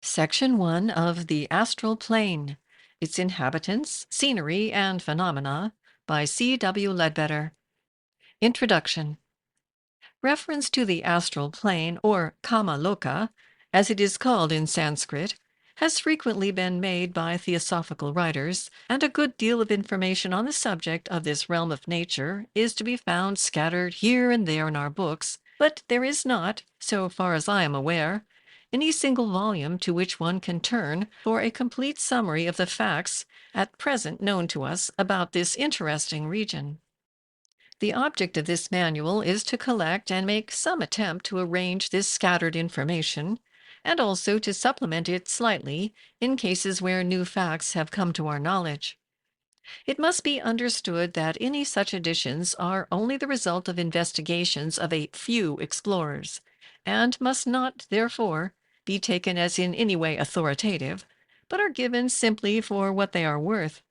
Section 1 of The Astral Plane, Its Inhabitants, Scenery, and Phenomena by C.W. Leadbeater. Introduction. Reference to the astral plane, or Kama Loka, as it is called in Sanskrit, has frequently been made by theosophical writers, and a good deal of information on the subject of this realm of nature is to be found scattered here and there in our books, but there is not, so far as I am aware, any single volume to which one can turn for a complete summary of the facts at present known to us about this interesting region. The object of this manual is to collect and make some attempt to arrange this scattered information, and also to supplement it slightly in cases where new facts have come to our knowledge. It must be understood that any such additions are only the result of investigations of a few explorers, and must not, therefore, be taken as in any way authoritative, but are given simply for what they are worth.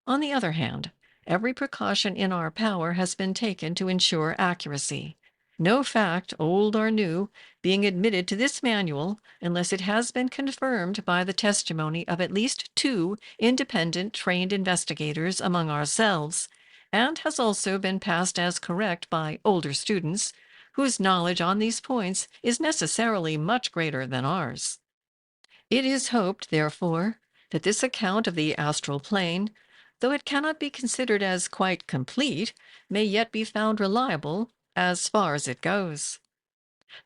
On the other hand, every precaution in our power has been taken to ensure accuracy. No fact, old or new, being admitted to this manual unless it has been confirmed by the testimony of at least two independent trained investigators among ourselves, and has also been passed as correct by older students, whose knowledge on these points is necessarily much greater than ours. It is hoped, therefore, that this account of the astral plane, though it cannot be considered as quite complete, may yet be found reliable as far as it goes.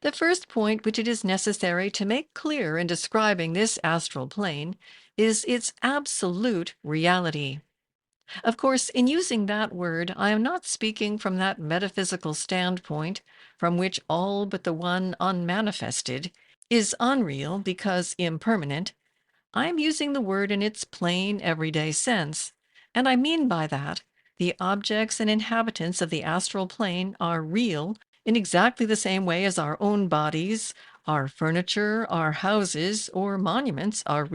The first point which it is necessary to make clear in describing this astral plane is its absolute reality. Of course, in using that word, I am not speaking from that metaphysical standpoint from which all but the one unmanifested is unreal because impermanent. I am using the word in its plain, everyday sense, and I mean by that the objects and inhabitants of the astral plane are real in exactly the same way as our own bodies, our furniture, our houses, or monuments are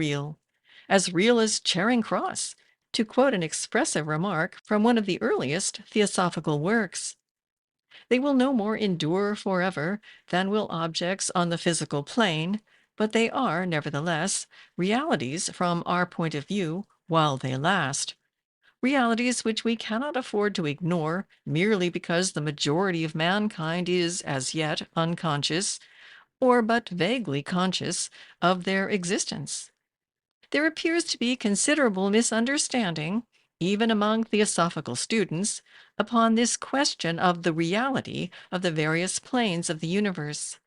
as real as Charing Cross, to quote an expressive remark from one of the earliest theosophical works. They will no more endure forever than will objects on the physical plane, but they are, nevertheless, realities from our point of view while they last. Realities which we cannot afford to ignore merely because the majority of mankind is, as yet, unconscious, or but vaguely conscious, of their existence. There appears to be considerable misunderstanding, even among theosophical students, upon this question of the reality of the various planes of the universe.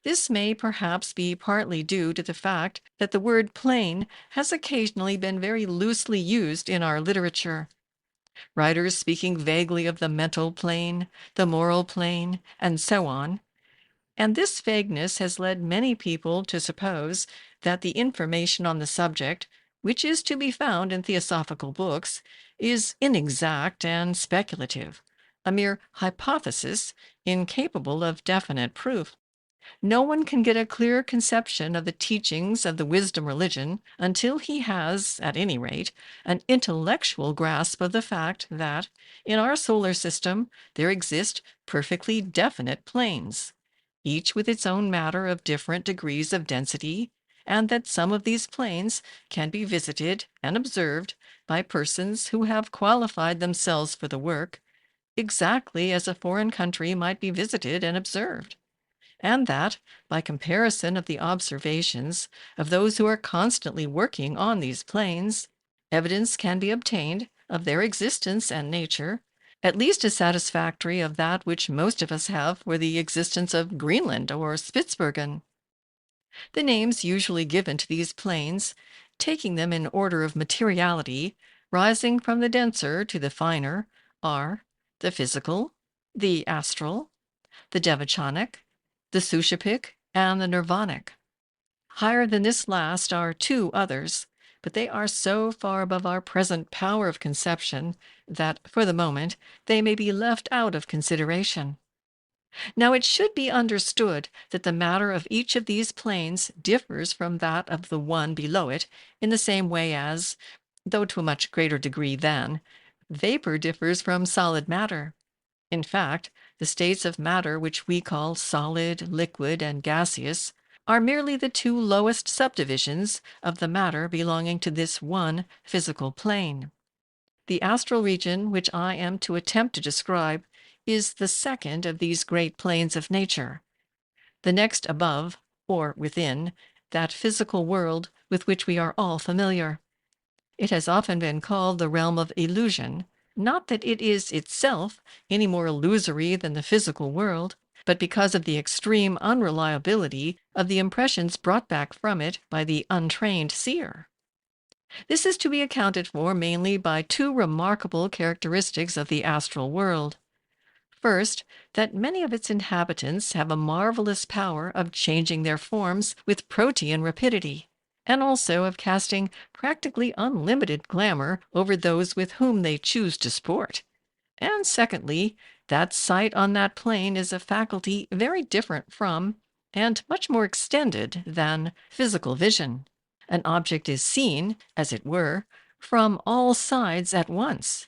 This may perhaps be partly due to the fact that the word plane has occasionally been very loosely used in our literature. Writers speaking vaguely of the mental plane, the moral plane, and so on, and this vagueness has led many people to suppose that the information on the subject, which is to be found in theosophical books, is inexact and speculative, a mere hypothesis incapable of definite proof. No one can get a clear conception of the teachings of the wisdom religion until he has, at any rate, an intellectual grasp of the fact that, in our solar system, there exist perfectly definite planes, each with its own matter of different degrees of density, and that some of these planes can be visited and observed by persons who have qualified themselves for the work, exactly as a foreign country might be visited and observed, and that, by comparison of the observations of those who are constantly working on these planes, evidence can be obtained of their existence and nature, at least as satisfactory of that which most of us have for the existence of Greenland or Spitzbergen. The names usually given to these planes, taking them in order of materiality, rising from the denser to the finer, are the physical, the astral, the devachanic, the sushapic, and the nirvanic. Higher than this last are two others, but they are so far above our present power of conception that, for the moment, they may be left out of consideration. Now it should be understood that the matter of each of these planes differs from that of the one below it in the same way as, though to a much greater degree than, vapor differs from solid matter. In fact, the states of matter which we call solid, liquid, and gaseous are merely the two lowest subdivisions of the matter belonging to this one physical plane. The astral region, which I am to attempt to describe, is the second of these great planes of nature. The next above, or within, that physical world with which we are all familiar. It has often been called the realm of illusion, not that it is itself any more illusory than the physical world, but because of the extreme unreliability of the impressions brought back from it by the untrained seer. This is to be accounted for mainly by two remarkable characteristics of the astral world. First, that many of its inhabitants have a marvelous power of changing their forms with protean rapidity, and also of casting practically unlimited glamour over those with whom they choose to sport. And secondly, that sight on that plane is a faculty very different from, and much more extended than, physical vision. An object is seen, as it were, from all sides at once,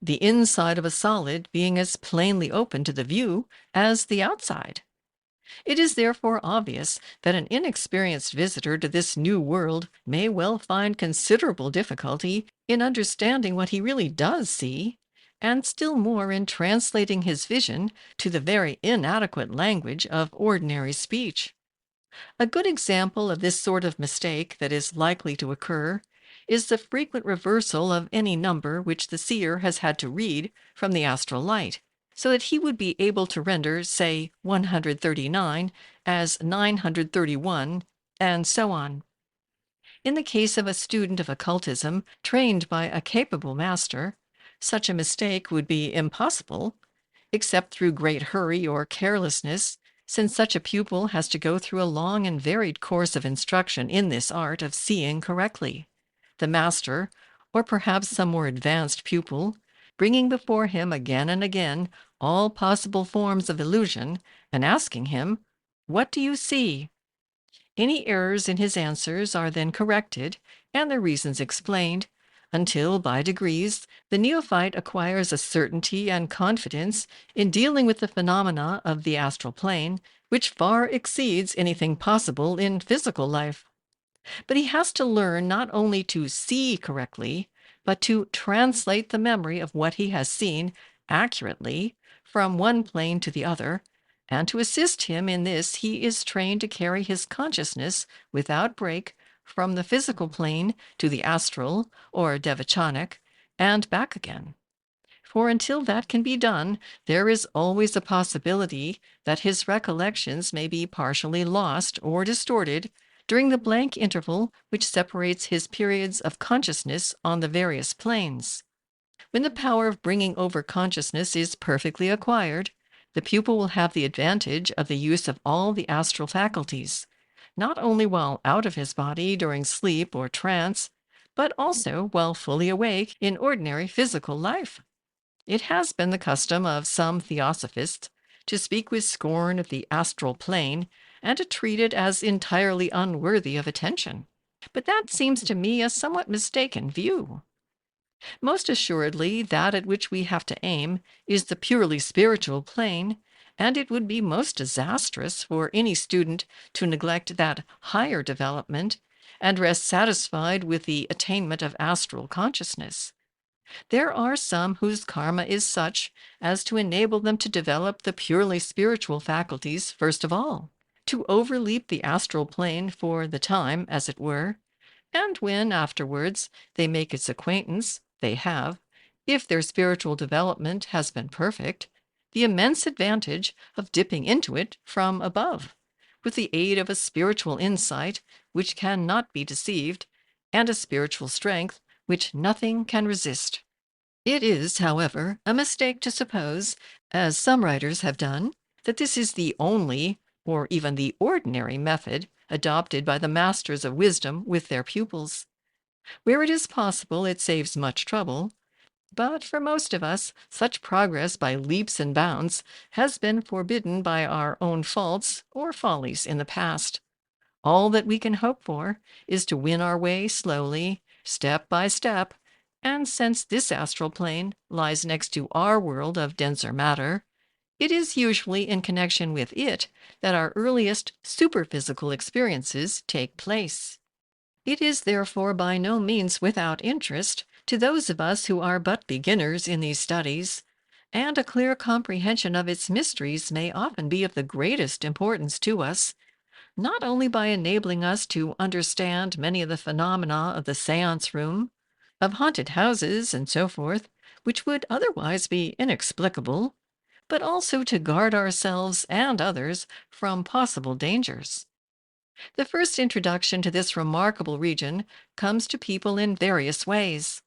the inside of a solid being as plainly open to the view as the outside. It is therefore obvious that an inexperienced visitor to this new world may well find considerable difficulty in understanding what he really does see, and still more in translating his vision to the very inadequate language of ordinary speech. A good example of this sort of mistake that is likely to occur is the frequent reversal of any number which the seer has had to read from the astral light, so that he would be able to render, say, 139 as 931, and so on. In the case of a student of occultism trained by a capable master, such a mistake would be impossible, except through great hurry or carelessness, since such a pupil has to go through a long and varied course of instruction in this art of seeing correctly. The master, or perhaps some more advanced pupil, bringing before him again and again all possible forms of illusion, and asking him, "What do you see?" Any errors in his answers are then corrected, and the reasons explained, until by degrees the neophyte acquires a certainty and confidence in dealing with the phenomena of the astral plane, which far exceeds anything possible in physical life. But he has to learn not only to see correctly, but to translate the memory of what he has seen accurately from one plane to the other, and to assist him in this he is trained to carry his consciousness without break from the physical plane to the astral or devachanic and back again. For until that can be done, there is always a possibility that his recollections may be partially lost or distorted during the blank interval which separates his periods of consciousness on the various planes. When the power of bringing over consciousness is perfectly acquired, the pupil will have the advantage of the use of all the astral faculties, not only while out of his body during sleep or trance, but also while fully awake in ordinary physical life. It has been the custom of some theosophists to speak with scorn of the astral plane and to treat it as entirely unworthy of attention. But that seems to me a somewhat mistaken view. Most assuredly, that at which we have to aim is the purely spiritual plane, and it would be most disastrous for any student to neglect that higher development and rest satisfied with the attainment of astral consciousness. There are some whose karma is such as to enable them to develop the purely spiritual faculties first of all, to overleap the astral plane for the time, as it were, and when afterwards they make its acquaintance, they have, if their spiritual development has been perfect, the immense advantage of dipping into it from above, with the aid of a spiritual insight which cannot be deceived, and a spiritual strength which nothing can resist. It is, however, a mistake to suppose, as some writers have done, that this is the only, or even the ordinary method adopted by the masters of wisdom with their pupils. Where it is possible, it saves much trouble, but for most of us, such progress by leaps and bounds has been forbidden by our own faults or follies in the past. All that we can hope for is to win our way slowly, step by step, and since this astral plane lies next to our world of denser matter, It is usually in connection with it that our earliest superphysical experiences take place. It is therefore by no means without interest to those of us who are but beginners in these studies, and a clear comprehension of its mysteries may often be of the greatest importance to us, not only by enabling us to understand many of the phenomena of the seance room, of haunted houses, and so forth, which would otherwise be inexplicable, but also to guard ourselves and others from possible dangers. The first introduction to this remarkable region comes to people in various ways.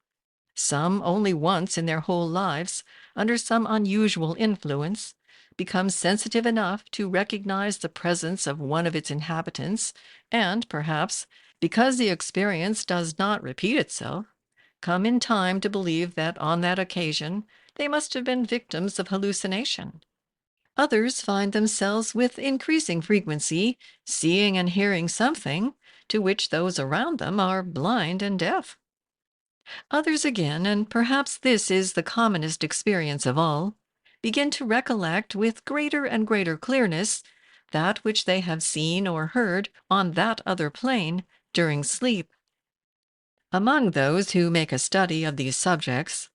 Some only once in their whole lives, under some unusual influence, become sensitive enough to recognize the presence of one of its inhabitants, and perhaps, because the experience does not repeat itself, come in time to believe that on that occasion they must have been victims of hallucination. Others find themselves with increasing frequency seeing and hearing something to which those around them are blind and deaf. Others again, and perhaps this is the commonest experience of all, begin to recollect with greater and greater clearness that which they have seen or heard on that other plane during sleep. Among those who make a study of these subjects,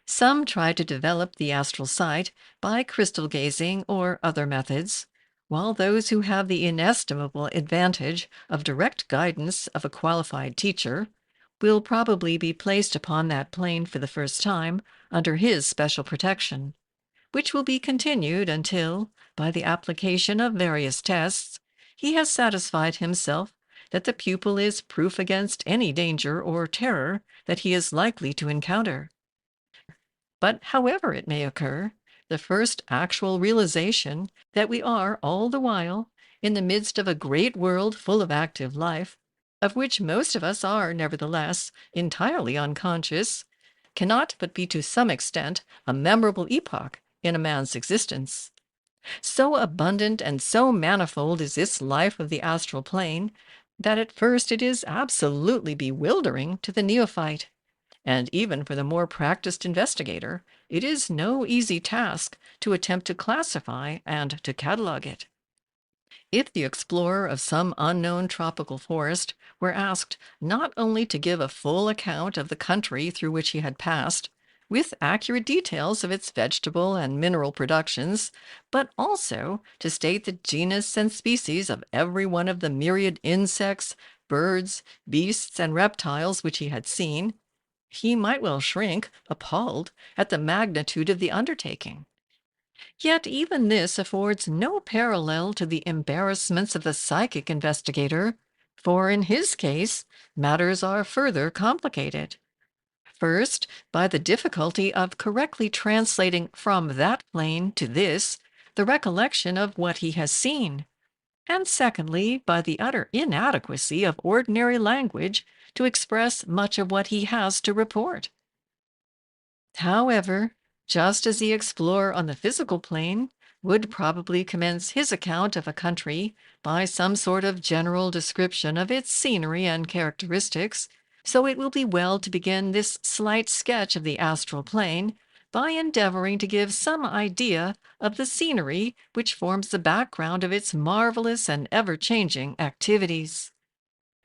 some try to develop the astral sight by crystal gazing or other methods, while those who have the inestimable advantage of direct guidance of a qualified teacher will probably be placed upon that plane for the first time under his special protection, which will be continued until, by the application of various tests, he has satisfied himself that the pupil is proof against any danger or terror that he is likely to encounter. But however it may occur, the first actual realization that we are all the while in the midst of a great world full of active life, of which most of us are nevertheless entirely unconscious, cannot but be to some extent a memorable epoch in a man's existence. So abundant and so manifold is this life of the astral plane that at first it is absolutely bewildering to the neophyte. And even for the more practiced investigator, it is no easy task to attempt to classify and to catalog it. If the explorer of some unknown tropical forest were asked not only to give a full account of the country through which he had passed, with accurate details of its vegetable and mineral productions, but also to state the genus and species of every one of the myriad insects, birds, beasts, and reptiles which he had seen, he might well shrink, appalled, at the magnitude of the undertaking. Yet even this affords no parallel to the embarrassments of the psychic investigator, for in his case, matters are further complicated. First, by the difficulty of correctly translating from that plane to this the recollection of what he has seen, and secondly, by the utter inadequacy of ordinary language to express much of what he has to report. However, just as the explorer on the physical plane would probably commence his account of a country by some sort of general description of its scenery and characteristics, so it will be well to begin this slight sketch of the astral plane by endeavoring to give some idea of the scenery which forms the background of its marvelous and ever-changing activities.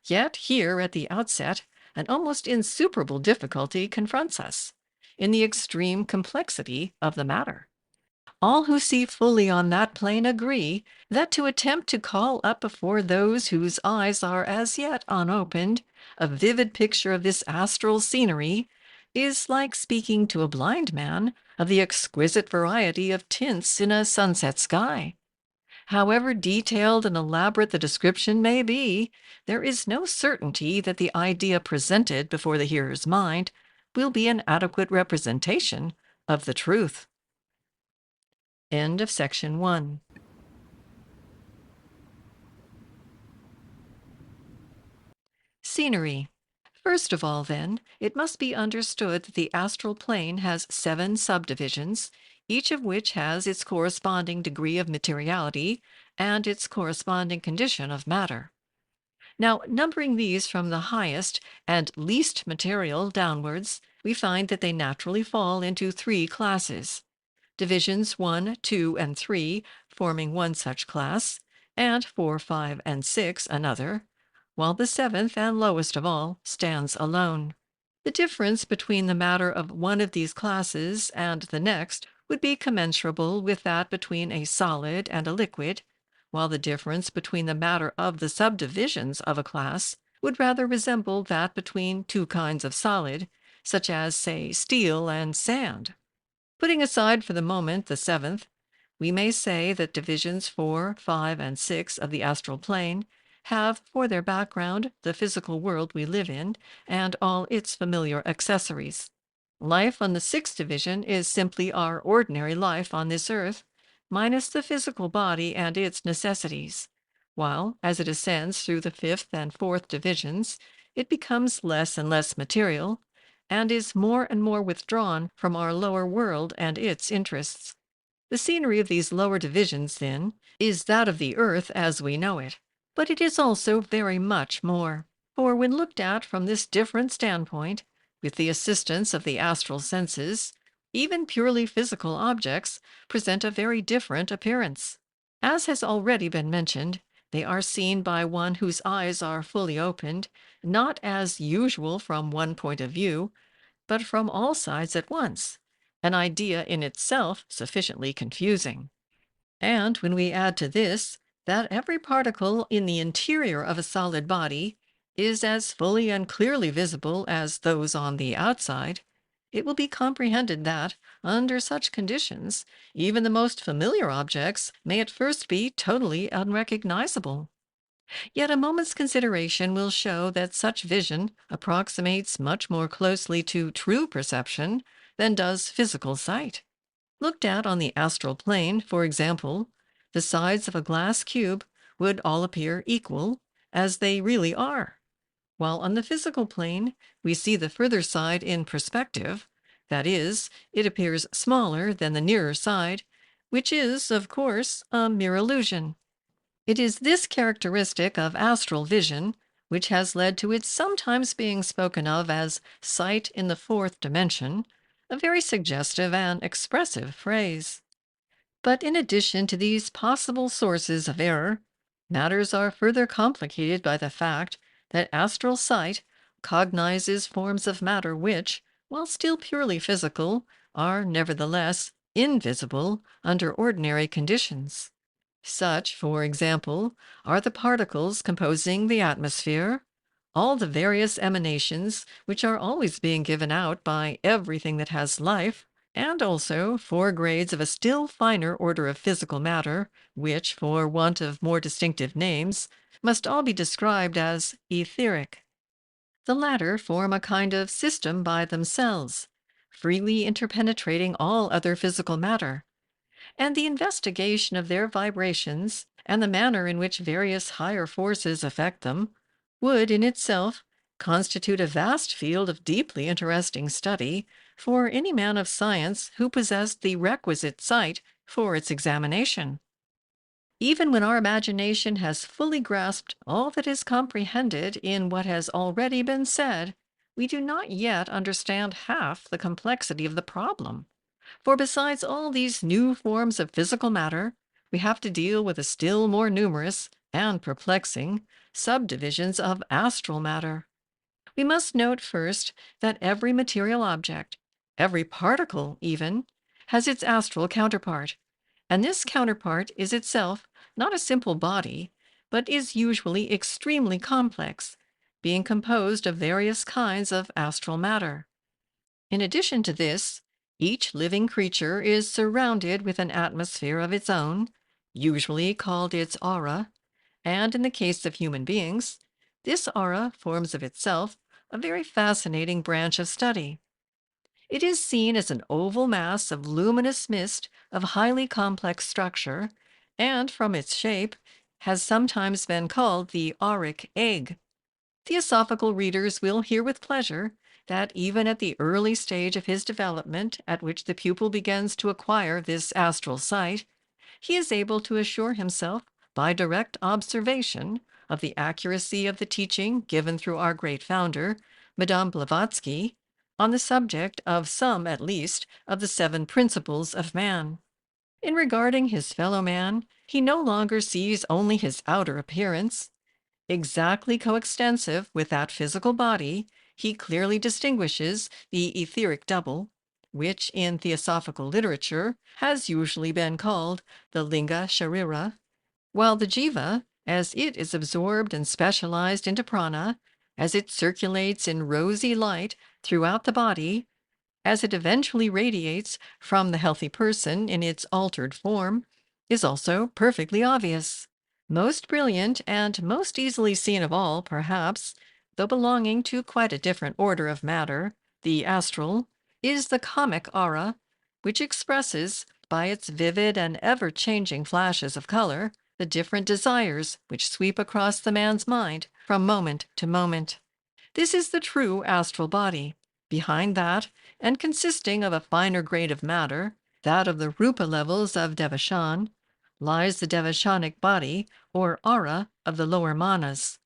Yet here at the outset, an almost insuperable difficulty confronts us in the extreme complexity of the matter. All who see fully on that plane agree that to attempt to call up before those whose eyes are as yet unopened a vivid picture of this astral scenery is like speaking to a blind man of the exquisite variety of tints in a sunset sky. However detailed and elaborate the description may be, there is no certainty that the idea presented before the hearer's mind will be an adequate representation of the truth. End of section 1. Scenery. First of all, then, it must be understood that the astral plane has 7 subdivisions, each of which has its corresponding degree of materiality and its corresponding condition of matter. Now, numbering these from the highest and least material downwards, we find that they naturally fall into 3 classes. divisions 1, 2, and 3 forming one such class, and 4, 5, and 6 another, while the seventh and lowest of all stands alone. The difference between the matter of one of these classes and the next would be commensurable with that between a solid and a liquid, while the difference between the matter of the subdivisions of a class would rather resemble that between two kinds of solid, such as, say, steel and sand. Putting aside for the moment the seventh, we may say that divisions 4, 5, and 6 of the astral plane have for their background the physical world we live in and all its familiar accessories. Life on the sixth division is simply our ordinary life on this earth, minus the physical body and its necessities, while, as it ascends through the fifth and fourth divisions, it becomes less and less material, and is more and more withdrawn from our lower world and its interests. The scenery of these lower divisions, then, is that of the earth as we know it, but it is also very much more. For when looked at from this different standpoint, with the assistance of the astral senses, even purely physical objects present a very different appearance. As has already been mentioned, they are seen by one whose eyes are fully opened, not as usual from one point of view, but from all sides at once, an idea in itself sufficiently confusing. And when we add to this that every particle in the interior of a solid body is as fully and clearly visible as those on the outside, it will be comprehended that, under such conditions, even the most familiar objects may at first be totally unrecognizable. Yet a moment's consideration will show that such vision approximates much more closely to true perception than does physical sight. Looked at on the astral plane, for example, the sides of a glass cube would all appear equal, as they really are, while on the physical plane we see the further side in perspective, that is, it appears smaller than the nearer side, which is, of course, a mere illusion. It is this characteristic of astral vision which has led to its sometimes being spoken of as sight in the fourth dimension, a very suggestive and expressive phrase. But in addition to these possible sources of error, matters are further complicated by the fact that astral sight cognizes forms of matter which, while still purely physical, are nevertheless invisible under ordinary conditions. Such, for example, are the particles composing the atmosphere, all the various emanations which are always being given out by everything that has life, and also 4 grades of a still finer order of physical matter, which, for want of more distinctive names, must all be described as etheric. The latter form a kind of system by themselves, freely interpenetrating all other physical matter, and the investigation of their vibrations and the manner in which various higher forces affect them would in itself constitute a vast field of deeply interesting study for any man of science who possessed the requisite sight for its examination. Even when our imagination has fully grasped all that is comprehended in what has already been said, we do not yet understand half the complexity of the problem. For besides all these new forms of physical matter, we have to deal with the still more numerous and perplexing subdivisions of astral matter. We must note first that every material object, every particle even, has its astral counterpart, and this counterpart is itself not a simple body, but is usually extremely complex, being composed of various kinds of astral matter. In addition to this, each living creature is surrounded with an atmosphere of its own, usually called its aura, and in the case of human beings, this aura forms of itself a very fascinating branch of study. It is seen as an oval mass of luminous mist of highly complex structure, and from its shape has sometimes been called the auric egg. Theosophical readers will hear with pleasure that even at the early stage of his development, at which the pupil begins to acquire this astral sight, he is able to assure himself by direct observation of the accuracy of the teaching given through our great founder, Madame Blavatsky, on the subject of some, at least, of the seven principles of man. In regarding his fellow man, he no longer sees only his outer appearance. Exactly coextensive with that physical body, he clearly distinguishes the etheric double, which in theosophical literature has usually been called the linga sharira, while the jiva, as it is absorbed and specialized into prana, as it circulates in rosy light throughout the body, as it eventually radiates from the healthy person in its altered form, is also perfectly obvious. Most brilliant and most easily seen of all, perhaps, though belonging to quite a different order of matter, the astral, is the comic aura, which expresses, by its vivid and ever-changing flashes of color, the different desires which sweep across the man's mind from moment to moment. This is the true astral body. Behind that, and consisting of a finer grade of matter, that of the rupa levels of devachan, lies the devachanic body, or aura, of the lower manas,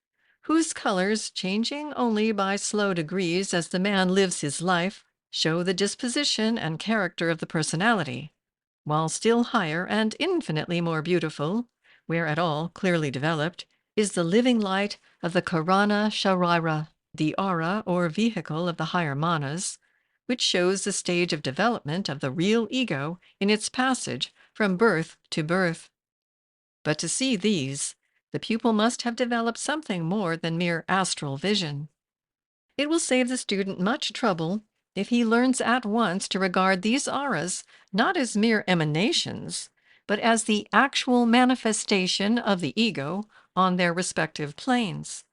whose colors, changing only by slow degrees as the man lives his life, show the disposition and character of the personality, while still higher and infinitely more beautiful, where at all clearly developed, is the living light of the karana sharira, the aura or vehicle of the higher manas, which shows the stage of development of the real ego in its passage from birth to birth. But to see these, the pupil must have developed something more than mere astral vision. It will save the student much trouble if he learns at once to regard these auras not as mere emanations, but as the actual manifestation of the ego on their respective planes.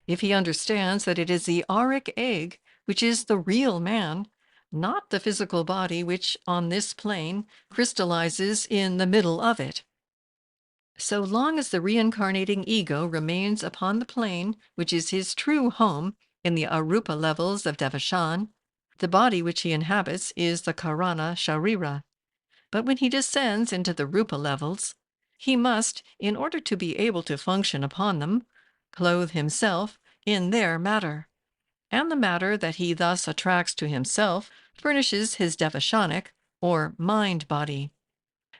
If he understands that it is the auric egg which is the real man, not the physical body which on this plane crystallizes in the middle of it. So long as the reincarnating ego remains upon the plane which is his true home in the arupa levels of devachan, the body which he inhabits is the karana sharira. But when he descends into the rupa levels, he must, in order to be able to function upon them, clothe himself in their matter. And the matter that he thus attracts to himself furnishes his devachanic, or mind body.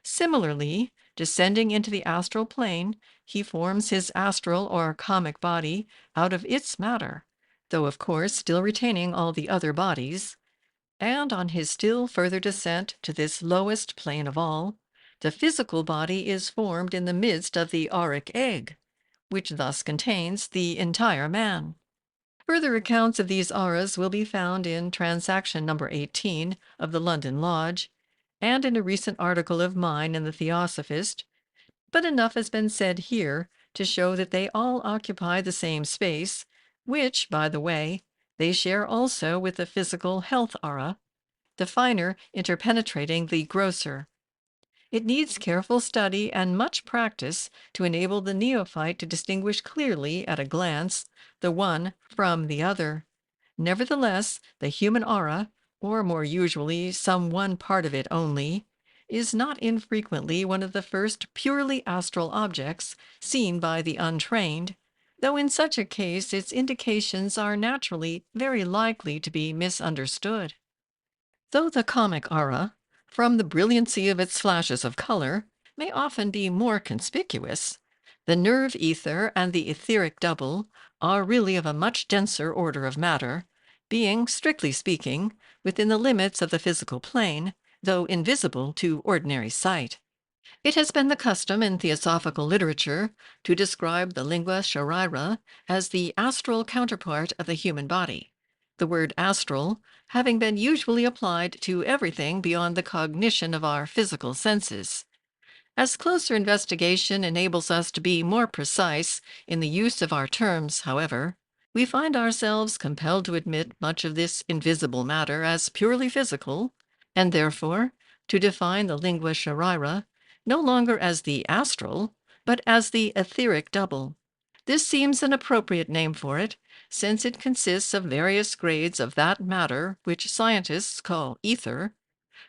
Similarly, descending into the astral plane, he forms his astral or comic body out of its matter, though of course still retaining all the other bodies. And on his still further descent to this lowest plane of all, the physical body is formed in the midst of the auric egg, which thus contains the entire man. Further accounts of these auras will be found in Transaction number 18 of the London Lodge, and in a recent article of mine in the Theosophist, but enough has been said here to show that they all occupy the same space, which, by the way, they share also with the physical health aura, the finer interpenetrating the grosser. It needs careful study and much practice to enable the neophyte to distinguish clearly at a glance the one from the other. Nevertheless, the human aura, or more usually some one part of it only, is not infrequently one of the first purely astral objects seen by the untrained, though in such a case its indications are naturally very likely to be misunderstood. Though the comic aura, from the brilliancy of its flashes of color, may often be more conspicuous, the nerve ether and the etheric double are really of a much denser order of matter, being, strictly speaking, within the limits of the physical plane, though invisible to ordinary sight. It has been the custom in theosophical literature to describe the lingua sharira as the astral counterpart of the human body, the word astral having been usually applied to everything beyond the cognition of our physical senses. As closer investigation enables us to be more precise in the use of our terms, however, we find ourselves compelled to admit much of this invisible matter as purely physical, and therefore to define the lingua sharira no longer as the astral, but as the etheric double. This seems an appropriate name for it, since it consists of various grades of that matter which scientists call ether,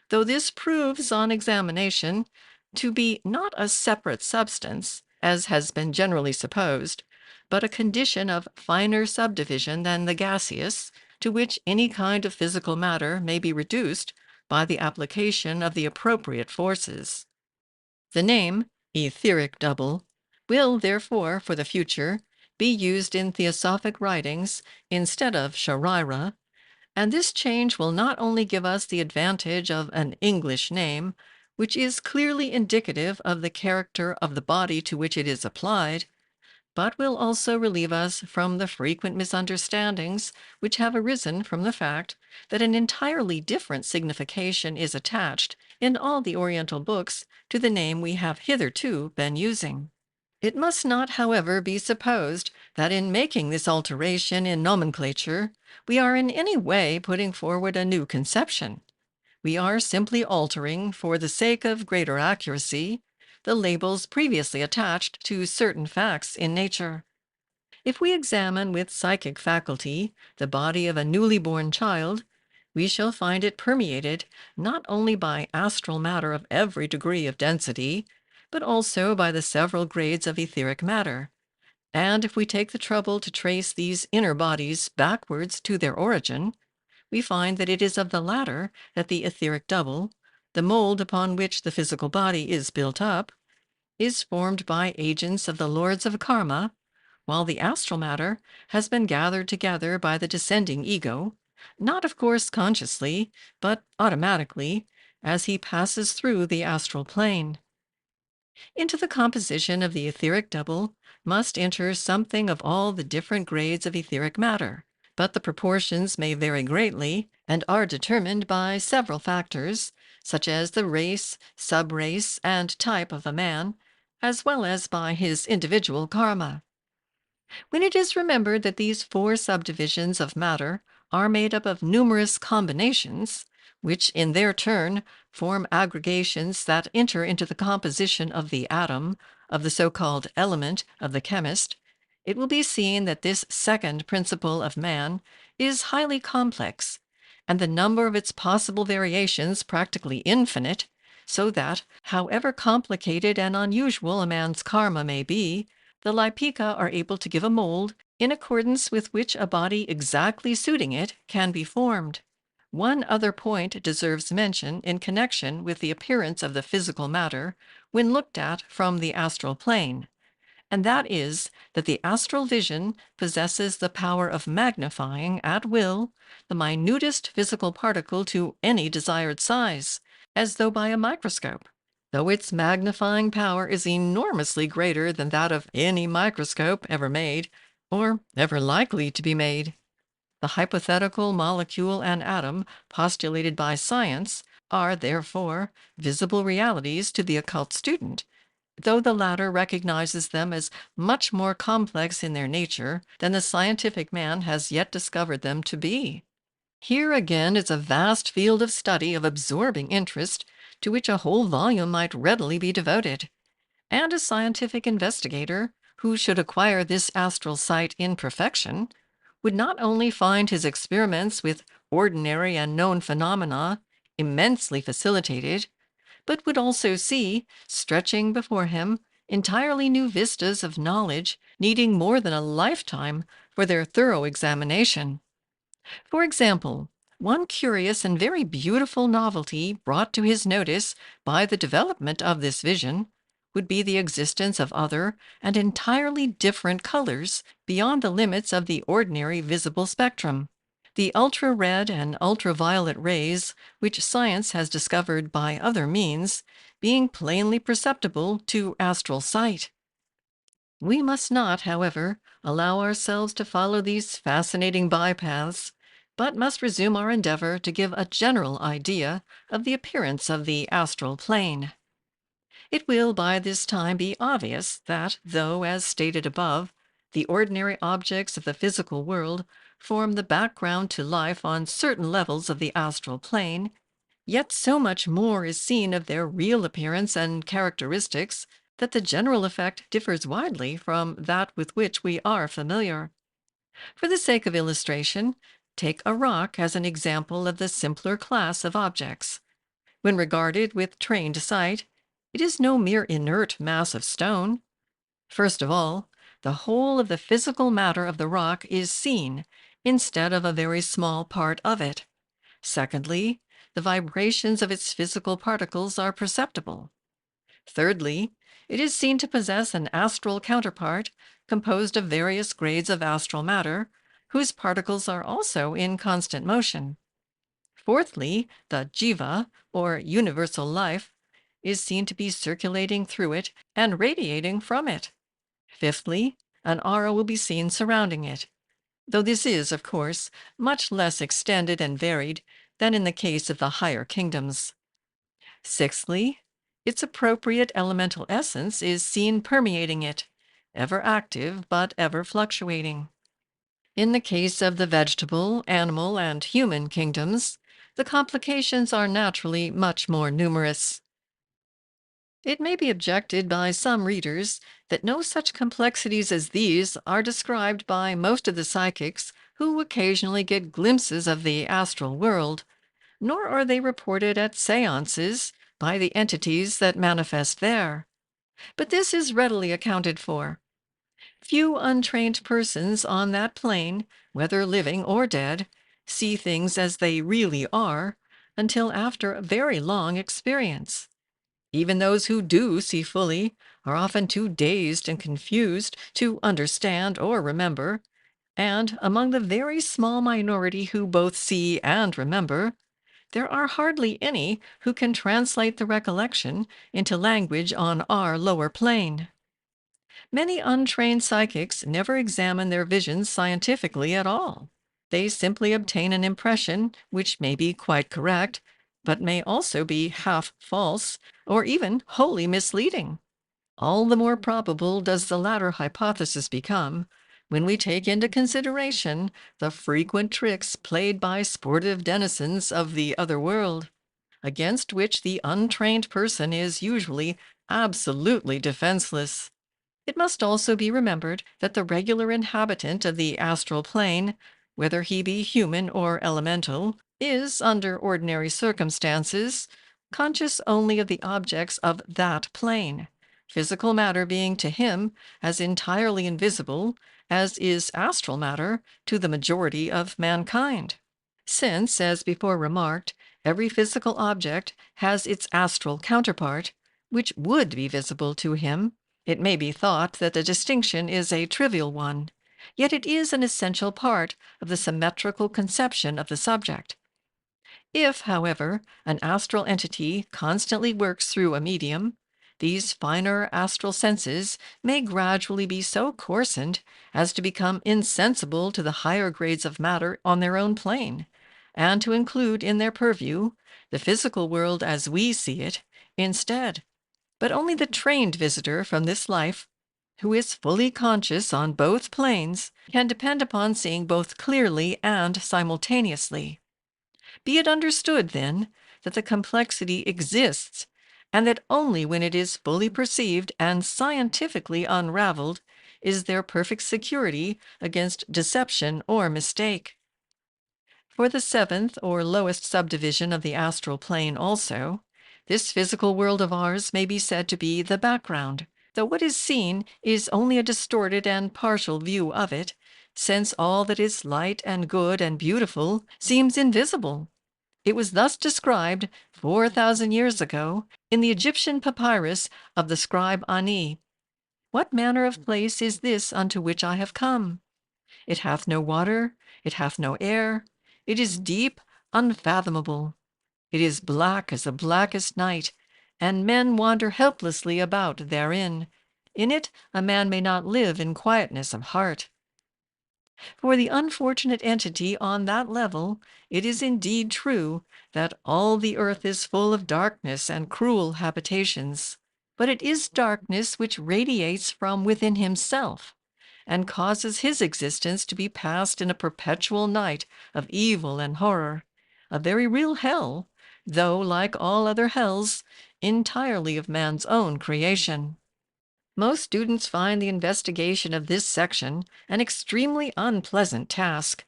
though this proves on examination to be not a separate substance, as has been generally supposed, but a condition of finer subdivision than the gaseous, to which any kind of physical matter may be reduced by the application of the appropriate forces. The name, etheric double, will therefore, for the future, be used in Theosophic writings instead of Sharira, and this change will not only give us the advantage of an English name, which is clearly indicative of the character of the body to which it is applied, but will also relieve us from the frequent misunderstandings which have arisen from the fact that an entirely different signification is attached in all the Oriental books to the name we have hitherto been using. It must not, however, be supposed that in making this alteration in nomenclature, we are in any way putting forward a new conception. We are simply altering, for the sake of greater accuracy, the labels previously attached to certain facts in nature. If we examine with psychic faculty the body of a newly born child, we shall find it permeated not only by astral matter of every degree of density, but also by the several grades of etheric matter. And if we take the trouble to trace these inner bodies backwards to their origin, we find that it is of the latter that the etheric double, the mold upon which the physical body is built up, is formed by agents of the lords of karma, while the astral matter has been gathered together by the descending ego, not of course consciously, but automatically, as he passes through the astral plane. Into the composition of the etheric double must enter something of all the different grades of etheric matter, but the proportions may vary greatly and are determined by several factors, such as the race, subrace, and type of a man, as well as by his individual karma. When it is remembered that these four subdivisions of matter are made up of numerous combinations, which in their turn form aggregations that enter into the composition of the atom, of the so-called element of the chemist, it will be seen that this second principle of man is highly complex, and the number of its possible variations practically infinite, so that, however complicated and unusual a man's karma may be, the Lipika are able to give a mold in accordance with which a body exactly suiting it can be formed. One other point deserves mention in connection with the appearance of the physical matter when looked at from the astral plane, and that is that the astral vision possesses the power of magnifying at will the minutest physical particle to any desired size, as though by a microscope, though its magnifying power is enormously greater than that of any microscope ever made, or ever likely to be made. The hypothetical molecule and atom postulated by science are, therefore, visible realities to the occult student, though the latter recognizes them as much more complex in their nature than the scientific man has yet discovered them to be. Here again is a vast field of study of absorbing interest to which a whole volume might readily be devoted, and a scientific investigator who should acquire this astral sight in perfection would not only find his experiments with ordinary and known phenomena immensely facilitated, but would also see, stretching before him, entirely new vistas of knowledge needing more than a lifetime for their thorough examination. For example, one curious and very beautiful novelty brought to his notice by the development of this vision would be the existence of other and entirely different colors beyond the limits of the ordinary visible spectrum. The ultra-red and ultraviolet rays, which science has discovered by other means, being plainly perceptible to astral sight. We must not, however, allow ourselves to follow these fascinating bypaths, but must resume our endeavor to give a general idea of the appearance of the astral plane. It will by this time be obvious that, though, as stated above, the ordinary objects of the physical world form the background to life on certain levels of the astral plane, yet so much more is seen of their real appearance and characteristics that the general effect differs widely from that with which we are familiar. For the sake of illustration, take a rock as an example of the simpler class of objects. When regarded with trained sight, it is no mere inert mass of stone. First of all, the whole of the physical matter of the rock is seen instead of a very small part of it. Secondly, the vibrations of its physical particles are perceptible. Thirdly, it is seen to possess an astral counterpart composed of various grades of astral matter, whose particles are also in constant motion. Fourthly, the jiva, or universal life, is seen to be circulating through it and radiating from it. Fifthly, an aura will be seen surrounding it, though this is, of course, much less extended and varied than in the case of the higher kingdoms. Sixthly, its appropriate elemental essence is seen permeating it, ever active but ever fluctuating. In the case of the vegetable, animal, and human kingdoms, the complications are naturally much more numerous. It may be objected by some readers that no such complexities as these are described by most of the psychics who occasionally get glimpses of the astral world, nor are they reported at seances by the entities that manifest there. But this is readily accounted for. Few untrained persons on that plane, whether living or dead, see things as they really are until after a very long experience. Even those who do see fully are often too dazed and confused to understand or remember, and among the very small minority who both see and remember, there are hardly any who can translate the recollection into language on our lower plane. Many untrained psychics never examine their visions scientifically at all. They simply obtain an impression which may be quite correct, but may also be half false or even wholly misleading. All the more probable does the latter hypothesis become when we take into consideration the frequent tricks played by sportive denizens of the other world, against which the untrained person is usually absolutely defenseless. It must also be remembered that the regular inhabitant of the astral plane, whether he be human or elemental, is, under ordinary circumstances, conscious only of the objects of that plane, physical matter being to him as entirely invisible as is astral matter to the majority of mankind. Since, as before remarked, every physical object has its astral counterpart, which would be visible to him, it may be thought that the distinction is a trivial one, yet it is an essential part of the symmetrical conception of the subject. If, however, an astral entity constantly works through a medium, these finer astral senses may gradually be so coarsened as to become insensible to the higher grades of matter on their own plane, and to include in their purview the physical world as we see it instead. But only the trained visitor from this life, who is fully conscious on both planes, can depend upon seeing both clearly and simultaneously. Be it understood, then, that the complexity exists, and that only when it is fully perceived and scientifically unraveled is there perfect security against deception or mistake. For the seventh or lowest subdivision of the astral plane also, this physical world of ours may be said to be the background, though what is seen is only a distorted and partial view of it, since all that is light and good and beautiful seems invisible. It was thus described 4,000 years ago in the Egyptian papyrus of the scribe Ani. What manner of place is this unto which I have come? It hath no water, it hath no air, it is deep, unfathomable. It is black as the blackest night, and men wander helplessly about therein. In it a man may not live in quietness of heart. For the unfortunate entity on that level, it is indeed true that all the earth is full of darkness and cruel habitations, but it is darkness which radiates from within himself, and causes his existence to be passed in a perpetual night of evil and horror, a very real hell, though, like all other hells, entirely of man's own creation. Most students find the investigation of this section an extremely unpleasant task,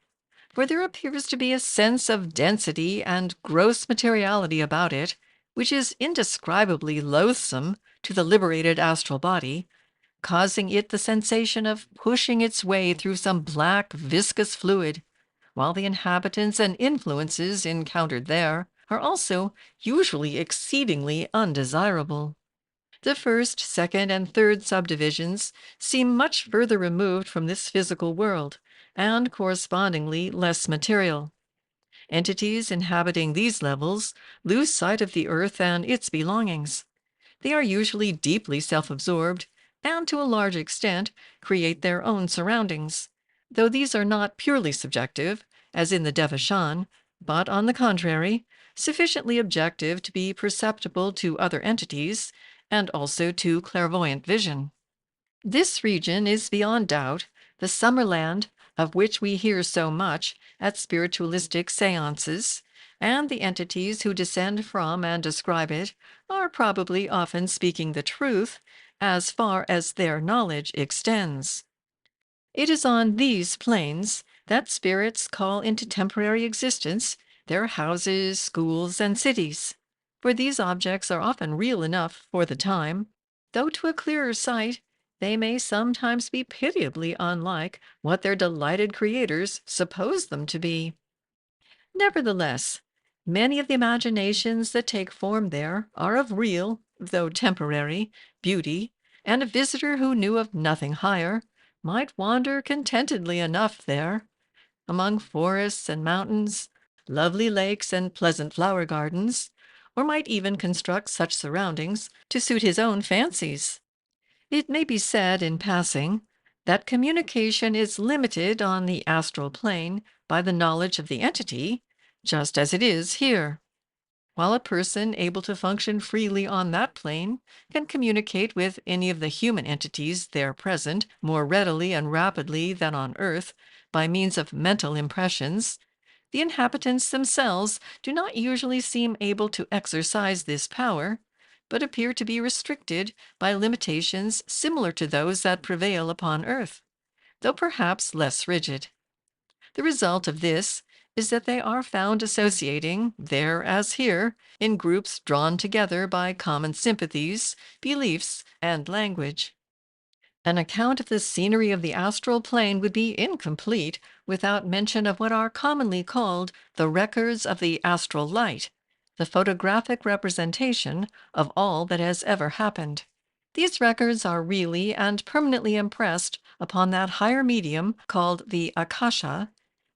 for there appears to be a sense of density and gross materiality about it, which is indescribably loathsome to the liberated astral body, causing it the sensation of pushing its way through some black, viscous fluid, while the inhabitants and influences encountered there are also usually exceedingly undesirable. The first, second, and third subdivisions seem much further removed from this physical world, and correspondingly less material. Entities inhabiting these levels lose sight of the earth and its belongings. They are usually deeply self-absorbed, and to a large extent create their own surroundings, though these are not purely subjective, as in the Devachan, but on the contrary, sufficiently objective to be perceptible to other entities, and also to clairvoyant vision. This region is beyond doubt the Summerland of which we hear so much at spiritualistic seances, and the entities who descend from and describe it are probably often speaking the truth as far as their knowledge extends. It is on these planes that spirits call into temporary existence their houses, schools, and cities, for these objects are often real enough for the time, though to a clearer sight they may sometimes be pitiably unlike what their delighted creators suppose them to be. Nevertheless, many of the imaginations that take form there are of real, though temporary, beauty, and a visitor who knew of nothing higher might wander contentedly enough there, among forests and mountains, lovely lakes and pleasant flower gardens, or might even construct such surroundings to suit his own fancies. It may be said in passing that communication is limited on the astral plane by the knowledge of the entity, just as it is here, while a person able to function freely on that plane can communicate with any of the human entities there present more readily and rapidly than on earth by means of mental impressions. The inhabitants themselves do not usually seem able to exercise this power, but appear to be restricted by limitations similar to those that prevail upon earth, though perhaps less rigid. The result of this is that they are found associating, there as here, in groups drawn together by common sympathies, beliefs, and language. An account of the scenery of the astral plane would be incomplete without mention of what are commonly called the records of the astral light, the photographic representation of all that has ever happened. These records are really and permanently impressed upon that higher medium called the akasha,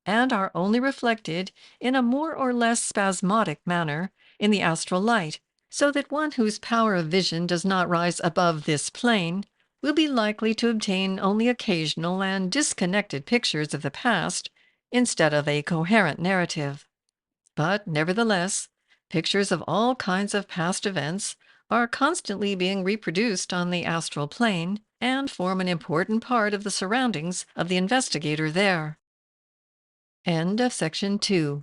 and are only reflected in a more or less spasmodic manner in the astral light, so that one whose power of vision does not rise above this plane will be likely to obtain only occasional and disconnected pictures of the past instead of a coherent narrative. But nevertheless, pictures of all kinds of past events are constantly being reproduced on the astral plane and form an important part of the surroundings of the investigator there. End of section 2.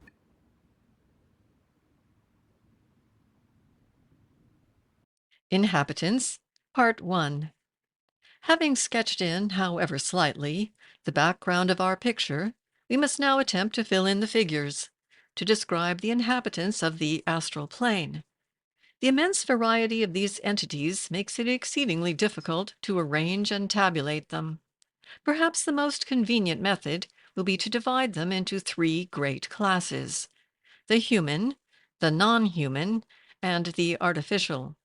Inhabitants, Part 1. Having sketched in, however slightly, the background of our picture, we must now attempt to fill in the figures, to describe the inhabitants of the astral plane. The immense variety of these entities makes it exceedingly difficult to arrange and tabulate them. Perhaps the most convenient method will be to divide them into three great classes: the human, the non-human, and the artificial.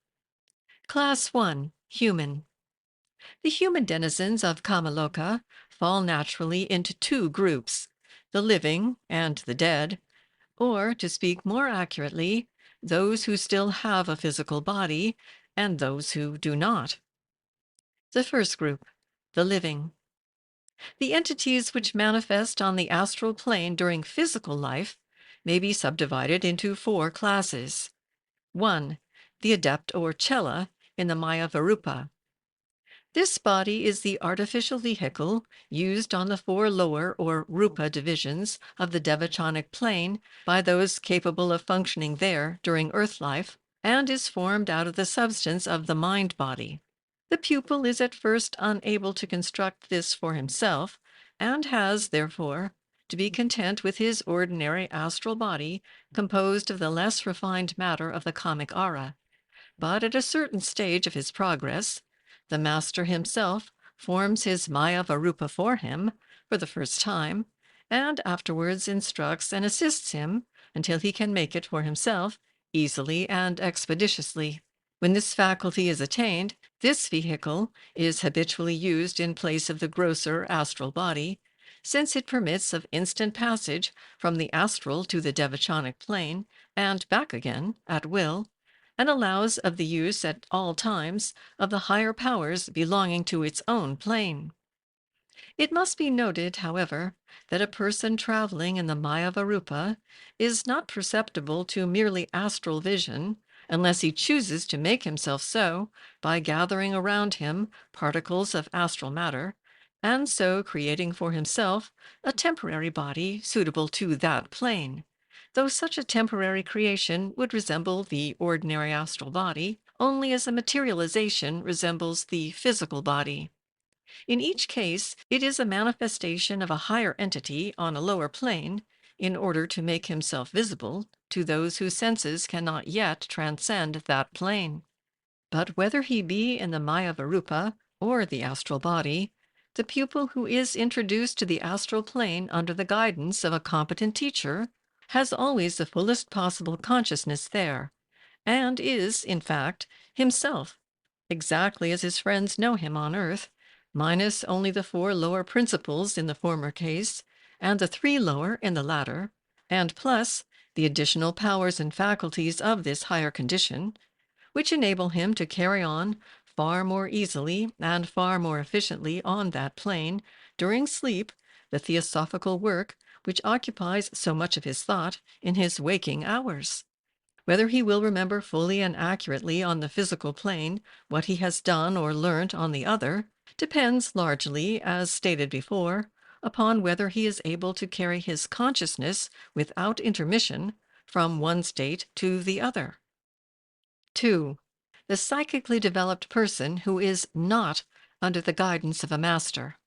Class 1. Human. The human denizens of Kamaloka fall naturally into two groups, the living and the dead, or, to speak more accurately, those who still have a physical body and those who do not. The first group, the living. The entities which manifest on the astral plane during physical life may be subdivided into four classes. 1. The adept or chela in the Maya Varupa. This body is the artificial vehicle used on the four lower or rupa divisions of the devachanic plane by those capable of functioning there during earth life, and is formed out of the substance of the mind body. The pupil is at first unable to construct this for himself, and has, therefore, to be content with his ordinary astral body composed of the less refined matter of the kamic aura. But at a certain stage of his progress, the master himself forms his Maya Varupa for him, for the first time, and afterwards instructs and assists him until he can make it for himself easily and expeditiously. When this faculty is attained, this vehicle is habitually used in place of the grosser astral body, since it permits of instant passage from the astral to the devachanic plane and back again at will, and allows of the use at all times of the higher powers belonging to its own plane. It must be noted, however, that a person traveling in the Mayavarupa is not perceptible to merely astral vision unless he chooses to make himself so by gathering around him particles of astral matter, and so creating for himself a temporary body suitable to that plane, though such a temporary creation would resemble the ordinary astral body only as a materialization resembles the physical body. In each case, it is a manifestation of a higher entity on a lower plane in order to make himself visible to those whose senses cannot yet transcend that plane. But whether he be in the Mayavarupa or the astral body, the pupil who is introduced to the astral plane under the guidance of a competent teacher has always the fullest possible consciousness there, and is, in fact, himself, exactly as his friends know him on earth, minus only the four lower principles in the former case, and the three lower in the latter, and plus the additional powers and faculties of this higher condition, which enable him to carry on far more easily and far more efficiently on that plane during sleep the theosophical work which occupies so much of his thought in his waking hours. Whether he will remember fully and accurately on the physical plane what he has done or learnt on the other depends largely, as stated before, upon whether he is able to carry his consciousness without intermission from one state to the other. 2. The psychically developed person who is not under the guidance of a master.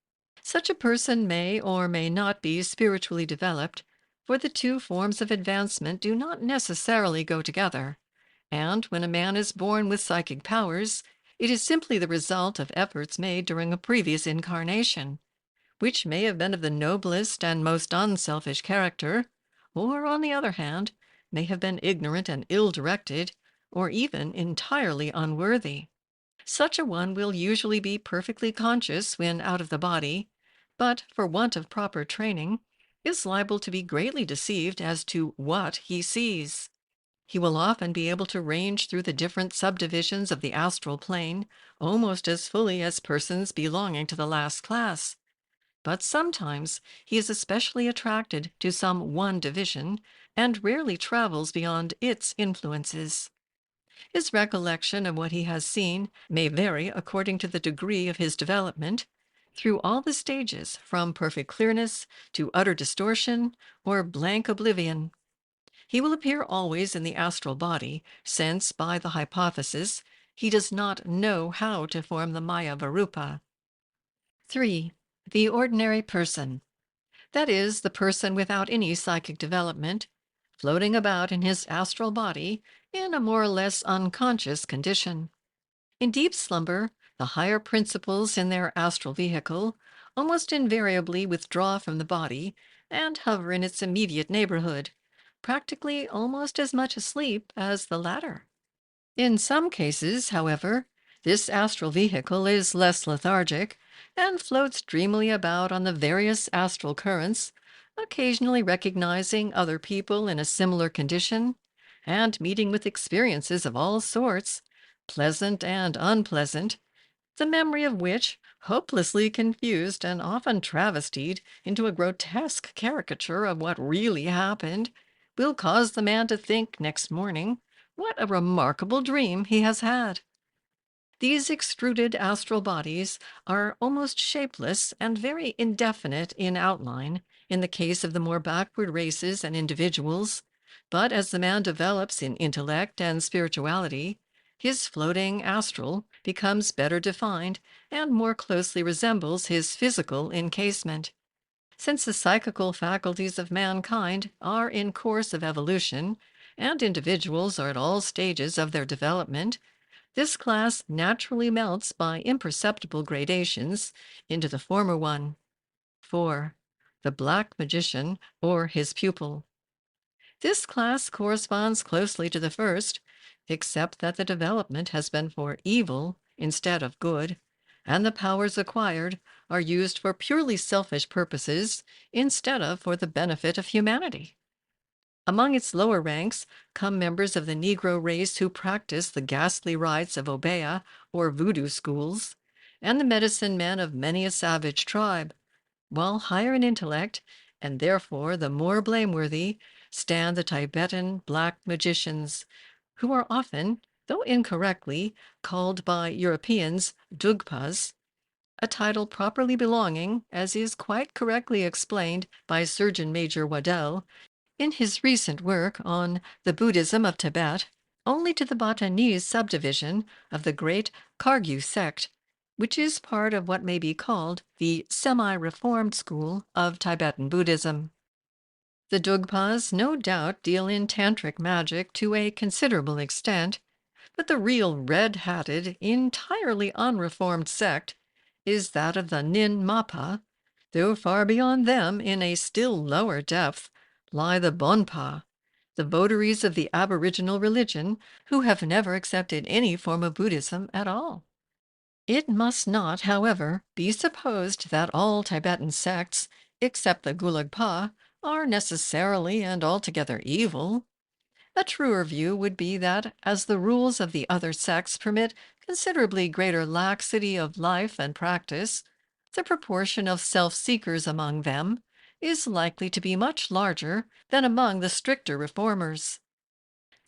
Such a person may or may not be spiritually developed, for the two forms of advancement do not necessarily go together, and when a man is born with psychic powers, it is simply the result of efforts made during a previous incarnation, which may have been of the noblest and most unselfish character, or, on the other hand, may have been ignorant and ill-directed, or even entirely unworthy. Such a one will usually be perfectly conscious when out of the body, but for want of proper training, is liable to be greatly deceived as to what he sees. He will often be able to range through the different subdivisions of the astral plane almost as fully as persons belonging to the last class, but sometimes he is especially attracted to some one division and rarely travels beyond its influences. His recollection of what he has seen may vary according to the degree of his development, through all the stages, from perfect clearness to utter distortion or blank oblivion. He will appear always in the astral body, since, by the hypothesis, he does not know how to form the Maya Varupa. 3. The ordinary person. That is, the person without any psychic development, floating about in his astral body in a more or less unconscious condition. In deep slumber, the higher principles in their astral vehicle almost invariably withdraw from the body and hover in its immediate neighborhood, practically almost as much asleep as the latter. In some cases, however, this astral vehicle is less lethargic and floats dreamily about on the various astral currents, occasionally recognizing other people in a similar condition and meeting with experiences of all sorts, pleasant and unpleasant, the memory of which, hopelessly confused and often travestied into a grotesque caricature of what really happened, will cause the man to think next morning what a remarkable dream he has had. These extruded astral bodies are almost shapeless and very indefinite in outline in the case of the more backward races and individuals, but as the man develops in intellect and spirituality, his floating astral becomes better defined and more closely resembles his physical encasement. Since the psychical faculties of mankind are in course of evolution, and individuals are at all stages of their development, this class naturally melts by imperceptible gradations into the former one. 4. the Black Magician or his pupil. This class corresponds closely to the first, except that the development has been for evil instead of good, and the powers acquired are used for purely selfish purposes instead of for the benefit of humanity. Among its lower ranks come members of the Negro race who practice the ghastly rites of Obeah or voodoo schools, and the medicine men of many a savage tribe, while higher in intellect, and therefore the more blameworthy, stand the Tibetan black magicians, who are often, though incorrectly, called by Europeans Dugpas, a title properly belonging, as is quite correctly explained by Surgeon Major Waddell in his recent work on the Buddhism of Tibet, only to the Bhutanese subdivision of the great Khargyu sect, which is part of what may be called the semi-reformed school of Tibetan Buddhism. The Dugpas no doubt deal in tantric magic to a considerable extent, but the real red-hatted, entirely unreformed sect is that of the Nin Mapa, though far beyond them, in a still lower depth, lie the Bonpa, the votaries of the aboriginal religion who have never accepted any form of Buddhism at all. It must not, however, be supposed that all Tibetan sects, except the Gulagpa, are necessarily and altogether evil. A truer view would be that, as the rules of the other sects permit considerably greater laxity of life and practice, the proportion of self-seekers among them is likely to be much larger than among the stricter reformers.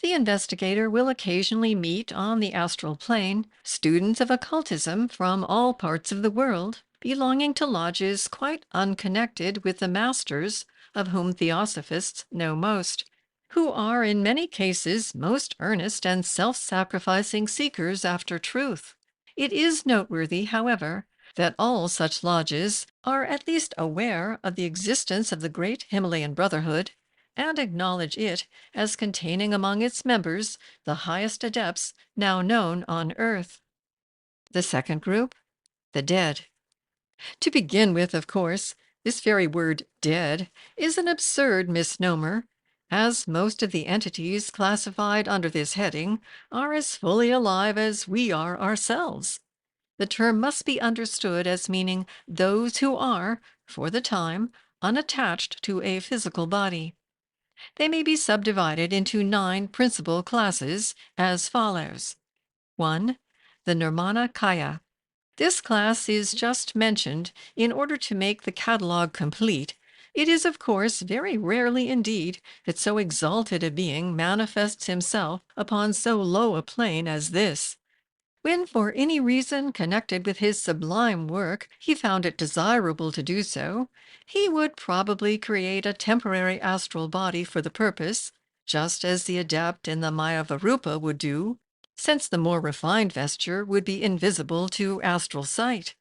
The investigator will occasionally meet on the astral plane students of occultism from all parts of the world, belonging to lodges quite unconnected with the masters of whom theosophists know most, who are in many cases most earnest and self-sacrificing seekers after truth. It is noteworthy, however, that all such lodges are at least aware of the existence of the great Himalayan Brotherhood and acknowledge it as containing among its members the highest adepts now known on earth. The second group, the dead. To begin with, of course, this very word dead is an absurd misnomer, as most of the entities classified under this heading are as fully alive as we are ourselves. The term must be understood as meaning those who are, for the time, unattached to a physical body. They may be subdivided into 9 principal classes as follows. 1. The Nirmana Kaya. This class is just mentioned in order to make the catalog complete. It is, of course, very rarely indeed that so exalted a being manifests himself upon so low a plane as this. When for any reason connected with his sublime work he found it desirable to do so, he would probably create a temporary astral body for the purpose, just as the adept in the Mayavarupa would do, since the more refined vesture would be invisible to astral sight.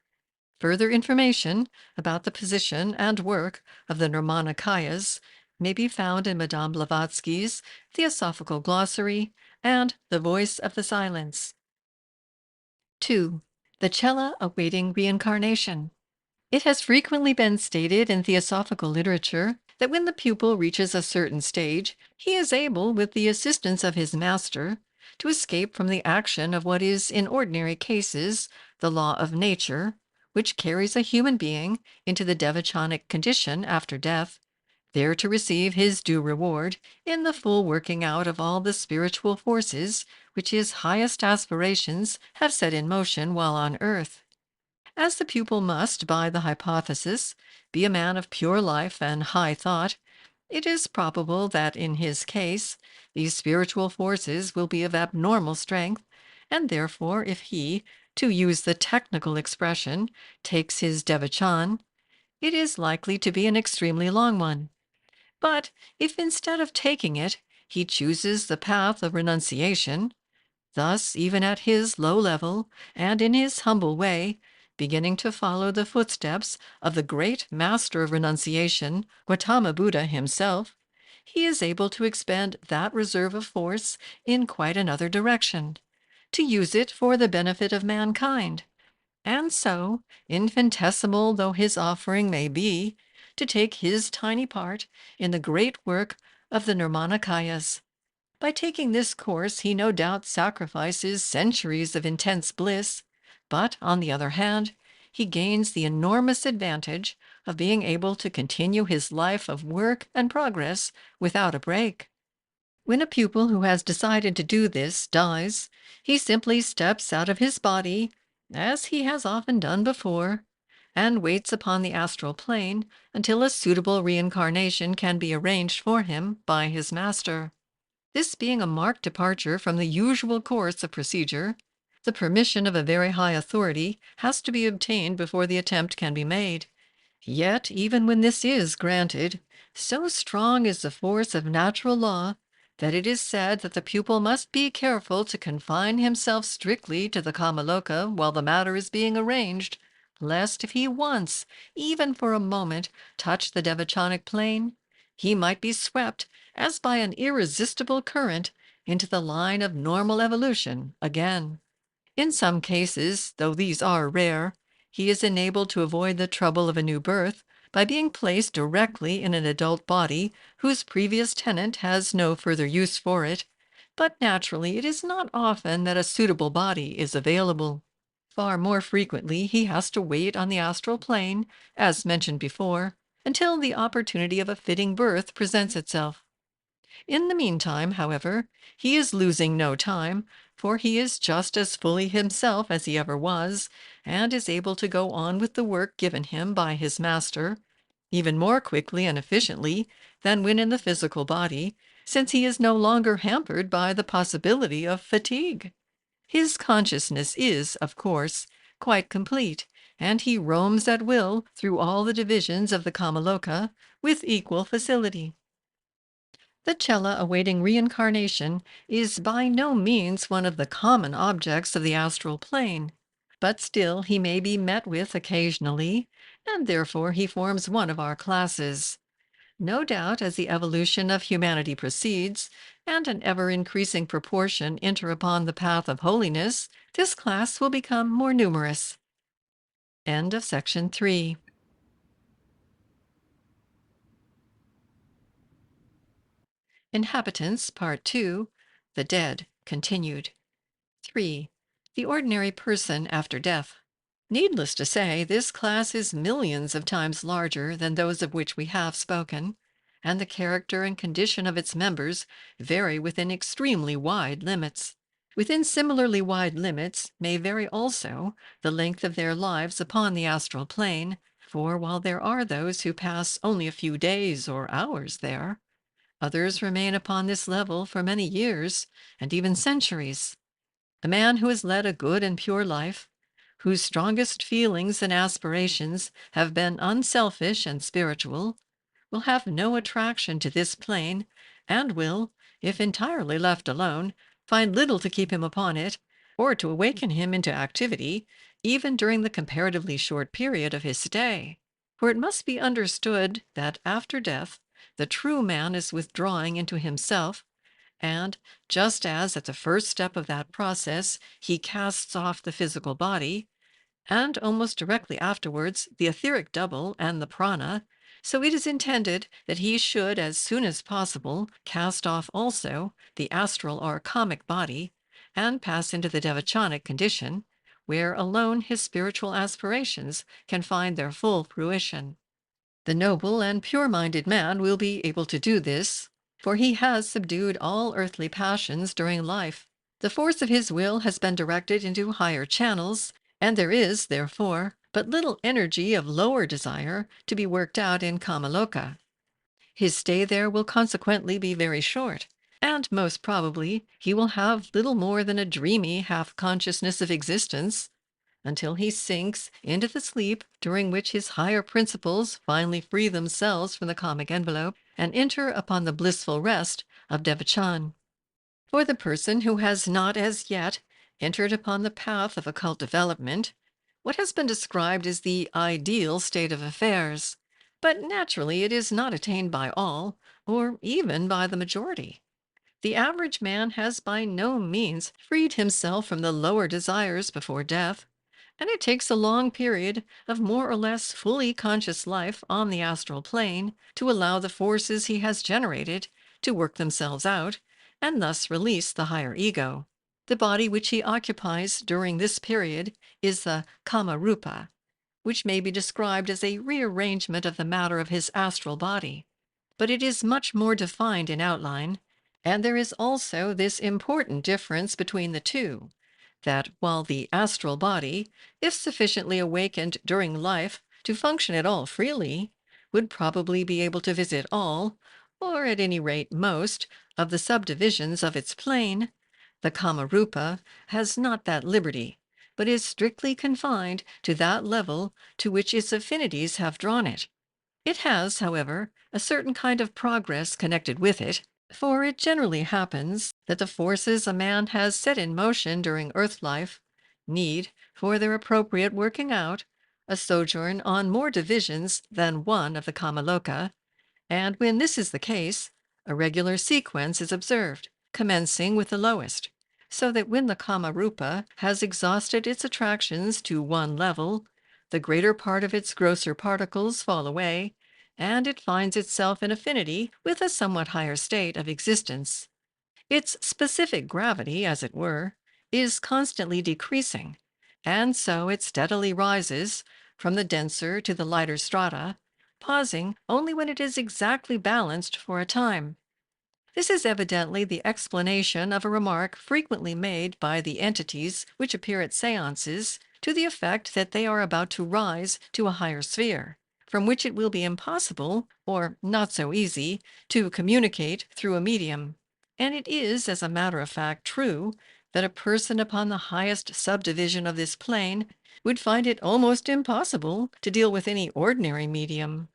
Further information about the position and work of the Nirmanakayas may be found in Madame Blavatsky's Theosophical Glossary and The Voice of the Silence. 2. The Cella awaiting reincarnation. It has frequently been stated in theosophical literature that when the pupil reaches a certain stage, he is able, with the assistance of his master, to escape from the action of what is in ordinary cases the law of nature, which carries a human being into the devachanic condition after death, there to receive his due reward in the full working out of all the spiritual forces which his highest aspirations have set in motion while on earth. As the pupil must, by the hypothesis, be a man of pure life and high thought, it is probable that in his case these spiritual forces will be of abnormal strength, and therefore if he, to use the technical expression, takes his devachan, it is likely to be an extremely long one. But if instead of taking it, he chooses the path of renunciation, thus even at his low level and in his humble way, beginning to follow the footsteps of the great master of renunciation, Gautama Buddha himself, he is able to expend that reserve of force in quite another direction, to use it for the benefit of mankind, and so, infinitesimal though his offering may be, to take his tiny part in the great work of the Nirmanakayas. By taking this course, he no doubt sacrifices centuries of intense bliss, but on the other hand, he gains the enormous advantage of being able to continue his life of work and progress without a break. When a pupil who has decided to do this dies, he simply steps out of his body, as he has often done before, and waits upon the astral plane until a suitable reincarnation can be arranged for him by his master. This being a marked departure from the usual course of procedure, the permission of a very high authority has to be obtained before the attempt can be made. Yet, even when this is granted, so strong is the force of natural law that it is said that the pupil must be careful to confine himself strictly to the Kamaloka while the matter is being arranged, lest if he once, even for a moment, touch the Devachanic plane, he might be swept, as by an irresistible current, into the line of normal evolution again. In some cases, though these are rare, he is enabled to avoid the trouble of a new birth by being placed directly in an adult body whose previous tenant has no further use for it, but naturally it is not often that a suitable body is available. Far more frequently he has to wait on the astral plane, as mentioned before, until the opportunity of a fitting birth presents itself. In the meantime, however, he is losing no time, for he is just as fully himself as he ever was, and is able to go on with the work given him by his master, even more quickly and efficiently than when in the physical body, since he is no longer hampered by the possibility of fatigue. His consciousness is, of course, quite complete, and he roams at will through all the divisions of the Kamaloka with equal facility. The Cella awaiting reincarnation is by no means one of the common objects of the astral plane, but still he may be met with occasionally, and therefore he forms one of our classes. No doubt, as the evolution of humanity proceeds, and an ever-increasing proportion enter upon the path of holiness, this class will become more numerous. End of section 3. Inhabitants, Part 2, The Dead, continued. 3. The ordinary person after death. Needless to say, this class is millions of times larger than those of which we have spoken, and the character and condition of its members vary within extremely wide limits. Within similarly wide limits may vary also the length of their lives upon the astral plane, for while there are those who pass only a few days or hours there, others remain upon this level for many years and even centuries. A man who has led a good and pure life, whose strongest feelings and aspirations have been unselfish and spiritual, will have no attraction to this plane, and will, if entirely left alone, find little to keep him upon it, or to awaken him into activity, even during the comparatively short period of his stay. For it must be understood that after death, the true man is withdrawing into himself, and just as at the first step of that process he casts off the physical body, and almost directly afterwards the etheric double and the prana, so it is intended that he should as soon as possible cast off also the astral or kamic body, and pass into the devachanic condition, where alone his spiritual aspirations can find their full fruition. The noble and pure-minded man will be able to do this, for he has subdued all earthly passions during life. The force of his will has been directed into higher channels, and there is, therefore, but little energy of lower desire to be worked out in Kamaloka. His stay there will consequently be very short, and most probably he will have little more than a dreamy half-consciousness of existence, until he sinks into the sleep during which his higher principles finally free themselves from the comic envelope and enter upon the blissful rest of Devachan. For the person who has not as yet entered upon the path of occult development, what has been described is the ideal state of affairs, but naturally it is not attained by all, or even by the majority. The average man has by no means freed himself from the lower desires before death, and it takes a long period of more or less fully conscious life on the astral plane to allow the forces he has generated to work themselves out and thus release the higher ego. The body which he occupies during this period is the Kamarupa, which may be described as a rearrangement of the matter of his astral body. But it is much more defined in outline, and there is also this important difference between the two, that while the astral body, if sufficiently awakened during life to function at all freely, would probably be able to visit all, or at any rate most, of the subdivisions of its plane, the Kamarupa has not that liberty, but is strictly confined to that level to which its affinities have drawn it. It has, however, a certain kind of progress connected with it, for it generally happens that the forces a man has set in motion during earth life need, for their appropriate working out, a sojourn on more divisions than one of the Kamaloka, and when this is the case, a regular sequence is observed, commencing with the lowest, so that when the Kamarupa has exhausted its attractions to one level, the greater part of its grosser particles fall away, and it finds itself in affinity with a somewhat higher state of existence. Its specific gravity, as it were, is constantly decreasing, and so it steadily rises from the denser to the lighter strata, pausing only when it is exactly balanced for a time. This is evidently the explanation of a remark frequently made by the entities which appear at seances to the effect that they are about to rise to a higher sphere, from which it will be impossible, or not so easy, to communicate through a medium. And it is, as a matter of fact, true that a person upon the highest subdivision of this plane would find it almost impossible to deal with any ordinary medium.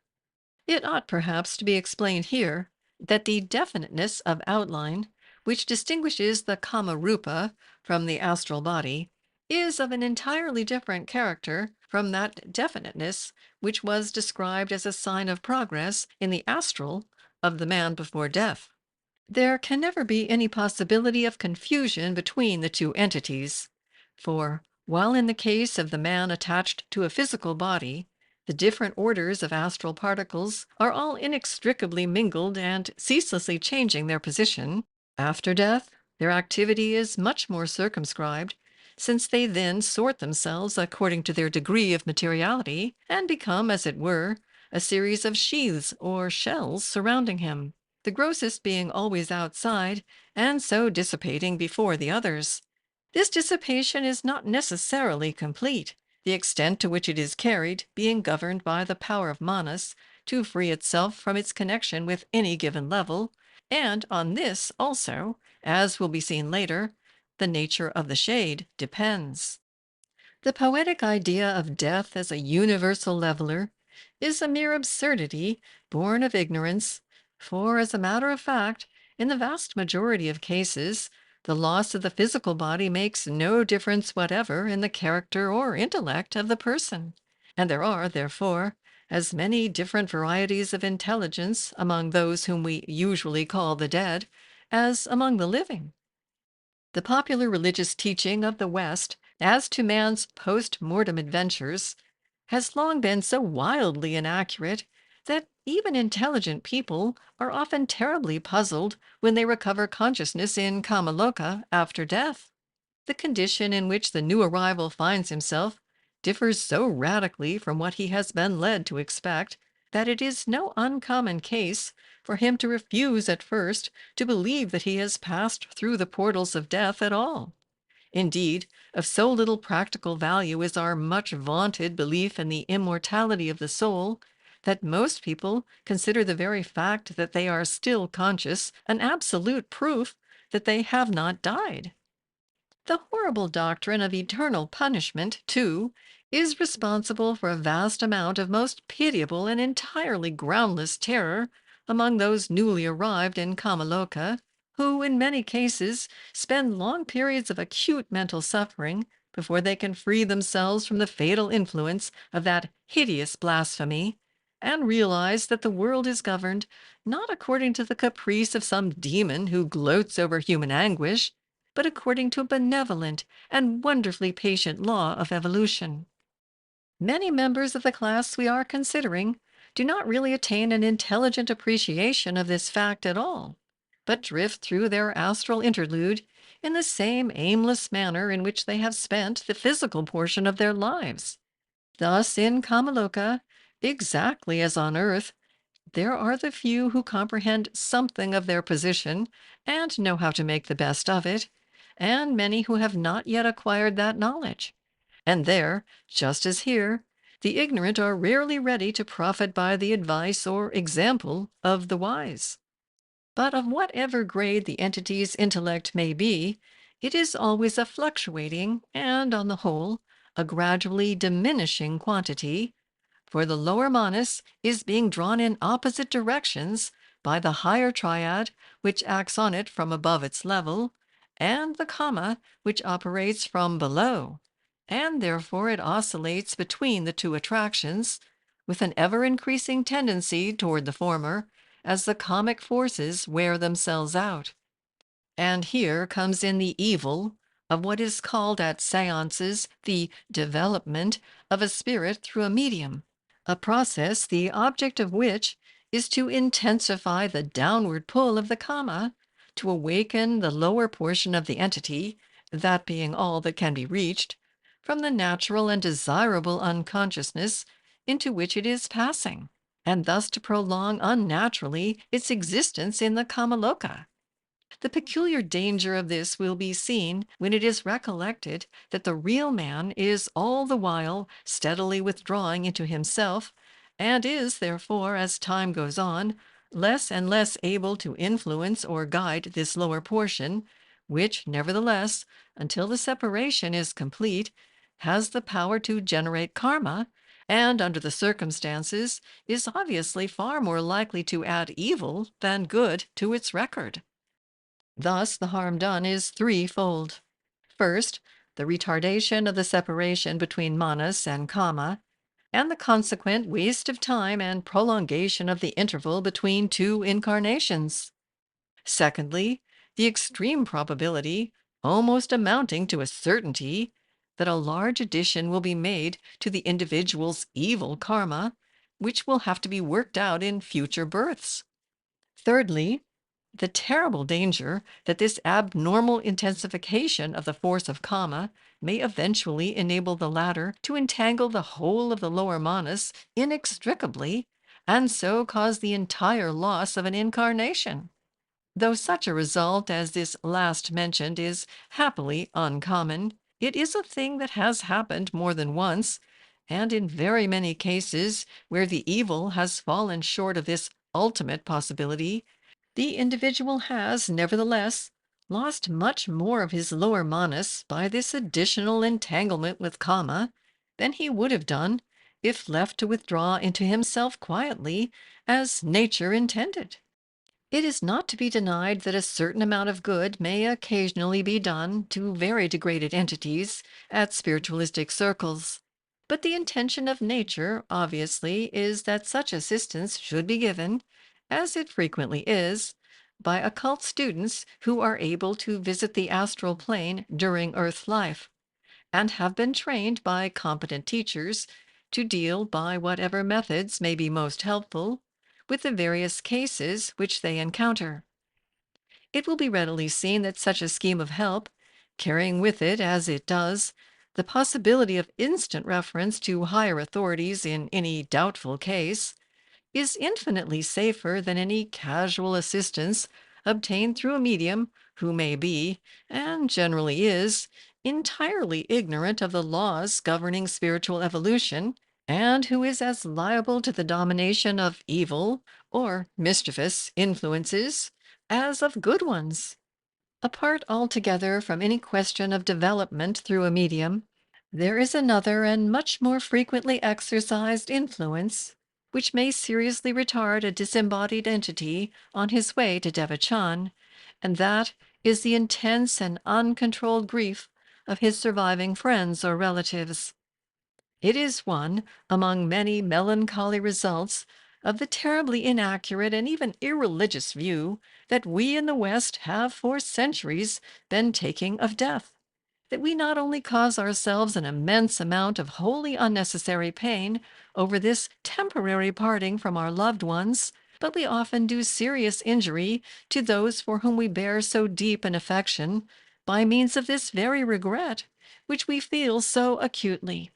It ought perhaps to be explained here that the definiteness of outline, which distinguishes the Kamarupa from the astral body, is of an entirely different character from that definiteness which was described as a sign of progress in the astral of the man before death. There can never be any possibility of confusion between the two entities, for while in the case of the man attached to a physical body, the different orders of astral particles are all inextricably mingled and ceaselessly changing their position, after death their activity is much more circumscribed, since they then sort themselves according to their degree of materiality, and become, as it were, a series of sheaths or shells surrounding him, the grossest being always outside, and so dissipating before the others. This dissipation is not necessarily complete, the extent to which it is carried being governed by the power of Manas to free itself from its connection with any given level, and on this also, as will be seen later, the nature of the shade depends. The poetic idea of death as a universal leveler is a mere absurdity born of ignorance, for, as a matter of fact, in the vast majority of cases, the loss of the physical body makes no difference whatever in the character or intellect of the person, and there are, therefore, as many different varieties of intelligence among those whom we usually call the dead as among the living. The popular religious teaching of the West as to man's post mortem adventures has long been so wildly inaccurate that even intelligent people are often terribly puzzled when they recover consciousness in Kamaloka after death. The condition in which the new arrival finds himself differs so radically from what he has been led to expect that it is no uncommon case for him to refuse at first to believe that he has passed through the portals of death at all. Indeed, of so little practical value is our much vaunted belief in the immortality of the soul that most people consider the very fact that they are still conscious an absolute proof that they have not died. The horrible doctrine of eternal punishment, too, is responsible for a vast amount of most pitiable and entirely groundless terror among those newly arrived in Kamaloka, who in many cases spend long periods of acute mental suffering before they can free themselves from the fatal influence of that hideous blasphemy, and realize that the world is governed not according to the caprice of some demon who gloats over human anguish, but according to a benevolent and wonderfully patient law of evolution. Many members of the class we are considering do not really attain an intelligent appreciation of this fact at all, but drift through their astral interlude in the same aimless manner in which they have spent the physical portion of their lives. Thus, in Kamaloka, exactly as on Earth, there are the few who comprehend something of their position and know how to make the best of it, and many who have not yet acquired that knowledge. And there, just as here, the ignorant are rarely ready to profit by the advice or example of the wise. But of whatever grade the entity's intellect may be, it is always a fluctuating and, on the whole, a gradually diminishing quantity, for the lower Manas is being drawn in opposite directions by the higher triad, which acts on it from above its level, and the Kama, which operates from below, and therefore it oscillates between the two attractions, with an ever increasing tendency toward the former, as the comic forces wear themselves out. And here comes in the evil of what is called at seances the development of a spirit through a medium, a process the object of which is to intensify the downward pull of the Kama, to awaken the lower portion of the entity, that being all that can be reached, from the natural and desirable unconsciousness into which it is passing, and thus to prolong unnaturally its existence in the Kamaloka. The peculiar danger of this will be seen when it is recollected that the real man is all the while steadily withdrawing into himself, and is, therefore, as time goes on, less and less able to influence or guide this lower portion, which, nevertheless, until the separation is complete, has the power to generate karma, and, under the circumstances, is obviously far more likely to add evil than good to its record. Thus, the harm done is threefold. First, the retardation of the separation between manas and kama, and the consequent waste of time and prolongation of the interval between two incarnations. Secondly, the extreme probability, almost amounting to a certainty, that a large addition will be made to the individual's evil karma, which will have to be worked out in future births. Thirdly, the terrible danger that this abnormal intensification of the force of kama may eventually enable the latter to entangle the whole of the lower manas inextricably, and so cause the entire loss of an incarnation. Though such a result as this last mentioned is happily uncommon, it is a thing that has happened more than once, and in very many cases where the evil has fallen short of this ultimate possibility, the individual has, nevertheless, lost much more of his lower manas by this additional entanglement with kama than he would have done if left to withdraw into himself quietly, as nature intended. It is not to be denied that a certain amount of good may occasionally be done to very degraded entities at spiritualistic circles, but the intention of nature, obviously, is that such assistance should be given, as it frequently is, by occult students who are able to visit the astral plane during Earth life, and have been trained by competent teachers to deal by whatever methods may be most helpful with the various cases which they encounter. It will be readily seen that such a scheme of help, carrying with it, as it does, the possibility of instant reference to higher authorities in any doubtful case, is infinitely safer than any casual assistance obtained through a medium who may be, and generally is, entirely ignorant of the laws governing spiritual evolution, and who is as liable to the domination of evil or mischievous influences as of good ones. Apart altogether from any question of development through a medium, there is another and much more frequently exercised influence which may seriously retard a disembodied entity on his way to Devachan, and that is the intense and uncontrolled grief of his surviving friends or relatives. It is one, among many melancholy results, of the terribly inaccurate and even irreligious view that we in the West have for centuries been taking of death. That we not only cause ourselves an immense amount of wholly unnecessary pain over this temporary parting from our loved ones, but we often do serious injury to those for whom we bear so deep an affection by means of this very regret, which we feel so acutely.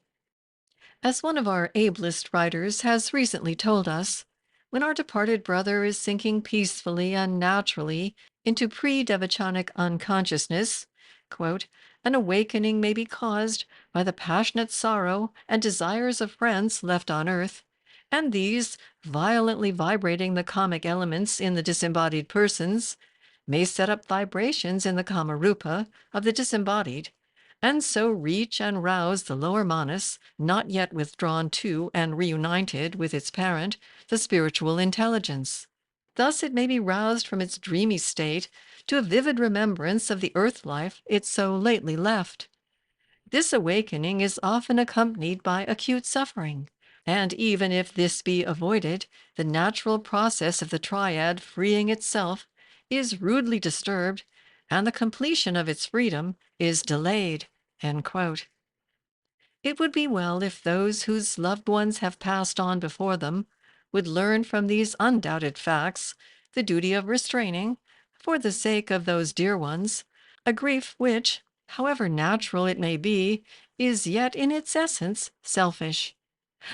As one of our ablest writers has recently told us, when our departed brother is sinking peacefully and naturally into pre-devachanic unconsciousness, quote, an awakening may be caused by the passionate sorrow and desires of friends left on earth, and these, violently vibrating the kamic elements in the disembodied persons, may set up vibrations in the kamarupa of the disembodied, and so reach and rouse the lower manas, not yet withdrawn to and reunited with its parent, the spiritual intelligence. Thus it may be roused from its dreamy state to a vivid remembrance of the earth life it so lately left. This awakening is often accompanied by acute suffering, and even if this be avoided, the natural process of the triad freeing itself is rudely disturbed, and the completion of its freedom is delayed. End quote. It would be well if those whose loved ones have passed on before them would learn from these undoubted facts the duty of restraining, for the sake of those dear ones, a grief which, however natural it may be, is yet in its essence selfish.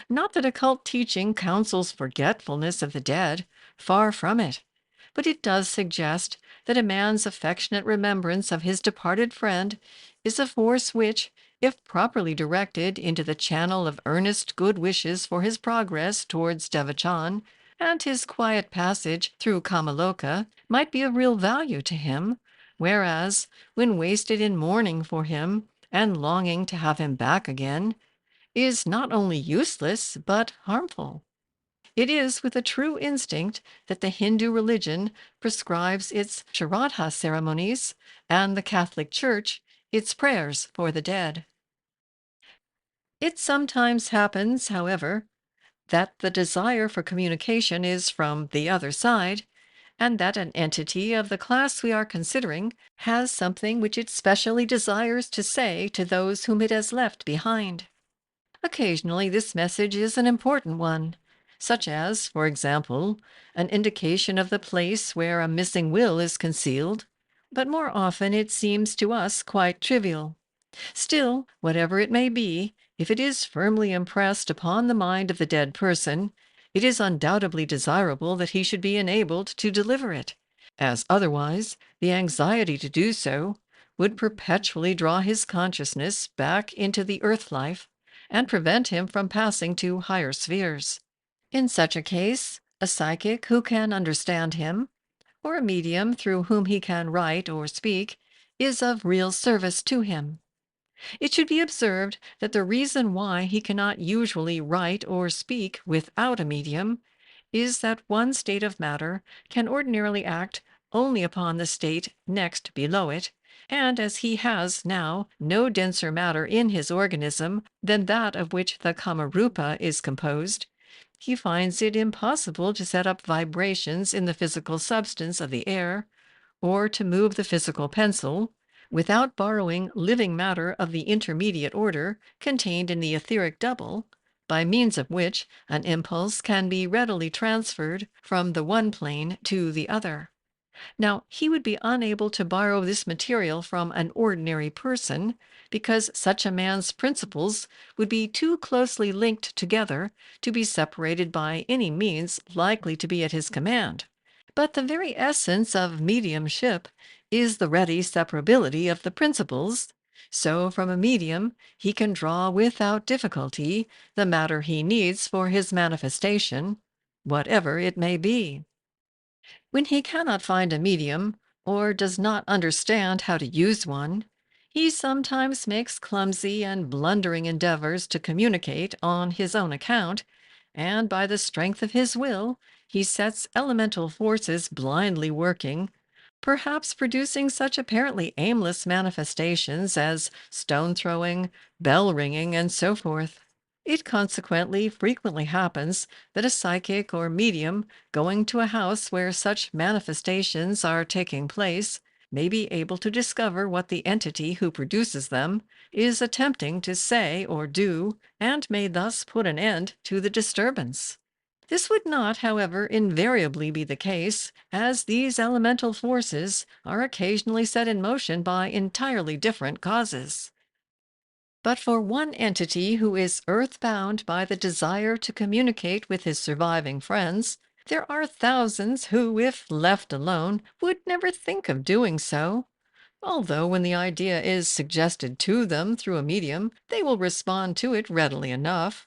Not that occult teaching counsels forgetfulness of the dead, far from it, but it does suggest that a man's affectionate remembrance of his departed friend is a force which, if properly directed into the channel of earnest good wishes for his progress towards Devachan and his quiet passage through Kamaloka, might be of real value to him, whereas, when wasted in mourning for him and longing to have him back again, is not only useless but harmful. It is with a true instinct that the Hindu religion prescribes its Shraddha ceremonies and the Catholic Church its prayers for the dead. It sometimes happens, however, that the desire for communication is from the other side, and that an entity of the class we are considering has something which it specially desires to say to those whom it has left behind. Occasionally, this message is an important one, such as, for example, an indication of the place where a missing will is concealed, but more often it seems to us quite trivial. Still, whatever it may be, if it is firmly impressed upon the mind of the dead person, it is undoubtedly desirable that he should be enabled to deliver it, as otherwise the anxiety to do so would perpetually draw his consciousness back into the earth life and prevent him from passing to higher spheres. In such a case, a psychic who can understand him, or a medium through whom he can write or speak, is of real service to him. It should be observed that the reason why he cannot usually write or speak without a medium is that one state of matter can ordinarily act only upon the state next below it, and as he has now no denser matter in his organism than that of which the Kamarupa is composed, he finds it impossible to set up vibrations in the physical substance of the air, or to move the physical pencil, without borrowing living matter of the intermediate order contained in the etheric double, by means of which an impulse can be readily transferred from the one plane to the other. Now, he would be unable to borrow this material from an ordinary person, because such a man's principles would be too closely linked together to be separated by any means likely to be at his command. But the very essence of mediumship is the ready separability of the principles, so from a medium he can draw without difficulty the matter he needs for his manifestation, whatever it may be. When he cannot find a medium, or does not understand how to use one, he sometimes makes clumsy and blundering endeavors to communicate on his own account, and by the strength of his will he sets elemental forces blindly working, perhaps producing such apparently aimless manifestations as stone throwing, bell ringing, and so forth. It consequently frequently happens that a psychic or medium going to a house where such manifestations are taking place may be able to discover what the entity who produces them is attempting to say or do, and may thus put an end to the disturbance. This would not, however, invariably be the case, as these elemental forces are occasionally set in motion by entirely different causes. But for one entity who is earthbound by the desire to communicate with his surviving friends, there are thousands who, if left alone, would never think of doing so. Although when the idea is suggested to them through a medium, they will respond to it readily enough.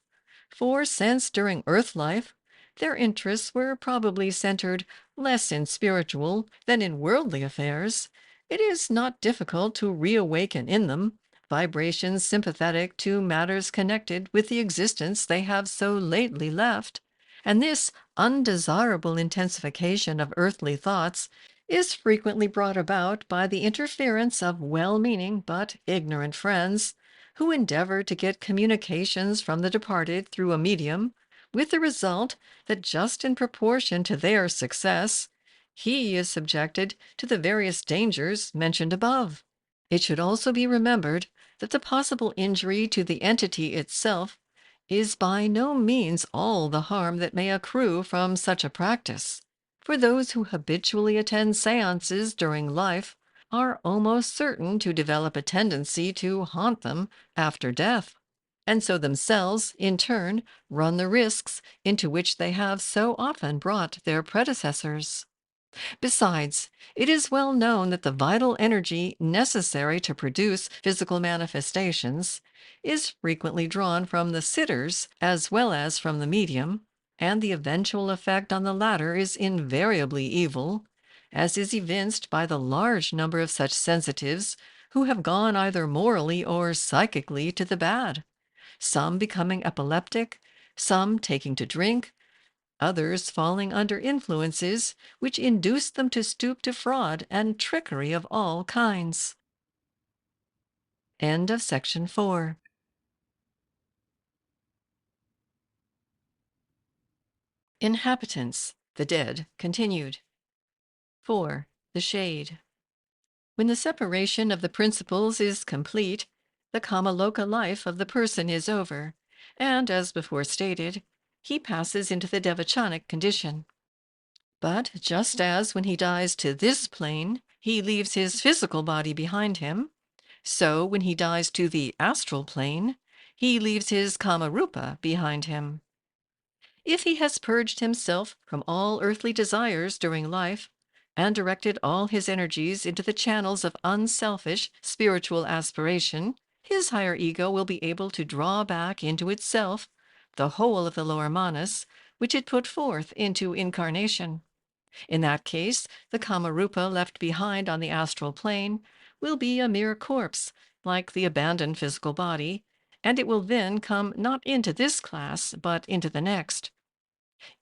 For since during Earth life, their interests were probably centered less in spiritual than in worldly affairs, it is not difficult to reawaken in them vibrations sympathetic to matters connected with the existence they have so lately left. And this undesirable intensification of earthly thoughts is frequently brought about by the interference of well-meaning but ignorant friends who endeavor to get communications from the departed through a medium, with the result that just in proportion to their success, he is subjected to the various dangers mentioned above. It should also be remembered that the possible injury to the entity itself is by no means all the harm that may accrue from such a practice, for those who habitually attend seances during life are almost certain to develop a tendency to haunt them after death, and so themselves, in turn, run the risks into which they have so often brought their predecessors. Besides, it is well known that the vital energy necessary to produce physical manifestations is frequently drawn from the sitters as well as from the medium, and the eventual effect on the latter is invariably evil, as is evinced by the large number of such sensitives who have gone either morally or psychically to the bad, some becoming epileptic, some taking to drink, others falling under influences which induce them to stoop to fraud and trickery of all kinds. End of section 4. Inhabitants, the dead, continued. 4. The shade. When the separation of the principles is complete, the Kamaloka life of the person is over, and, as before stated, he passes into the devachanic condition. But just as when he dies to this plane, he leaves his physical body behind him, so when he dies to the astral plane, he leaves his kamarupa behind him. If he has purged himself from all earthly desires during life, and directed all his energies into the channels of unselfish spiritual aspiration, his higher ego will be able to draw back into itself the whole of the lower manas, which it put forth into incarnation. In that case, the Kamarupa left behind on the astral plane will be a mere corpse, like the abandoned physical body, and it will then come not into this class, but into the next.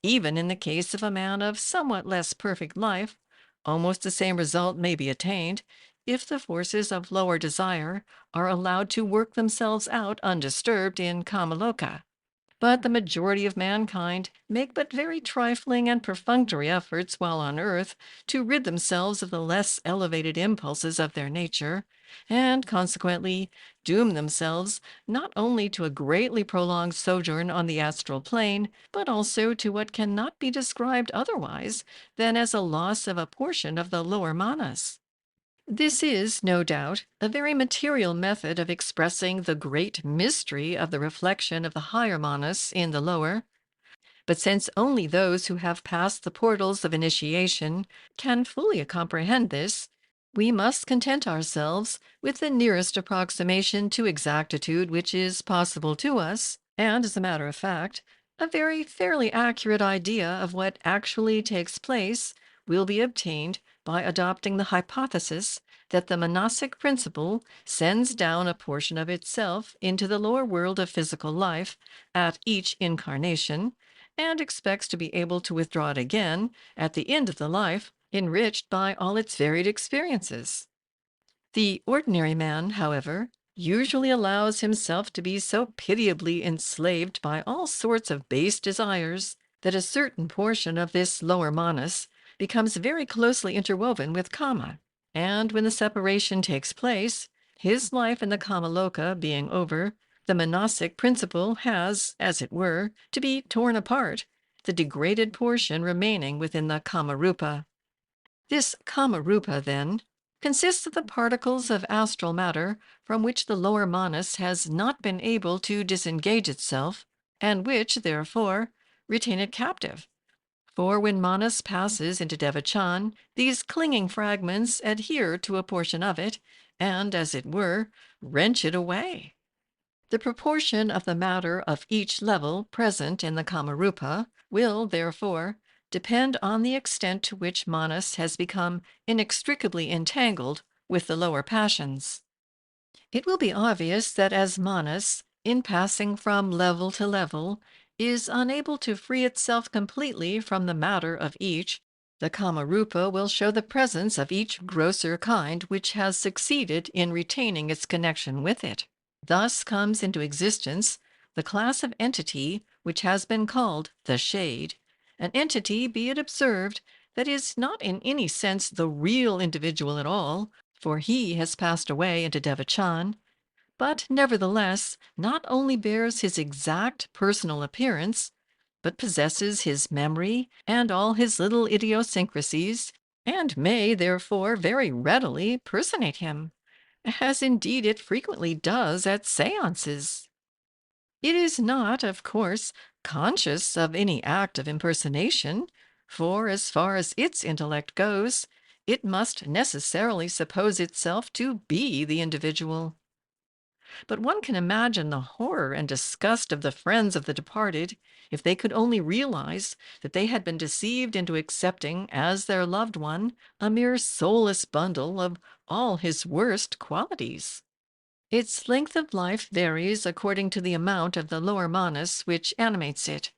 Even in the case of a man of somewhat less perfect life, almost the same result may be attained if the forces of lower desire are allowed to work themselves out undisturbed in Kamaloka. But the majority of mankind make but very trifling and perfunctory efforts while on earth to rid themselves of the less elevated impulses of their nature, and consequently doom themselves not only to a greatly prolonged sojourn on the astral plane, but also to what cannot be described otherwise than as a loss of a portion of the lower manas. This is, no doubt, a very material method of expressing the great mystery of the reflection of the higher manas in the lower. But since only those who have passed the portals of initiation can fully comprehend this, we must content ourselves with the nearest approximation to exactitude which is possible to us, and, as a matter of fact, a very fairly accurate idea of what actually takes place will be obtained by adopting the hypothesis that the monastic principle sends down a portion of itself into the lower world of physical life at each incarnation, and expects to be able to withdraw it again at the end of the life, enriched by all its varied experiences. The ordinary man, however, usually allows himself to be so pitiably enslaved by all sorts of base desires that a certain portion of this lower manas becomes very closely interwoven with kama. And when the separation takes place, his life in the kamaloka being over, the manasic principle has, as it were, to be torn apart, the degraded portion remaining within the kamarupa. This kamarupa, then, consists of the particles of astral matter from which the lower manas has not been able to disengage itself, and which, therefore, retain it captive. For when manas passes into devachan, these clinging fragments adhere to a portion of it, and, as it were, wrench it away. The proportion of the matter of each level present in the kamarupa will, therefore, depend on the extent to which manas has become inextricably entangled with the lower passions. It will be obvious that as manas, in passing from level to level, is unable to free itself completely from the matter of each, the kamarupa will show the presence of each grosser kind which has succeeded in retaining its connection with it. Thus comes into existence the class of entity which has been called the shade, an entity, be it observed, that is not in any sense the real individual at all, for he has passed away into devachan, but nevertheless not only bears his exact personal appearance, but possesses his memory and all his little idiosyncrasies, and may therefore very readily personate him, as indeed it frequently does at seances. It is not, of course, conscious of any act of impersonation, for as far as its intellect goes, it must necessarily suppose itself to be the individual. But one can imagine the horror and disgust of the friends of the departed if they could only realize that they had been deceived into accepting as their loved one a mere soulless bundle of all his worst qualities. Its length of life varies according to the amount of the lower manas which animates it.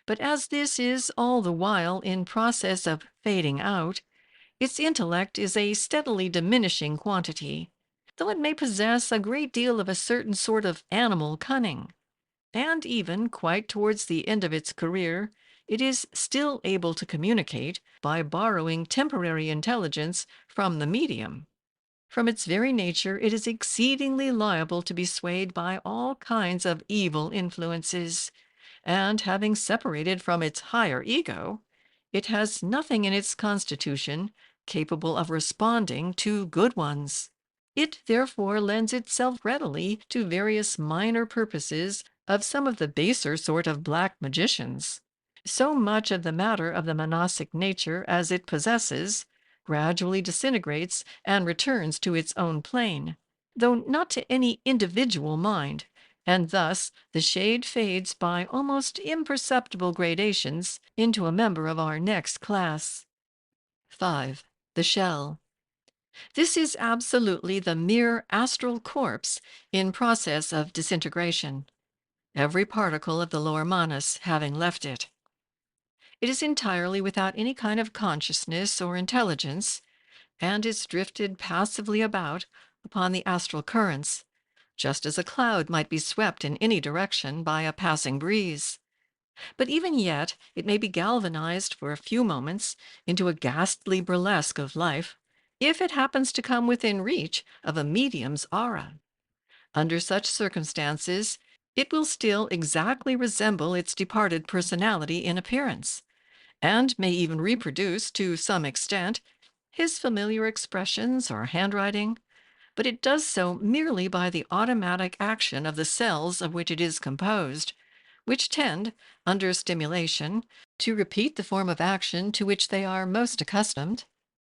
But as this is all the while in process of fading out, its intellect is a steadily diminishing quantity, though it may possess a great deal of a certain sort of animal cunning. And even quite towards the end of its career, it is still able to communicate by borrowing temporary intelligence from the medium. From its very nature, it is exceedingly liable to be swayed by all kinds of evil influences, and having separated from its higher ego, it has nothing in its constitution capable of responding to good ones. It therefore lends itself readily to various minor purposes of some of the baser sort of black magicians. So much of the matter of the monastic nature as it possesses gradually disintegrates and returns to its own plane, though not to any individual mind, and thus the shade fades by almost imperceptible gradations into a member of our next class. 5. The shell. This is absolutely the mere astral corpse in process of disintegration, every particle of the lower manas having left it. It is entirely without any kind of consciousness or intelligence, and is drifted passively about upon the astral currents, just as a cloud might be swept in any direction by a passing breeze. But even yet it may be galvanized for a few moments into a ghastly burlesque of life, if it happens to come within reach of a medium's aura. Under such circumstances, it will still exactly resemble its departed personality in appearance, and may even reproduce, to some extent, his familiar expressions or handwriting, but it does so merely by the automatic action of the cells of which it is composed, which tend, under stimulation, to repeat the form of action to which they are most accustomed,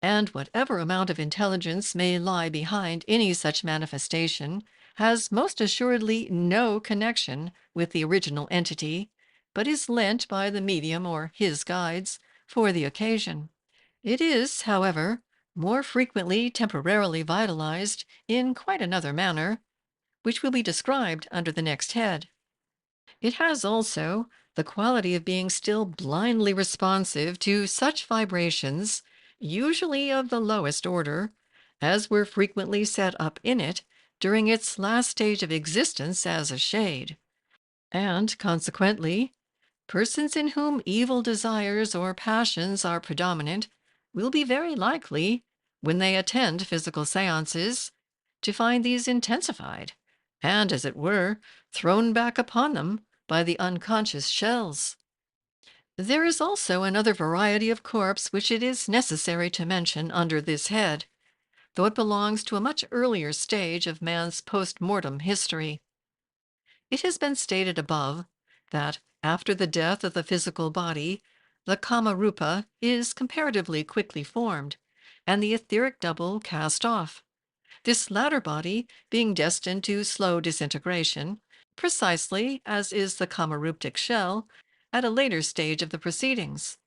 and whatever amount of intelligence may lie behind any such manifestation has most assuredly no connection with the original entity, but is lent by the medium or his guides for the occasion. It is, however, more frequently temporarily vitalized in quite another manner, which will be described under the next head. It has also the quality of being still blindly responsive to such vibrations, usually of the lowest order, as were frequently set up in it during its last stage of existence as a shade. And consequently, persons in whom evil desires or passions are predominant will be very likely, when they attend physical seances, to find these intensified and, as it were, thrown back upon them by the unconscious shells. There is also another variety of corpse which it is necessary to mention under this head, though it belongs to a much earlier stage of man's post-mortem history. It has been stated above that after the death of the physical body, the kama rupa is comparatively quickly formed, and the etheric double cast off, this latter body being destined to slow disintegration, precisely as is the kamaruptic shell at a later stage of the proceedings.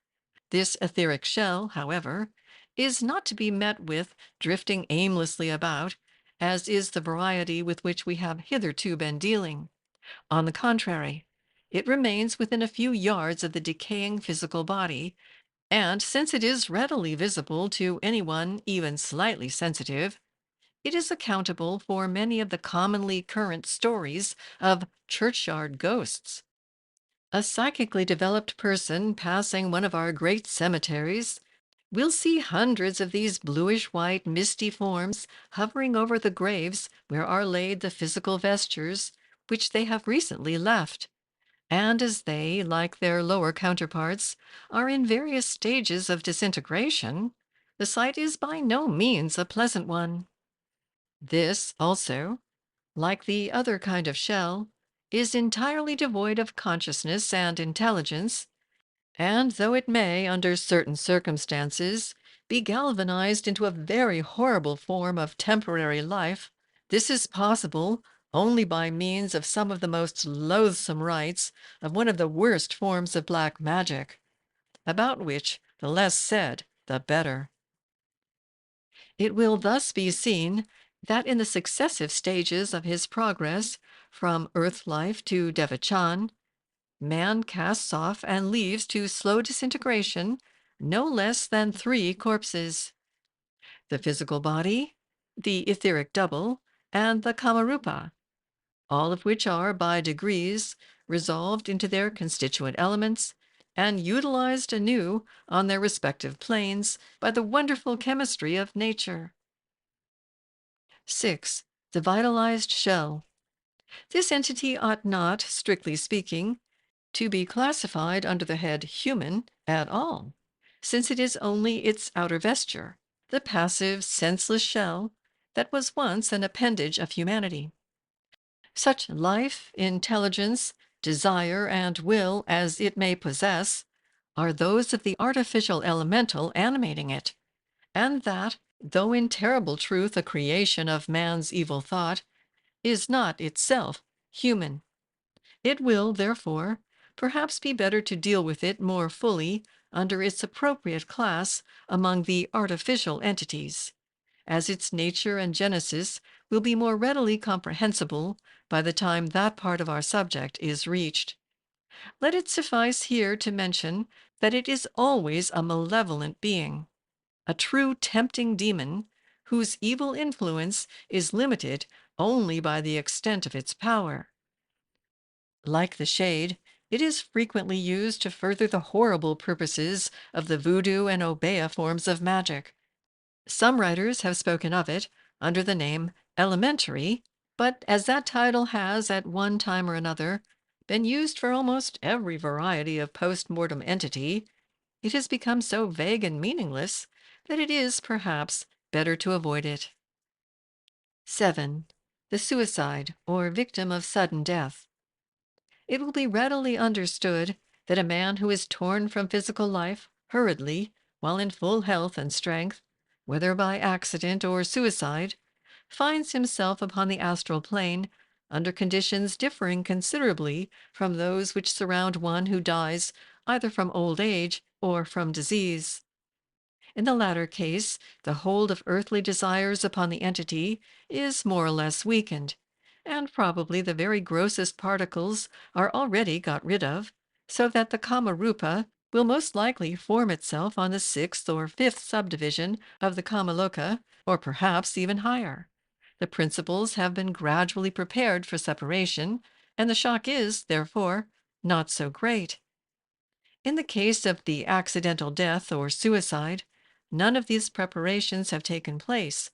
This etheric shell, however, is not to be met with drifting aimlessly about, as is the variety with which we have hitherto been dealing. On the contrary, it remains within a few yards of the decaying physical body, and since it is readily visible to anyone even slightly sensitive, it is accountable for many of the commonly current stories of churchyard ghosts. A psychically developed person passing one of our great cemeteries will see hundreds of these bluish-white misty forms hovering over the graves where are laid the physical vestures which they have recently left. And as they, like their lower counterparts, are in various stages of disintegration, the sight is by no means a pleasant one. This, also, like the other kind of shell, is entirely devoid of consciousness and intelligence, and though it may, under certain circumstances, be galvanized into a very horrible form of temporary life, this is possible only by means of some of the most loathsome rites of one of the worst forms of black magic, about which the less said, the better. It will thus be seen that in the successive stages of his progress from earth life to devachan, man casts off and leaves to slow disintegration no less than three corpses: the physical body, the etheric double, and the kamarupa, all of which are by degrees resolved into their constituent elements and utilized anew on their respective planes by the wonderful chemistry of nature. 6. The vitalized shell. This entity ought not, strictly speaking, to be classified under the head human at all, since it is only its outer vesture, the passive, senseless shell that was once an appendage of humanity. Such life, intelligence, desire, and will as it may possess are those of the artificial elemental animating it, and that, though in terrible truth a creation of man's evil thought, is not itself human. It will, therefore, perhaps be better to deal with it more fully under its appropriate class among the artificial entities, as its nature and genesis will be more readily comprehensible by the time that part of our subject is reached. Let it suffice here to mention that it is always a malevolent being, a true tempting demon, whose evil influence is limited only by the extent of its power. Like the shade, it is frequently used to further the horrible purposes of the voodoo and obeah forms of magic. Some writers have spoken of it under the name elementary, but as that title has, at one time or another, been used for almost every variety of post-mortem entity, it has become so vague and meaningless that it is, perhaps, better to avoid it. 7. The suicide, or victim of sudden death. It will be readily understood that a man who is torn from physical life hurriedly, while in full health and strength, whether by accident or suicide, finds himself upon the astral plane under conditions differing considerably from those which surround one who dies either from old age or from disease. In the latter case, the hold of earthly desires upon the entity is more or less weakened, and probably the very grossest particles are already got rid of, so that the kama-rupa will most likely form itself on the sixth or fifth subdivision of the kama-loka, or perhaps even higher. The principles have been gradually prepared for separation, and the shock is, therefore, not so great. In the case of the accidental death or suicide, none of these preparations have taken place,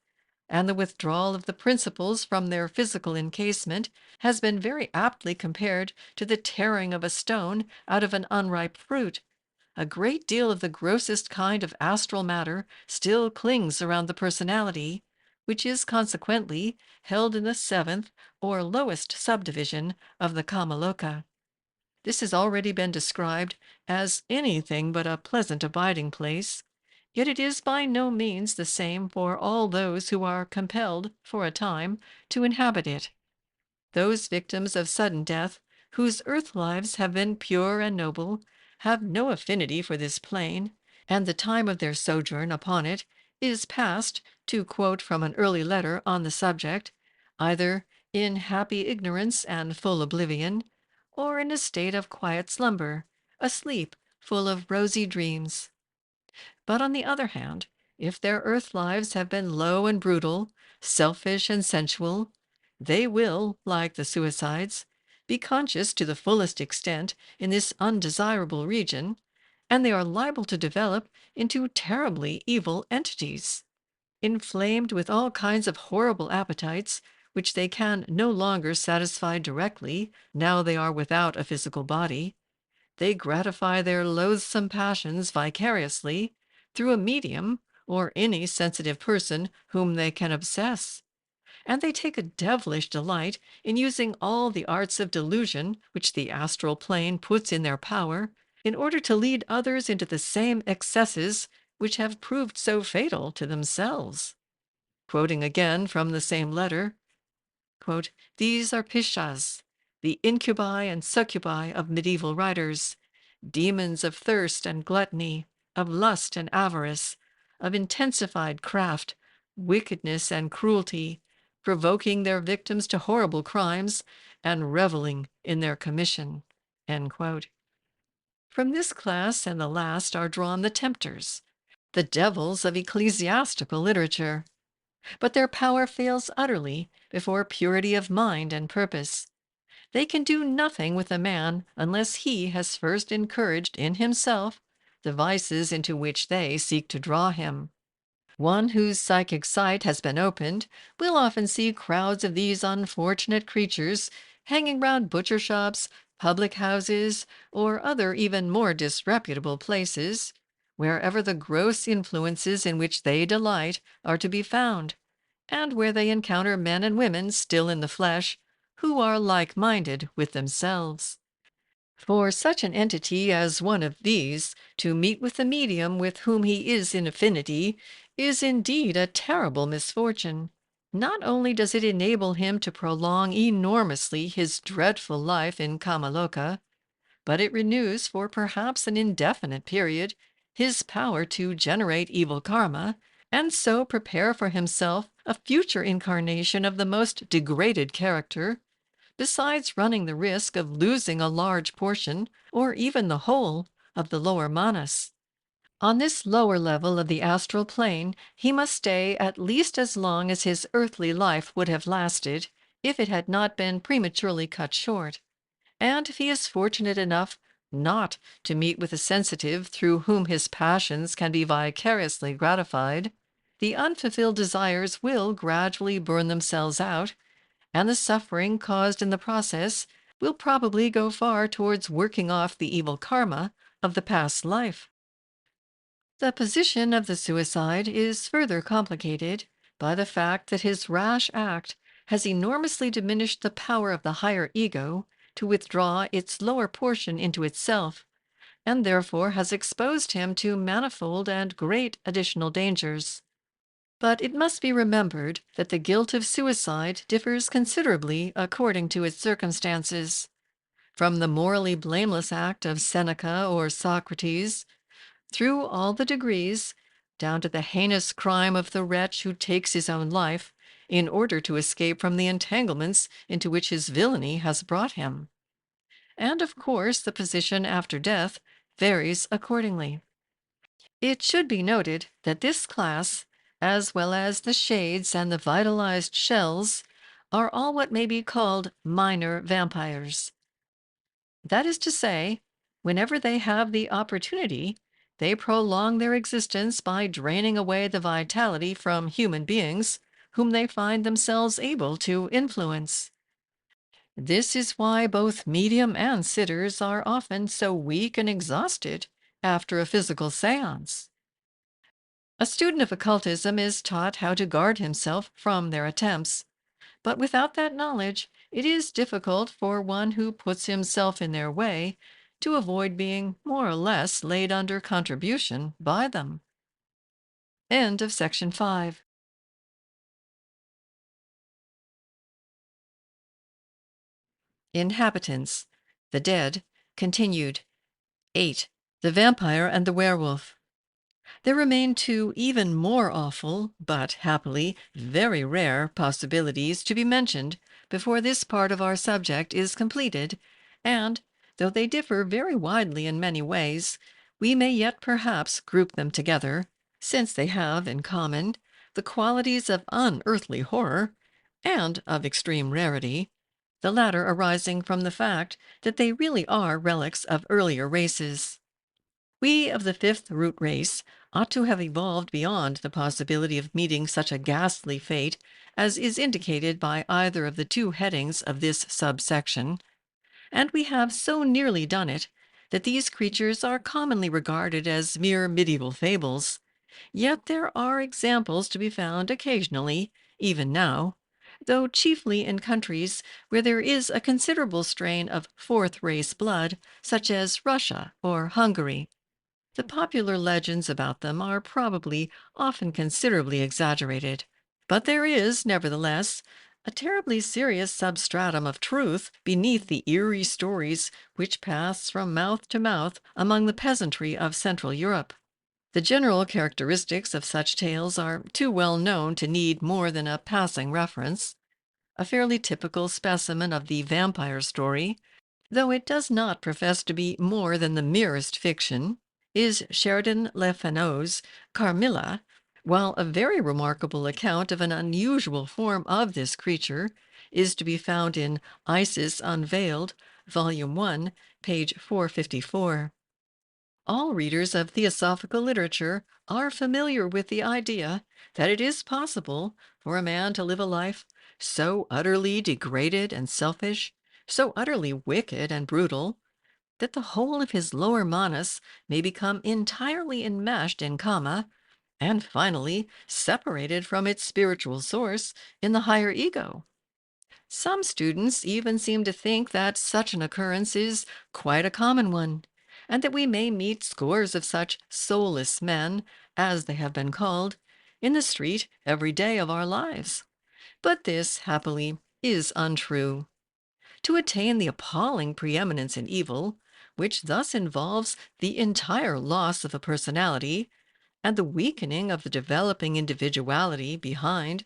and the withdrawal of the principles from their physical encasement has been very aptly compared to the tearing of a stone out of an unripe fruit. A great deal of the grossest kind of astral matter still clings around the personality, which is consequently held in the seventh or lowest subdivision of the Kamaloka. This has already been described as anything but a pleasant abiding place, yet it is by no means the same for all those who are compelled, for a time, to inhabit it. Those victims of sudden death, whose earth lives have been pure and noble, have no affinity for this plane, and the time of their sojourn upon it is passed, to quote from an early letter on the subject, either in happy ignorance and full oblivion, or in a state of quiet slumber, a sleep full of rosy dreams. But on the other hand, if their earth lives have been low and brutal, selfish and sensual, they will, like the suicides, be conscious to the fullest extent in this undesirable region, and they are liable to develop into terribly evil entities, inflamed with all kinds of horrible appetites, which they can no longer satisfy directly now they are without a physical body. They gratify their loathsome passions vicariously through a medium or any sensitive person whom they can obsess, and they take a devilish delight in using all the arts of delusion which the astral plane puts in their power, in order to lead others into the same excesses which have proved so fatal to themselves. Quoting again from the same letter, quote, "These are pishas, the incubi and succubi of medieval writers, demons of thirst and gluttony, of lust and avarice, of intensified craft, wickedness and cruelty, provoking their victims to horrible crimes and reveling in their commission." End quote. From this class and the last are drawn the tempters, the devils of ecclesiastical literature. But their power fails utterly before purity of mind and purpose. They can do nothing with a man unless he has first encouraged in himself the vices into which they seek to draw him. One whose psychic sight has been opened will often see crowds of these unfortunate creatures hanging round butcher shops, public houses, or other even more disreputable places, wherever the gross influences in which they delight are to be found, and where they encounter men and women still in the flesh, who are like-minded with themselves. For such an entity as one of these to meet with the medium with whom he is in affinity is indeed a terrible misfortune. Not only does it enable him to prolong enormously his dreadful life in Kamaloka, but it renews for perhaps an indefinite period his power to generate evil karma, and so prepare for himself a future incarnation of the most degraded character, besides running the risk of losing a large portion, or even the whole, of the lower manas. On this lower level of the astral plane he must stay at least as long as his earthly life would have lasted if it had not been prematurely cut short. And if he is fortunate enough not to meet with a sensitive through whom his passions can be vicariously gratified, the unfulfilled desires will gradually burn themselves out, and the suffering caused in the process will probably go far towards working off the evil karma of the past life. The position of the suicide is further complicated by the fact that his rash act has enormously diminished the power of the higher ego to withdraw its lower portion into itself, and therefore has exposed him to manifold and great additional dangers. But it must be remembered that the guilt of suicide differs considerably according to its circumstances. From the morally blameless act of Seneca or Socrates, through all the degrees, down to the heinous crime of the wretch who takes his own life in order to escape from the entanglements into which his villainy has brought him. And of course the position after death varies accordingly. It should be noted that this class, as well as the shades and the vitalized shells, are all what may be called minor vampires. That is to say, whenever they have the opportunity, they prolong their existence by draining away the vitality from human beings whom they find themselves able to influence. This is why both medium and sitters are often so weak and exhausted after a physical seance. A student of occultism is taught how to guard himself from their attempts, but without that knowledge, it is difficult for one who puts himself in their way to avoid being more or less laid under contribution by them. End of section 5. Inhabitants. The Dead. Continued. 8. The Vampire and the Werewolf. There remain two even more awful, but happily very rare possibilities to be mentioned before this part of our subject is completed, and, though they differ very widely in many ways, we may yet perhaps group them together, since they have in common the qualities of unearthly horror and of extreme rarity, the latter arising from the fact that they really are relics of earlier races. We of the fifth root race ought to have evolved beyond the possibility of meeting such a ghastly fate as is indicated by either of the two headings of this subsection, and we have so nearly done it that these creatures are commonly regarded as mere medieval fables. Yet there are examples to be found occasionally, even now, though chiefly in countries where there is a considerable strain of fourth race blood, such as Russia or Hungary. The popular legends about them are probably often considerably exaggerated, but there is, nevertheless, a terribly serious substratum of truth beneath the eerie stories which pass from mouth to mouth among the peasantry of Central Europe. The general characteristics of such tales are too well known to need more than a passing reference. A fairly typical specimen of the vampire story, though it does not profess to be more than the merest fiction, is Sheridan Le Fanu's Carmilla, while a very remarkable account of an unusual form of this creature is to be found in Isis Unveiled, Volume 1, page 454. All readers of theosophical literature are familiar with the idea that it is possible for a man to live a life so utterly degraded and selfish, so utterly wicked and brutal, that the whole of his lower manas may become entirely enmeshed in kama, and finally separated from its spiritual source in the higher ego. Some students even seem to think that such an occurrence is quite a common one, and that we may meet scores of such soulless men, as they have been called, in the street every day of our lives. But this, happily, is untrue. To attain the appalling preeminence in evil, which thus involves the entire loss of a personality and the weakening of the developing individuality behind,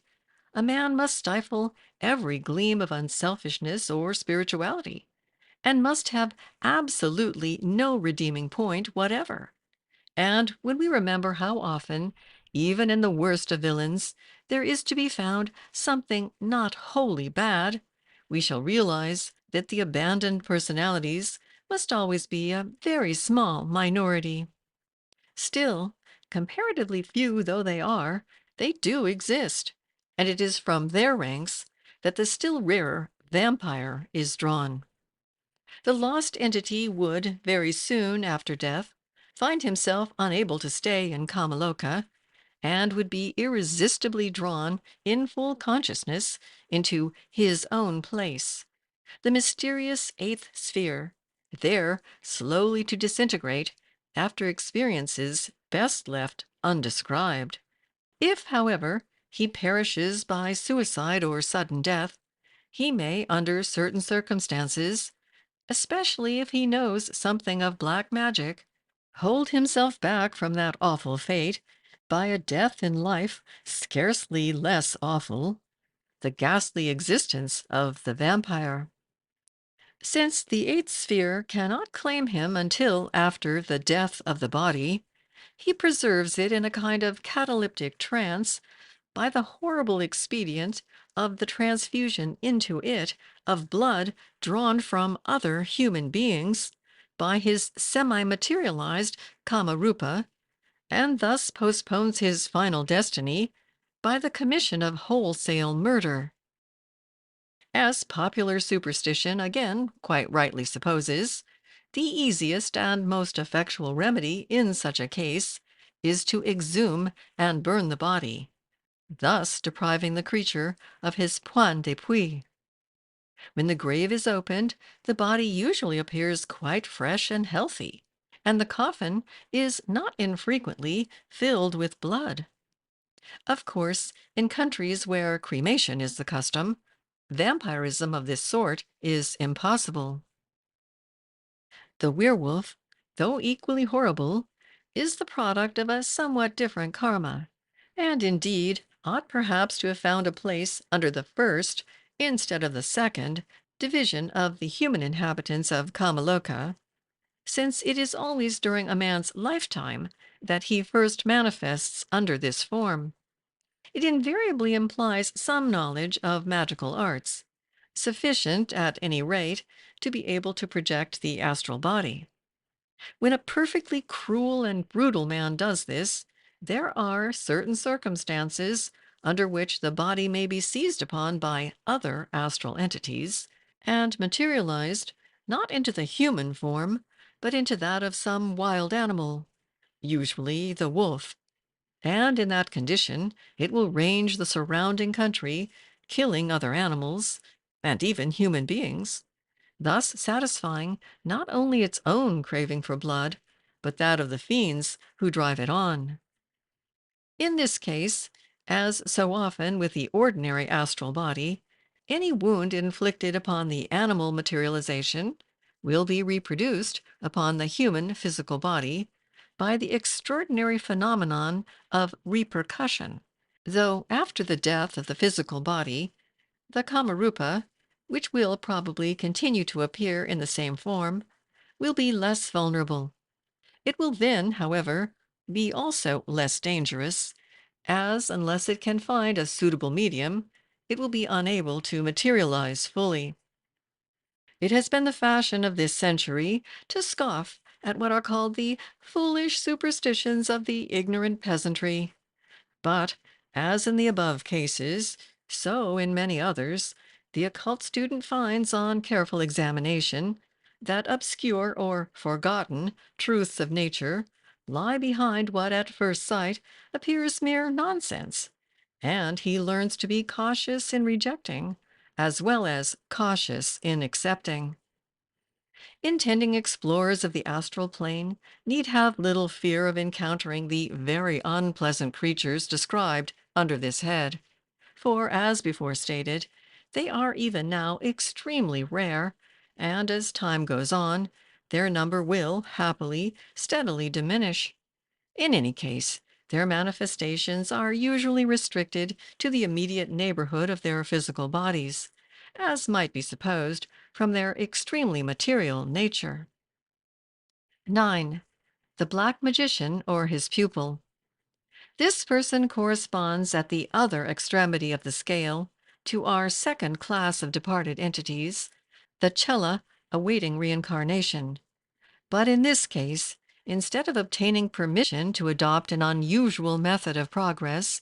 a man must stifle every gleam of unselfishness or spirituality, and must have absolutely no redeeming point whatever. And when we remember how often, even in the worst of villains, there is to be found something not wholly bad, we shall realize that the abandoned personalities must always be a very small minority. Still, comparatively few though they do exist, and it is from their ranks that the still rarer vampire is drawn. The lost entity would, very soon after death, find himself unable to stay in Kamaloka, and would be irresistibly drawn in full consciousness into his own place, the mysterious eighth sphere, there slowly to disintegrate after experiences best left undescribed. If, however, he perishes by suicide or sudden death, he may, under certain circumstances, especially if he knows something of black magic, hold himself back from that awful fate by a death in life scarcely less awful, the ghastly existence of the vampire. Since the eighth sphere cannot claim him until after the death of the body, He preserves it in a kind of cataleptic trance by the horrible expedient of the transfusion into it of blood drawn from other human beings by his semi materialized Kamarupa, and thus postpones his final destiny by the commission of wholesale murder. As popular superstition again quite rightly supposes, the easiest and most effectual remedy in such a case is to exhume and burn the body, thus depriving the creature of his point d'appui. When the grave is opened, the body usually appears quite fresh and healthy, and the coffin is not infrequently filled with blood. Of course, in countries where cremation is the custom, vampirism of this sort is impossible. The werewolf, though equally horrible, is the product of a somewhat different karma, and indeed ought perhaps to have found a place under the first, instead of the second, division of the human inhabitants of Kamaloka, since it is always during a man's lifetime that he first manifests under this form. It invariably implies some knowledge of magical arts, sufficient, at any rate, to be able to project the astral body. When a perfectly cruel and brutal man does this, there are certain circumstances under which the body may be seized upon by other astral entities and materialized not into the human form, but into that of some wild animal, usually the wolf, and in that condition it will range the surrounding country, killing other animals, and even human beings, thus satisfying not only its own craving for blood, but that of the fiends who drive it on. In this case, as so often with the ordinary astral body, any wound inflicted upon the animal materialization will be reproduced upon the human physical body by the extraordinary phenomenon of repercussion, though after the death of the physical body, the Kamarupa, which will probably continue to appear in the same form, will be less vulnerable. It will then, however, be also less dangerous, as unless it can find a suitable medium, it will be unable to materialize fully. It has been the fashion of this century to scoff at what are called the foolish superstitions of the ignorant peasantry. But, as in the above cases, so in many others, the occult student finds on careful examination that obscure or forgotten truths of nature lie behind what at first sight appears mere nonsense, and he learns to be cautious in rejecting, as well as cautious in accepting. Intending explorers of the astral plane need have little fear of encountering the very unpleasant creatures described under this head, for, as before stated, they are even now extremely rare, and as time goes on, their number will, happily, steadily diminish. In any case, their manifestations are usually restricted to the immediate neighborhood of their physical bodies, as might be supposed from their extremely material nature. 9. The black magician or his pupil. This person corresponds at the other extremity of the scale to our second class of departed entities, the Cella awaiting reincarnation. But in this case, instead of obtaining permission to adopt an unusual method of progress,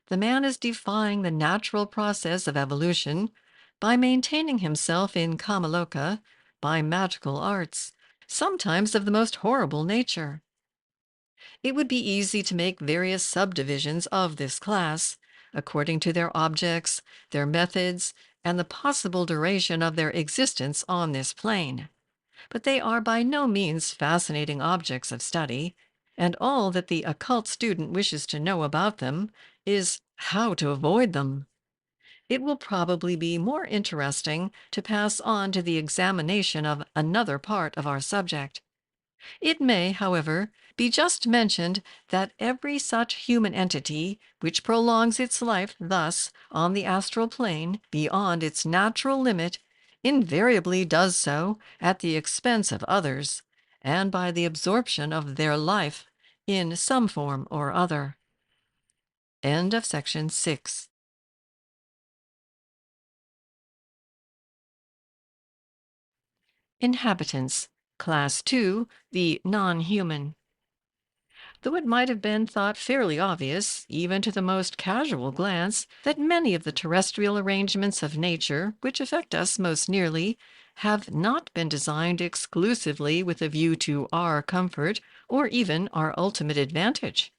the man is defying the natural process of evolution by maintaining himself in Kamaloka by magical arts, sometimes of the most horrible nature. It would be easy to make various subdivisions of this class, according to their objects, their methods, and the possible duration of their existence on this plane. But they are by no means fascinating objects of study, and all that the occult student wishes to know about them is how to avoid them. It will probably be more interesting to pass on to the examination of another part of our subject. It may, however, be just mentioned that every such human entity which prolongs its life thus on the astral plane beyond its natural limit invariably does so at the expense of others, and by the absorption of their life in some form or other. End of section 6. Inhabitants, Class 2, the non-human. Though it might have been thought fairly obvious, even to the most casual glance, that many of the terrestrial arrangements of nature which affect us most nearly have not been designed exclusively with a view to our comfort or even our ultimate advantage.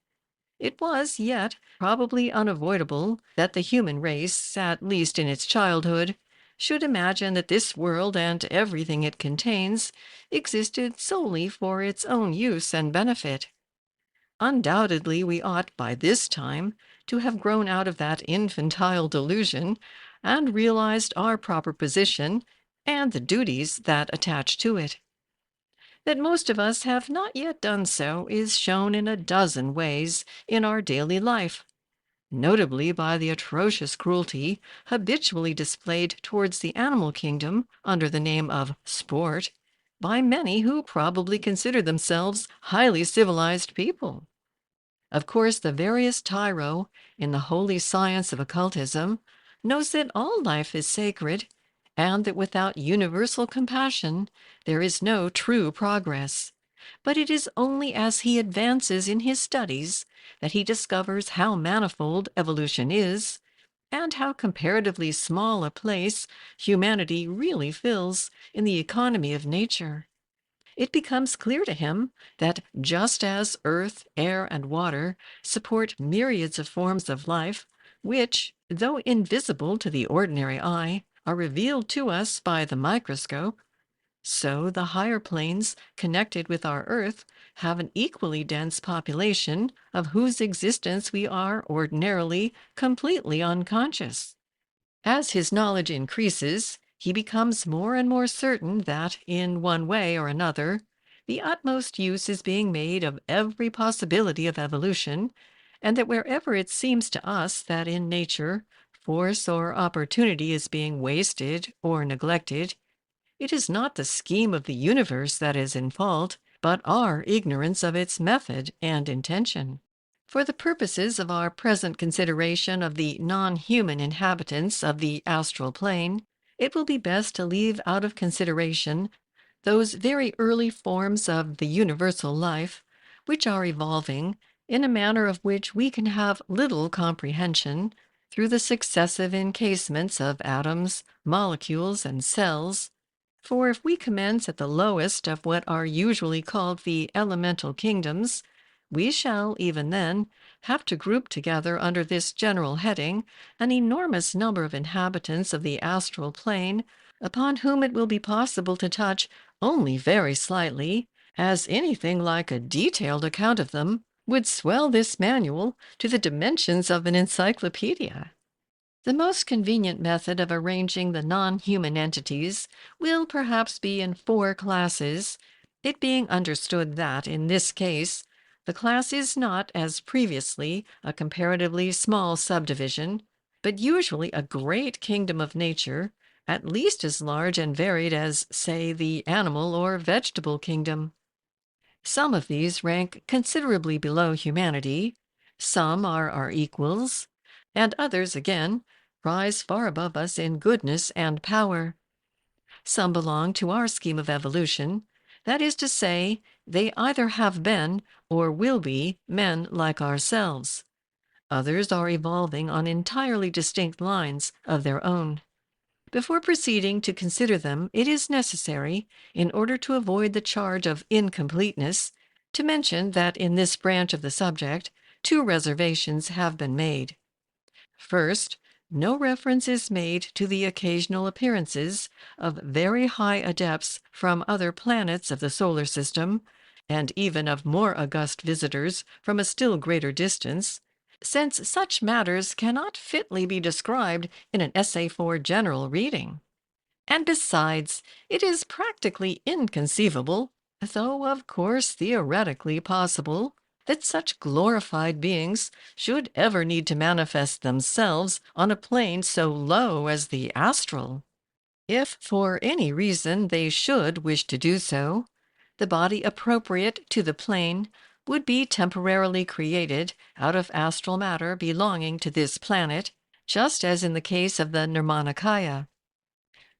It was yet probably unavoidable that the human race, at least in its childhood, should imagine that this world and everything it contains existed solely for its own use and benefit. Undoubtedly, we ought by this time to have grown out of that infantile delusion and realized our proper position and the duties that attach to it. That most of us have not yet done so is shown in a dozen ways in our daily life, notably by the atrocious cruelty habitually displayed towards the animal kingdom under the name of sport by many who probably consider themselves highly civilized people. Of course, the veriest tyro in the holy science of occultism knows that all life is sacred, and that without universal compassion there is no true progress. But it is only as he advances in his studies that he discovers how manifold evolution is, and how comparatively small a place humanity really fills in the economy of nature. It becomes clear to him that just as earth, air, and water support myriads of forms of life, which, though invisible to the ordinary eye, are revealed to us by the microscope, so the higher planes connected with our earth have an equally dense population of whose existence we are ordinarily completely unconscious. As his knowledge increases, he becomes more and more certain that, in one way or another, the utmost use is being made of every possibility of evolution, and that wherever it seems to us that in nature force or opportunity is being wasted or neglected, it is not the scheme of the universe that is in fault, but our ignorance of its method and intention. For the purposes of our present consideration of the non-human inhabitants of the astral plane, it will be best to leave out of consideration those very early forms of the universal life, which are evolving in a manner of which we can have little comprehension through the successive encasements of atoms, molecules, and cells. For if we commence at the lowest of what are usually called the elemental kingdoms, we shall, even then, have to group together under this general heading an enormous number of inhabitants of the astral plane upon whom it will be possible to touch only very slightly, as anything like a detailed account of them would swell this manual to the dimensions of an encyclopedia. The most convenient method of arranging the non-human entities will perhaps be in 4 classes, it being understood that, in this case, the class is not, as previously, a comparatively small subdivision, but usually a great kingdom of nature, at least as large and varied as, say, the animal or vegetable kingdom. Some of these rank considerably below humanity, some are our equals, and others, again, rise far above us in goodness and power. Some belong to our scheme of evolution, that is to say, they either have been or will be men like ourselves. Others are evolving on entirely distinct lines of their own. Before proceeding to consider them, it is necessary, in order to avoid the charge of incompleteness, to mention that in this branch of the subject 2 reservations have been made. First, no reference is made to the occasional appearances of very high adepts from other planets of the solar system, and even of more august visitors from a still greater distance, since such matters cannot fitly be described in an essay for general reading. And besides, it is practically inconceivable, though of course theoretically possible, that such glorified beings should ever need to manifest themselves on a plane so low as the astral. If for any reason they should wish to do so, the body appropriate to the plane would be temporarily created out of astral matter belonging to this planet, just as in the case of the Nirmanakaya.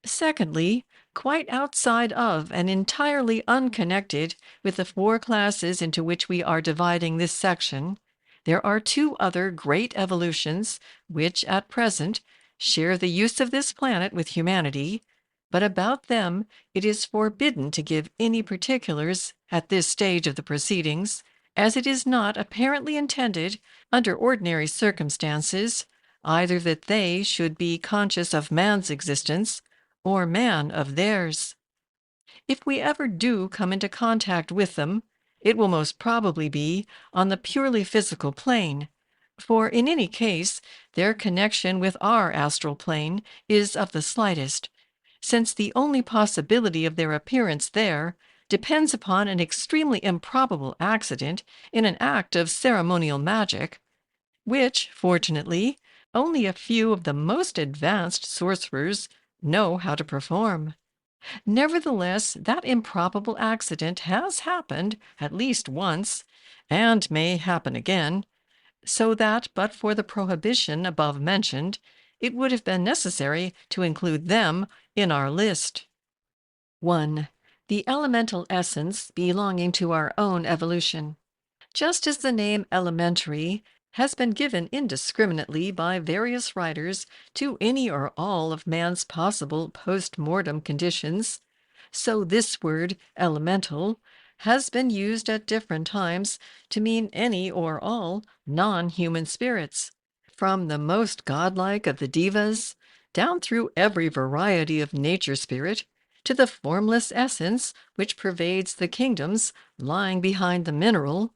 Secondly, quite outside of and entirely unconnected with the four classes into which we are dividing this section, there are two other great evolutions which, at present, share the use of this planet with humanity, but about them it is forbidden to give any particulars at this stage of the proceedings, as it is not apparently intended, under ordinary circumstances, either that they should be conscious of man's existence or man of theirs. If we ever do come into contact with them, it will most probably be on the purely physical plane, for in any case their connection with our astral plane is of the slightest, since the only possibility of their appearance there depends upon an extremely improbable accident in an act of ceremonial magic, which, fortunately, only a few of the most advanced sorcerers know how to perform. Nevertheless, that improbable accident has happened at least once, and may happen again, so that but for the prohibition above mentioned, it would have been necessary to include them in our list. 1. The elemental essence belonging to our own evolution. Just as the name elementary has been given indiscriminately by various writers to any or all of man's possible post-mortem conditions, so this word elemental has been used at different times to mean any or all non-human spirits, from the most godlike of the devas down through every variety of nature spirit to the formless essence which pervades the kingdoms lying behind the mineral,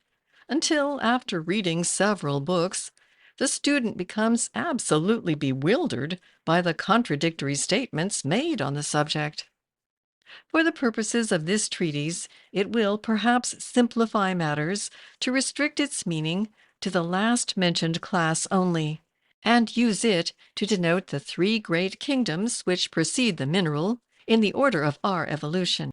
until, after reading several books, the student becomes absolutely bewildered by the contradictory statements made on the subject. For the purposes of this treatise, it will perhaps simplify matters to restrict its meaning to the last mentioned class only, and use it to denote the three great kingdoms which precede the mineral in the order of our evolution.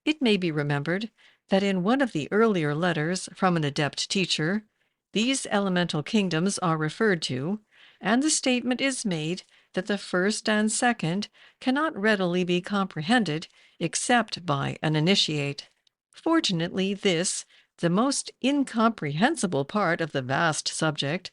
It may be remembered that in one of the earlier letters from an adept teacher, these elemental kingdoms are referred to, and the statement is made that the first and second cannot readily be comprehended except by an initiate. Fortunately, this, the most incomprehensible part of the vast subject,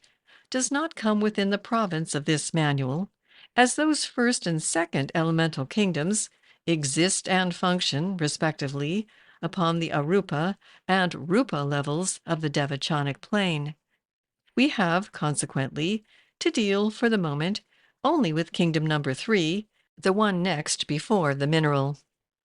does not come within the province of this manual, as those first and second elemental kingdoms exist and function, respectively, upon the arupa and rupa levels of the devachanic plane. We have, consequently, to deal, for the moment, only with kingdom number 3, the one next before the mineral,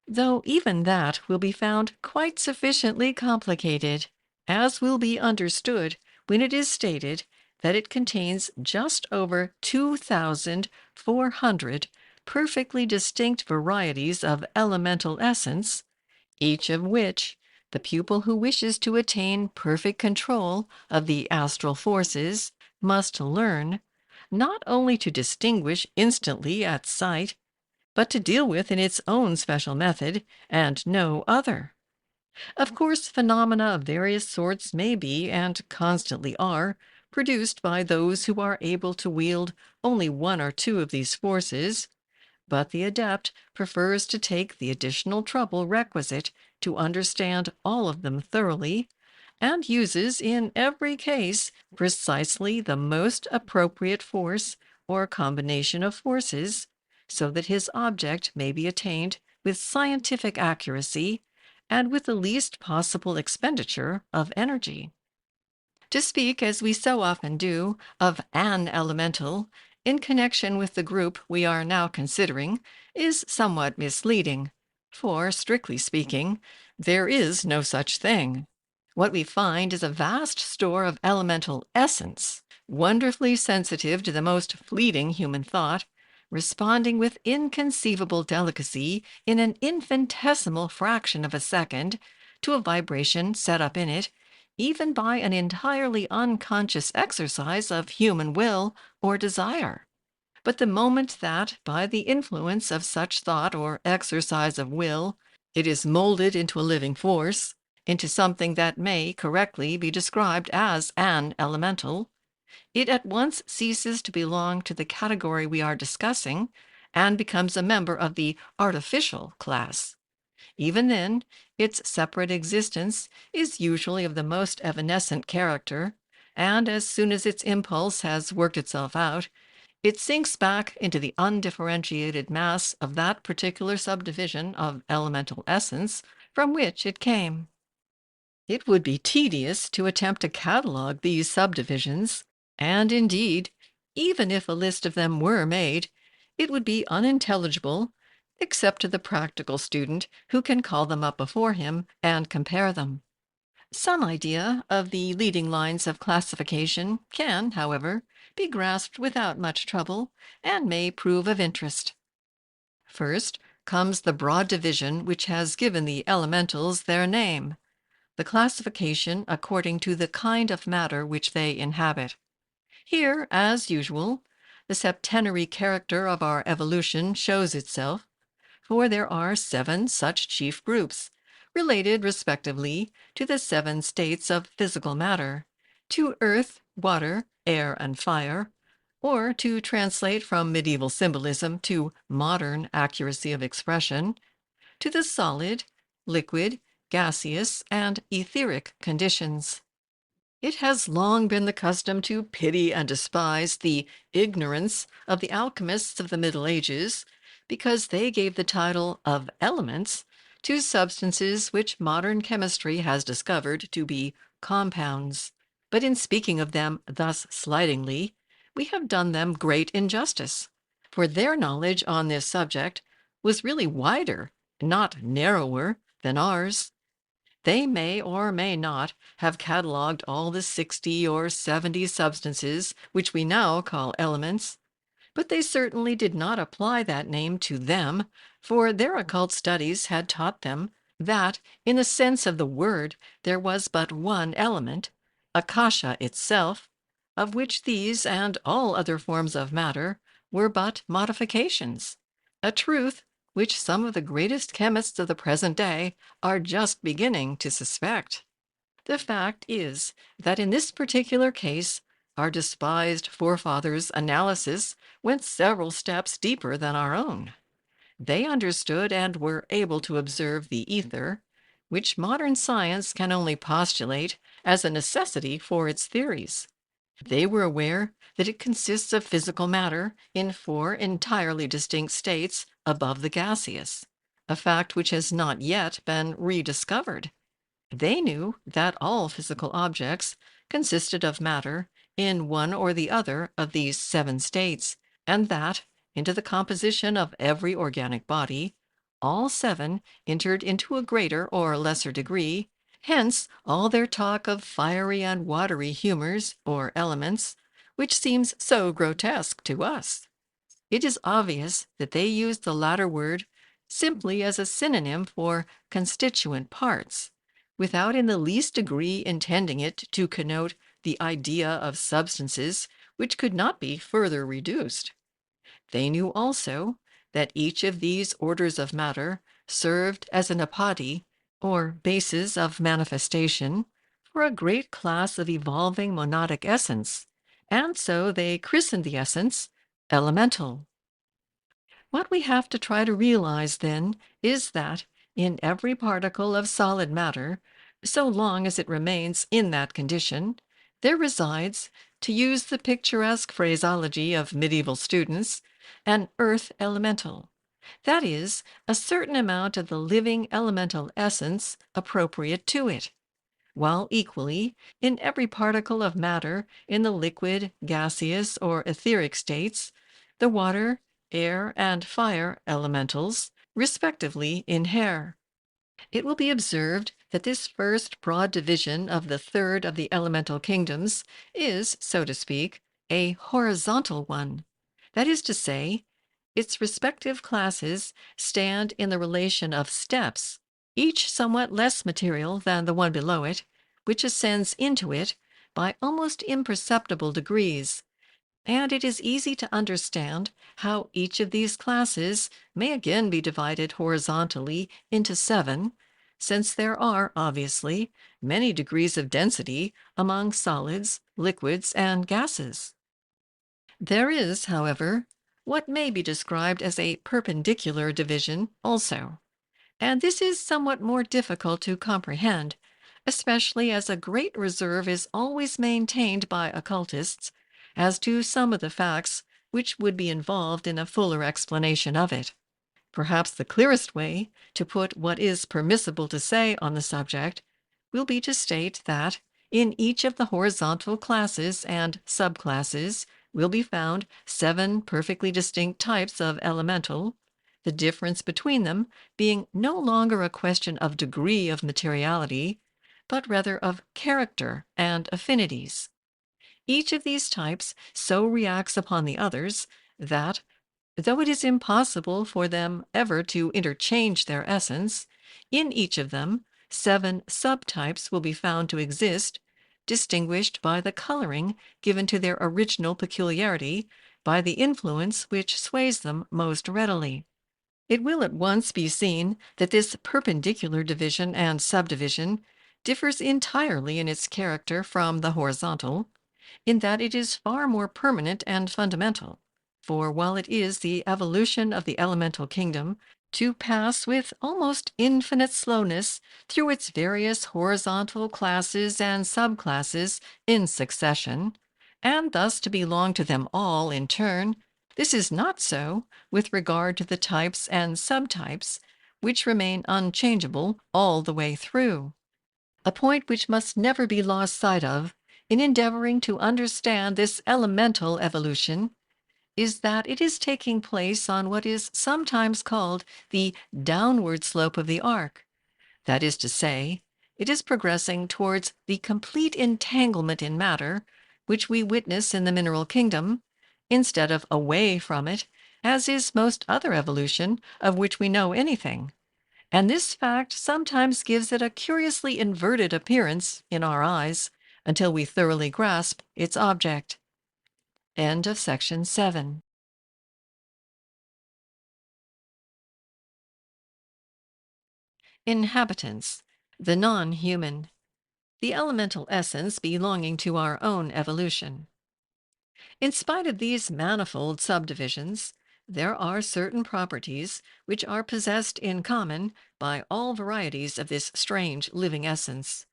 though even that will be found quite sufficiently complicated, as will be understood when it is stated that it contains just over 2,400 perfectly distinct varieties of elemental essence, each of which the pupil who wishes to attain perfect control of the astral forces must learn, not only to distinguish instantly at sight, but to deal with in its own special method, and no other. Of course, phenomena of various sorts may be, and constantly are, produced by those who are able to wield only one or two of these forces, but the adept prefers to take the additional trouble requisite to understand all of them thoroughly, and uses in every case precisely the most appropriate force or combination of forces, so that his object may be attained with scientific accuracy and with the least possible expenditure of energy. To speak, as we so often do, of an elemental in connection with the group we are now considering is somewhat misleading, for, strictly speaking, there is no such thing. What we find is a vast store of elemental essence, wonderfully sensitive to the most fleeting human thought, responding with inconceivable delicacy in an infinitesimal fraction of a second to a vibration set up in it, even by an entirely unconscious exercise of human will or desire. But the moment that, by the influence of such thought or exercise of will, it is molded into a living force, into something that may correctly be described as an elemental, it at once ceases to belong to the category we are discussing and becomes a member of the artificial class. Even then, its separate existence is usually of the most evanescent character, and as soon as its impulse has worked itself out, it sinks back into the undifferentiated mass of that particular subdivision of elemental essence from which it came. It would be tedious to attempt to catalog these subdivisions, and indeed, even if a list of them were made, it would be unintelligible, except to the practical student who can call them up before him and compare them. Some idea of the leading lines of classification can, however, be grasped without much trouble and may prove of interest. First comes the broad division which has given the elementals their name, the classification according to the kind of matter which they inhabit. Here, as usual, the septenary character of our evolution shows itself, for there are 7 such chief groups, related respectively to the 7 states of physical matter, to earth, water, air, and fire, or to translate from medieval symbolism to modern accuracy of expression, to the solid, liquid, gaseous, and etheric conditions. It has long been the custom to pity and despise the ignorance of the alchemists of the Middle Ages, because they gave the title of elements to substances which modern chemistry has discovered to be compounds. But in speaking of them thus slightingly, we have done them great injustice, for their knowledge on this subject was really wider, not narrower, than ours. They may or may not have catalogued all the 60 or 70 substances which we now call elements, but they certainly did not apply that name to them, for their occult studies had taught them that, in the sense of the word, there was but one element, Akasha itself, of which these and all other forms of matter were but modifications, a truth which some of the greatest chemists of the present day are just beginning to suspect. The fact is that in this particular case, our despised forefathers' analysis went several steps deeper than our own. They understood and were able to observe the ether, which modern science can only postulate as a necessity for its theories. They were aware that it consists of physical matter in 4 entirely distinct states above the gaseous, a fact which has not yet been rediscovered. They knew that all physical objects consisted of matter in one or the other of these 7 states, and that, into the composition of every organic body, all 7 entered into a greater or lesser degree. Hence all their talk of fiery and watery humors, or elements, which seems so grotesque to us. It is obvious that they use the latter word simply as a synonym for constituent parts, without in the least degree intending it to connote the idea of substances which could not be further reduced. They knew also that each of these orders of matter served as an apodi, or basis of manifestation, for a great class of evolving monadic essence, and so they christened the essence elemental. What we have to try to realize, then, is that in every particle of solid matter, so long as it remains in that condition, there resides, to use the picturesque phraseology of medieval students, an earth elemental. That is, a certain amount of the living elemental essence appropriate to it, while equally, in every particle of matter in the liquid, gaseous, or etheric states, the water, air, and fire elementals respectively inhere. It will be observed that this first broad division of the third of the elemental kingdoms is, so to speak, a horizontal one. That is to say, its respective classes stand in the relation of steps, each somewhat less material than the one below it, which ascends into it by almost imperceptible degrees, and it is easy to understand how each of these classes may again be divided horizontally into 7, since there are, obviously, many degrees of density among solids, liquids, and gases. There is, however, what may be described as a perpendicular division also, and this is somewhat more difficult to comprehend, especially as a great reserve is always maintained by occultists as to some of the facts which would be involved in a fuller explanation of it. Perhaps the clearest way to put what is permissible to say on the subject will be to state that in each of the horizontal classes and subclasses will be found 7 perfectly distinct types of elemental, the difference between them being no longer a question of degree of materiality, but rather of character and affinities. Each of these types so reacts upon the others that, though it is impossible for them ever to interchange their essence, in each of them 7 subtypes will be found to exist, distinguished by the coloring given to their original peculiarity by the influence which sways them most readily. It will at once be seen that this perpendicular division and subdivision differs entirely in its character from the horizontal, in that it is far more permanent and fundamental. For while it is the evolution of the elemental kingdom to pass with almost infinite slowness through its various horizontal classes and subclasses in succession, and thus to belong to them all in turn, this is not so with regard to the types and subtypes, which remain unchangeable all the way through. A point which must never be lost sight of in endeavoring to understand this elemental evolution is that it is taking place on what is sometimes called the downward slope of the arc. That is to say, it is progressing towards the complete entanglement in matter, which we witness in the mineral kingdom, instead of away from it, as is most other evolution of which we know anything. And this fact sometimes gives it a curiously inverted appearance in our eyes until we thoroughly grasp its object. End of section 7. Inhabitants, the non-human, the elemental essence belonging to our own evolution. In spite of these manifold subdivisions, there are certain properties which are possessed in common by all varieties of this strange living essence.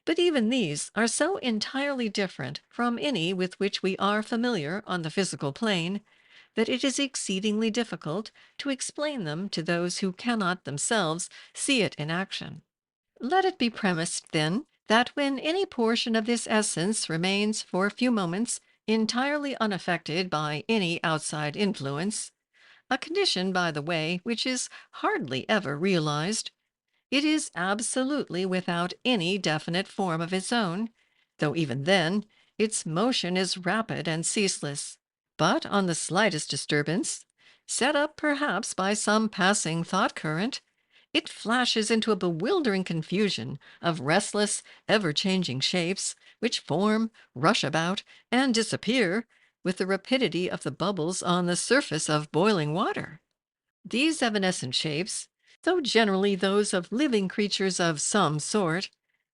But even these are so entirely different from any with which we are familiar on the physical plane that it is exceedingly difficult to explain them to those who cannot themselves see it in action. Let it be premised, then, that when any portion of this essence remains for a few moments entirely unaffected by any outside influence, a condition, by the way, which is hardly ever realized, it is absolutely without any definite form of its own, though even then its motion is rapid and ceaseless. But on the slightest disturbance, set up perhaps by some passing thought current, it flashes into a bewildering confusion of restless, ever-changing shapes, which form, rush about, and disappear with the rapidity of the bubbles on the surface of boiling water. These evanescent shapes, though generally those of living creatures of some sort,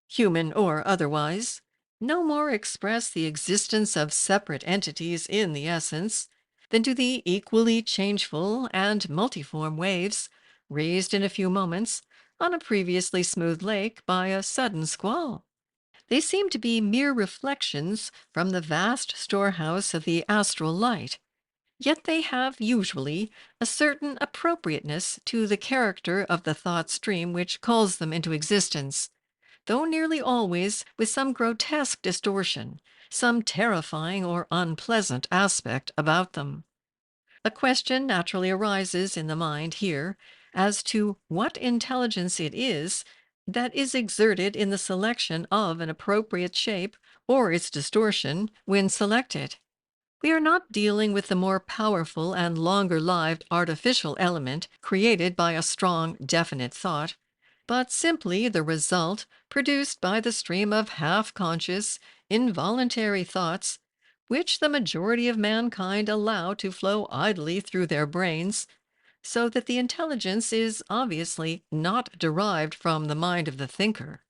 human or otherwise, no more express the existence of separate entities in the essence than do the equally changeful and multiform waves raised in a few moments on a previously smooth lake by a sudden squall. They seem to be mere reflections from the vast storehouse of the astral light, yet they have usually a certain appropriateness to the character of the thought stream which calls them into existence, though nearly always with some grotesque distortion, some terrifying or unpleasant aspect about them. A question naturally arises in the mind here as to what intelligence it is that is exerted in the selection of an appropriate shape or its distortion when selected. We are not dealing with the more powerful and longer-lived artificial element created by a strong, definite thought, but simply the result produced by the stream of half-conscious, involuntary thoughts, which the majority of mankind allow to flow idly through their brains, so that the intelligence is obviously not derived from the mind of the thinker.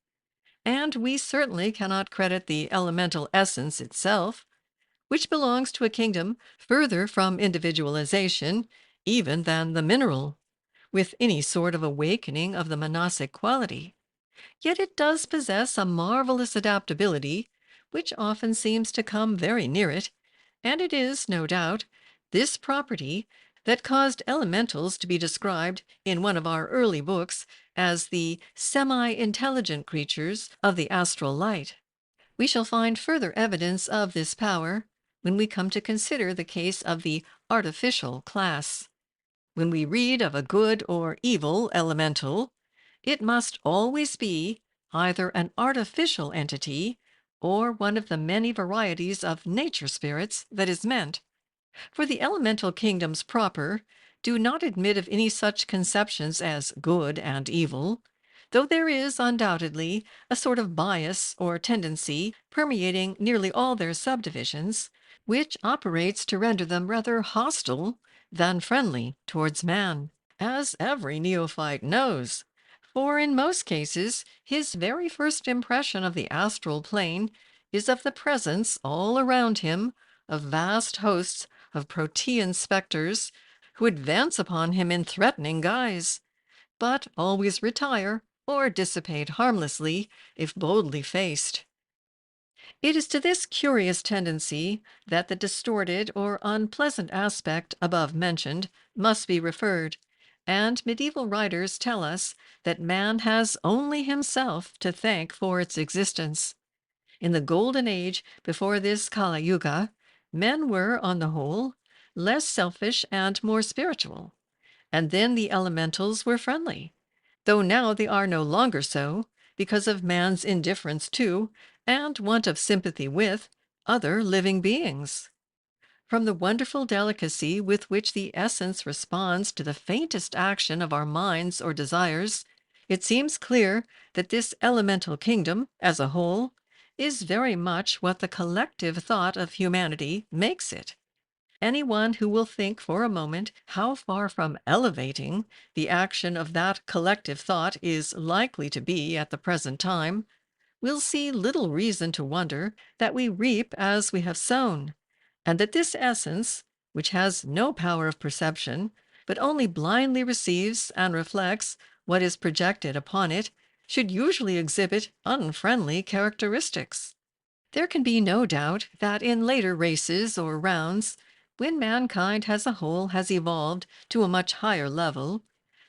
And we certainly cannot credit the elemental essence itself, which belongs to a kingdom further from individualization even than the mineral, with any sort of awakening of the monastic quality. Yet it does possess a marvelous adaptability, which often seems to come very near it, and it is, no doubt, this property that caused elementals to be described in one of our early books as the semi-intelligent creatures of the astral light. We shall find further evidence of this power when we come to consider the case of the artificial class. When we read of a good or evil elemental, it must always be either an artificial entity or one of the many varieties of nature spirits that is meant, for the elemental kingdoms proper do not admit of any such conceptions as good and evil, though there is undoubtedly a sort of bias or tendency permeating nearly all their subdivisions, which operates to render them rather hostile than friendly towards man, as every neophyte knows. For in most cases, his very first impression of the astral plane is of the presence all around him of vast hosts of protean specters who advance upon him in threatening guise, but always retire or dissipate harmlessly if boldly faced. It is to this curious tendency that the distorted or unpleasant aspect above mentioned must be referred, and medieval writers tell us that man has only himself to thank for its existence. In the golden age before this Kala Yuga, men were, on the whole, less selfish and more spiritual, and then the elementals were friendly, though now they are no longer so because of man's indifference to, and want of sympathy with, other living beings. From the wonderful delicacy with which the essence responds to the faintest action of our minds or desires, it seems clear that this elemental kingdom, as a whole, is very much what the collective thought of humanity makes it. Anyone who will think for a moment how far from elevating the action of that collective thought is likely to be at the present time will see little reason to wonder that we reap as we have sown, and that this essence, which has no power of perception, but only blindly receives and reflects what is projected upon it, should usually exhibit unfriendly characteristics. There can be no doubt that in later races or rounds, when mankind as a whole has evolved to a much higher level,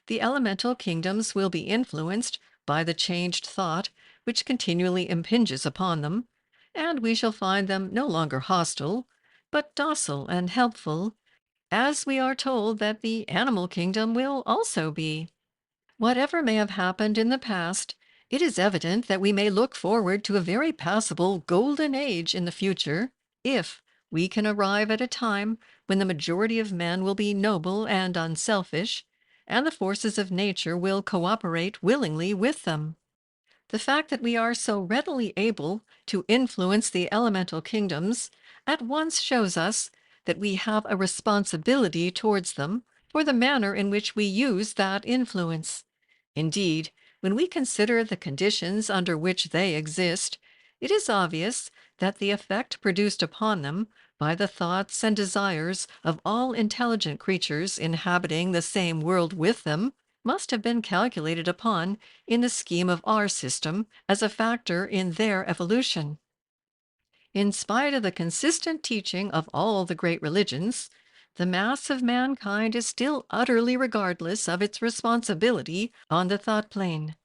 the elemental kingdoms will be influenced by the changed thought which continually impinges upon them, and we shall find them no longer hostile, but docile and helpful, as we are told that the animal kingdom will also be. Whatever may have happened in the past, it is evident that we may look forward to a very passable golden age in the future, if we can arrive at a time when the majority of men will be noble and unselfish, and the forces of nature will cooperate willingly with them. The fact that we are so readily able to influence the elemental kingdoms at once shows us that we have a responsibility towards them for the manner in which we use that influence. Indeed, when we consider the conditions under which they exist, it is obvious that the effect produced upon them by the thoughts and desires of all intelligent creatures inhabiting the same world with them must have been calculated upon in the scheme of our system as a factor in their evolution. In spite of the consistent teaching of all the great religions, the mass of mankind is still utterly regardless of its responsibility on the thought plane.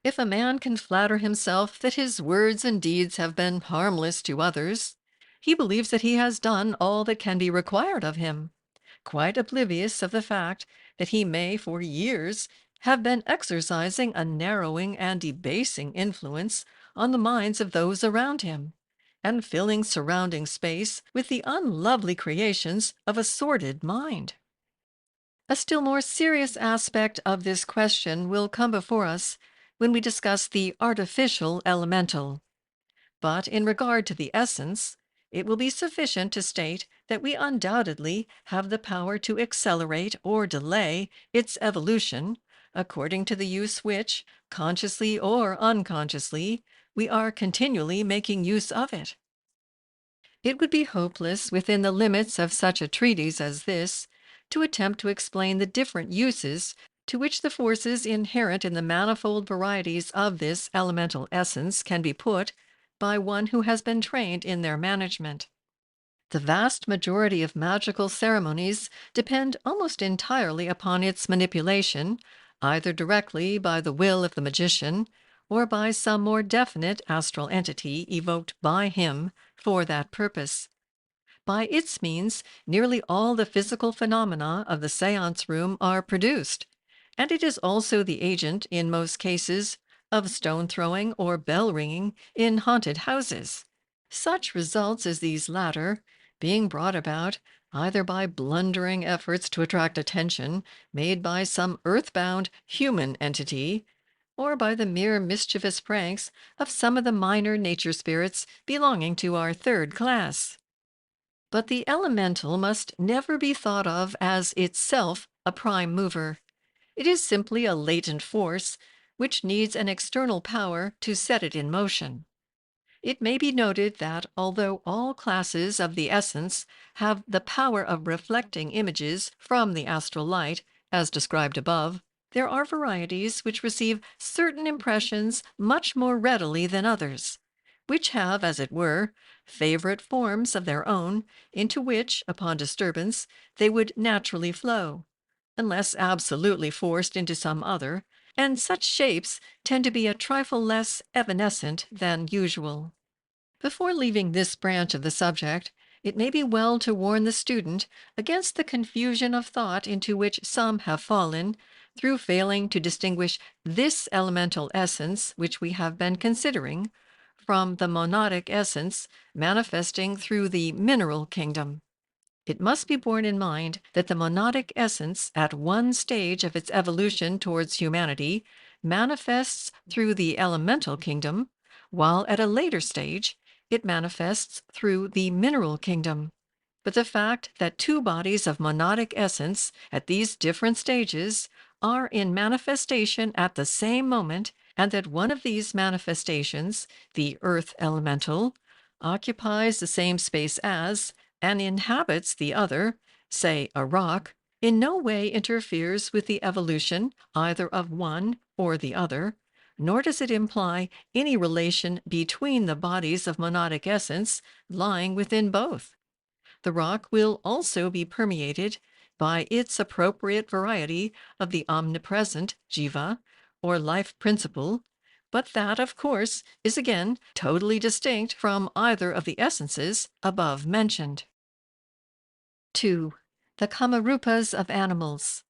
If a man can flatter himself that his words and deeds have been harmless to others, he believes that he has done all that can be required of him, quite oblivious of the fact that he may for years have been exercising a narrowing and debasing influence on the minds of those around him, and filling surrounding space with the unlovely creations of a sordid mind. A still more serious aspect of this question will come before us when we discuss the artificial elemental. But in regard to the essence, it will be sufficient to state that we undoubtedly have the power to accelerate or delay its evolution according to the use which, consciously or unconsciously, we are continually making use of it. It would be hopeless, within the limits of such a treatise as this, to attempt to explain the different uses to which the forces inherent in the manifold varieties of this elemental essence can be put by one who has been trained in their management. The vast majority of magical ceremonies depend almost entirely upon its manipulation, either directly by the will of the magician or by some more definite astral entity evoked by him for that purpose. By its means, nearly all the physical phenomena of the seance room are produced, and it is also the agent, in most cases, of stone throwing or bell ringing in haunted houses. Such results as these latter, being brought about either by blundering efforts to attract attention made by some earthbound human entity, or by the mere mischievous pranks of some of the minor nature spirits belonging to our third class. But the elemental must never be thought of as itself a prime mover. It is simply a latent force which needs an external power to set it in motion. It may be noted that although all classes of the essence have the power of reflecting images from the astral light, as described above, there are varieties which receive certain impressions much more readily than others, which have, as it were, favorite forms of their own, into which, upon disturbance, they would naturally flow, unless absolutely forced into some other, and such shapes tend to be a trifle less evanescent than usual. Before leaving this branch of the subject, it may be well to warn the student against the confusion of thought into which some have fallen through failing to distinguish this elemental essence which we have been considering from the monadic essence manifesting through the mineral kingdom. It must be borne in mind that the monadic essence, at one stage of its evolution towards humanity, manifests through the elemental kingdom, while at a later stage it manifests through the mineral kingdom. But the fact that two bodies of monadic essence at these different stages are in manifestation at the same moment, and that one of these manifestations, the earth elemental, occupies the same space as and inhabits the other, say a rock, in no way interferes with the evolution either of one or the other, nor does it imply any relation between the bodies of monadic essence lying within both. The rock will also be permeated by its appropriate variety of the omnipresent jiva, or life principle, but that, of course, is again totally distinct from either of the essences above mentioned. 2. The Kamarupas of animals.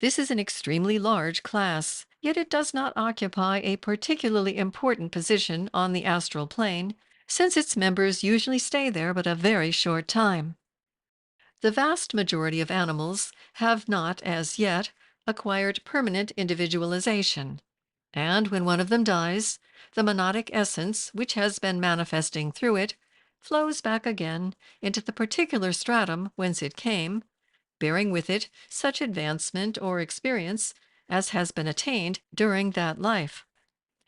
This is an extremely large class, yet it does not occupy a particularly important position on the astral plane, since its members usually stay there but a very short time. The vast majority of animals have not, as yet, acquired permanent individualization, and when one of them dies, the monadic essence which has been manifesting through it flows back again into the particular stratum whence it came, bearing with it such advancement or experience as has been attained during that life.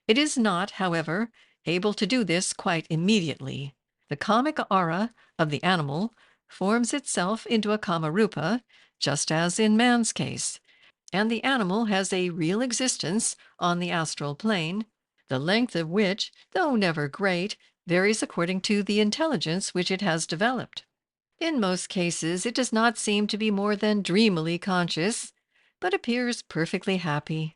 It is not, however, able to do this quite immediately. The kamic aura of the animal forms itself into a kamarupa, just as in man's case, and the animal has a real existence on the astral plane, the length of which, though never great, varies according to the intelligence which it has developed. In most cases, it does not seem to be more than dreamily conscious, but appears perfectly happy.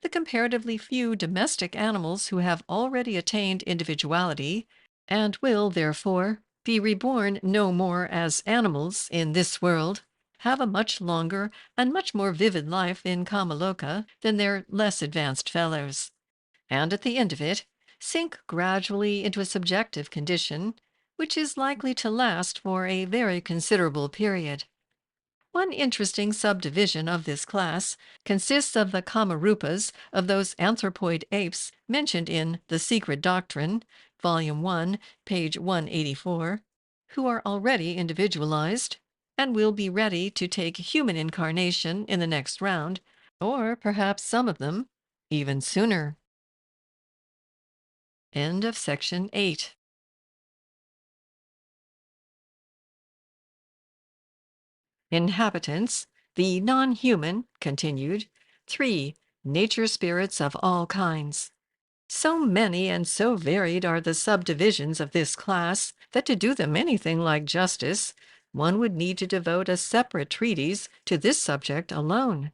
The comparatively few domestic animals who have already attained individuality, and will, therefore, be reborn no more as animals in this world, have a much longer and much more vivid life in Kamaloka than their less advanced fellows, and at the end of it sink gradually into a subjective condition, which is likely to last for a very considerable period. One interesting subdivision of this class consists of the kamarupas of those anthropoid apes mentioned in The Secret Doctrine, Volume 1, page 184, who are already individualized and will be ready to take human incarnation in the next round, or perhaps some of them even sooner. End of section 8. Inhabitants, the non-human, continued. 3. Nature spirits of all kinds. So many and so varied are the subdivisions of this class that to do them anything like justice, one would need to devote a separate treatise to this subject alone.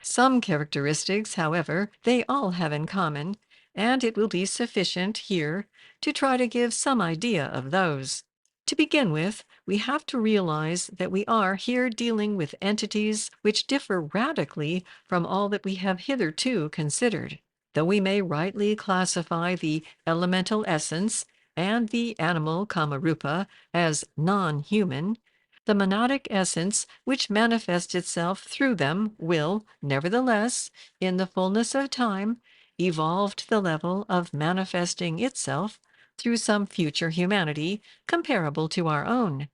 Some characteristics, however, they all have in common, and it will be sufficient here to try to give some idea of those. To begin with, we have to realize that we are here dealing with entities which differ radically from all that we have hitherto considered. Though we may rightly classify the elemental essence and the animal kamarupa as non-human, the monadic essence which manifests itself through them will, nevertheless, in the fullness of time, evolve to the level of manifesting itself through some future humanity comparable to our own.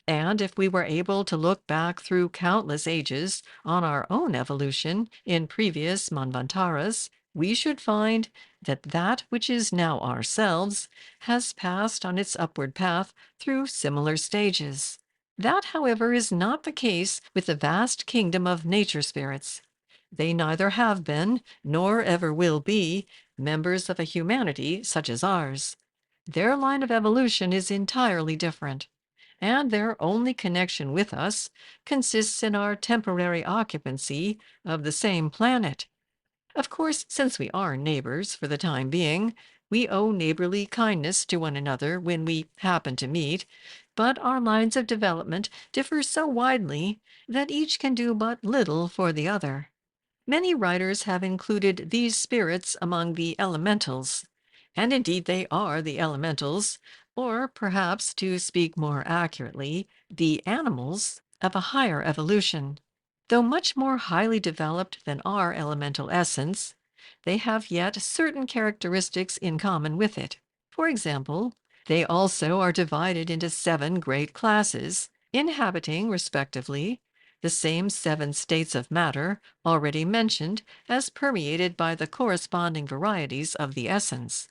And if we were able to look back through countless ages on our own evolution in previous manvantaras, we should find that that which is now ourselves has passed on its upward path through similar stages. That, however, is not the case with the vast kingdom of nature spirits. They neither have been, nor ever will be, members of a humanity such as ours. Their line of evolution is entirely different, and their only connection with us consists in our temporary occupancy of the same planet. Of course, since we are neighbors for the time being, we owe neighborly kindness to one another when we happen to meet, but our lines of development differ so widely that each can do but little for the other. Many writers have included these spirits among the elementals, and indeed they are the elementals, or perhaps, to speak more accurately, the animals of a higher evolution. Though much more highly developed than our elemental essence, they have yet certain characteristics in common with it. For example, they also are divided into 7 great classes, inhabiting, respectively, the same 7 states of matter already mentioned as permeated by the corresponding varieties of the essence.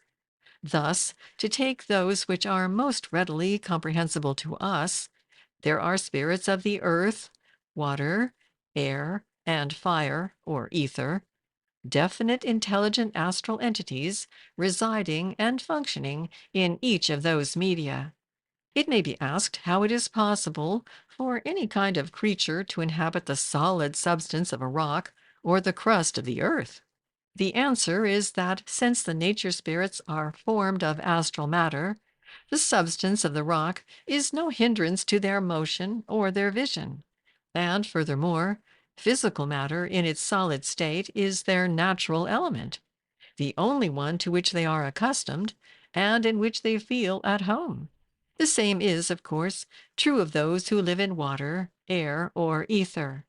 Thus, to take those which are most readily comprehensible to us, there are spirits of the earth, water, air, and fire, or ether, definite intelligent astral entities residing and functioning in each of those media. It may be asked how it is possible for any kind of creature to inhabit the solid substance of a rock or the crust of the earth. The answer is that since the nature spirits are formed of astral matter, the substance of the rock is no hindrance to their motion or their vision. And furthermore, physical matter in its solid state is their natural element, the only one to which they are accustomed and in which they feel at home. The same is, of course, true of those who live in water, air, or ether.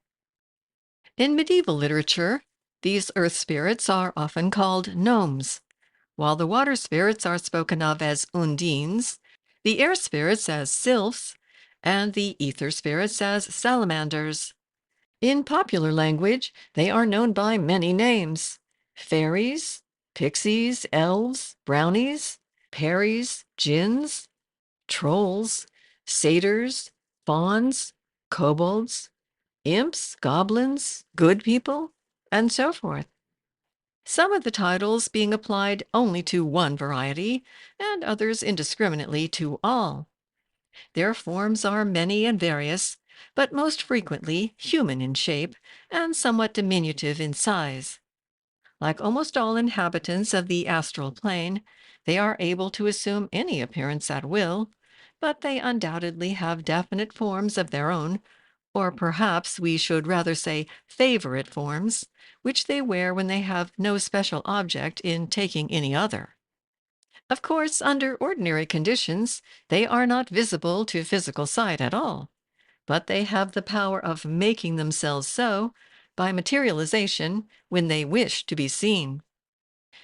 In medieval literature, these earth spirits are often called gnomes, while the water spirits are spoken of as undines, the air spirits as sylphs, and the ether spirits as salamanders. In popular language, they are known by many names: fairies, pixies, elves, brownies, peris, jinns, trolls, satyrs, fauns, kobolds, imps, goblins, good people, and so forth. Some of the titles being applied only to one variety, and others indiscriminately to all. Their forms are many and various, but most frequently human in shape and somewhat diminutive in size. Like almost all inhabitants of the astral plane, they are able to assume any appearance at will, but they undoubtedly have definite forms of their own, or perhaps we should rather say favorite forms, which they wear when they have no special object in taking any other. Of course, under ordinary conditions, they are not visible to physical sight at all, but they have the power of making themselves so by materialization when they wish to be seen.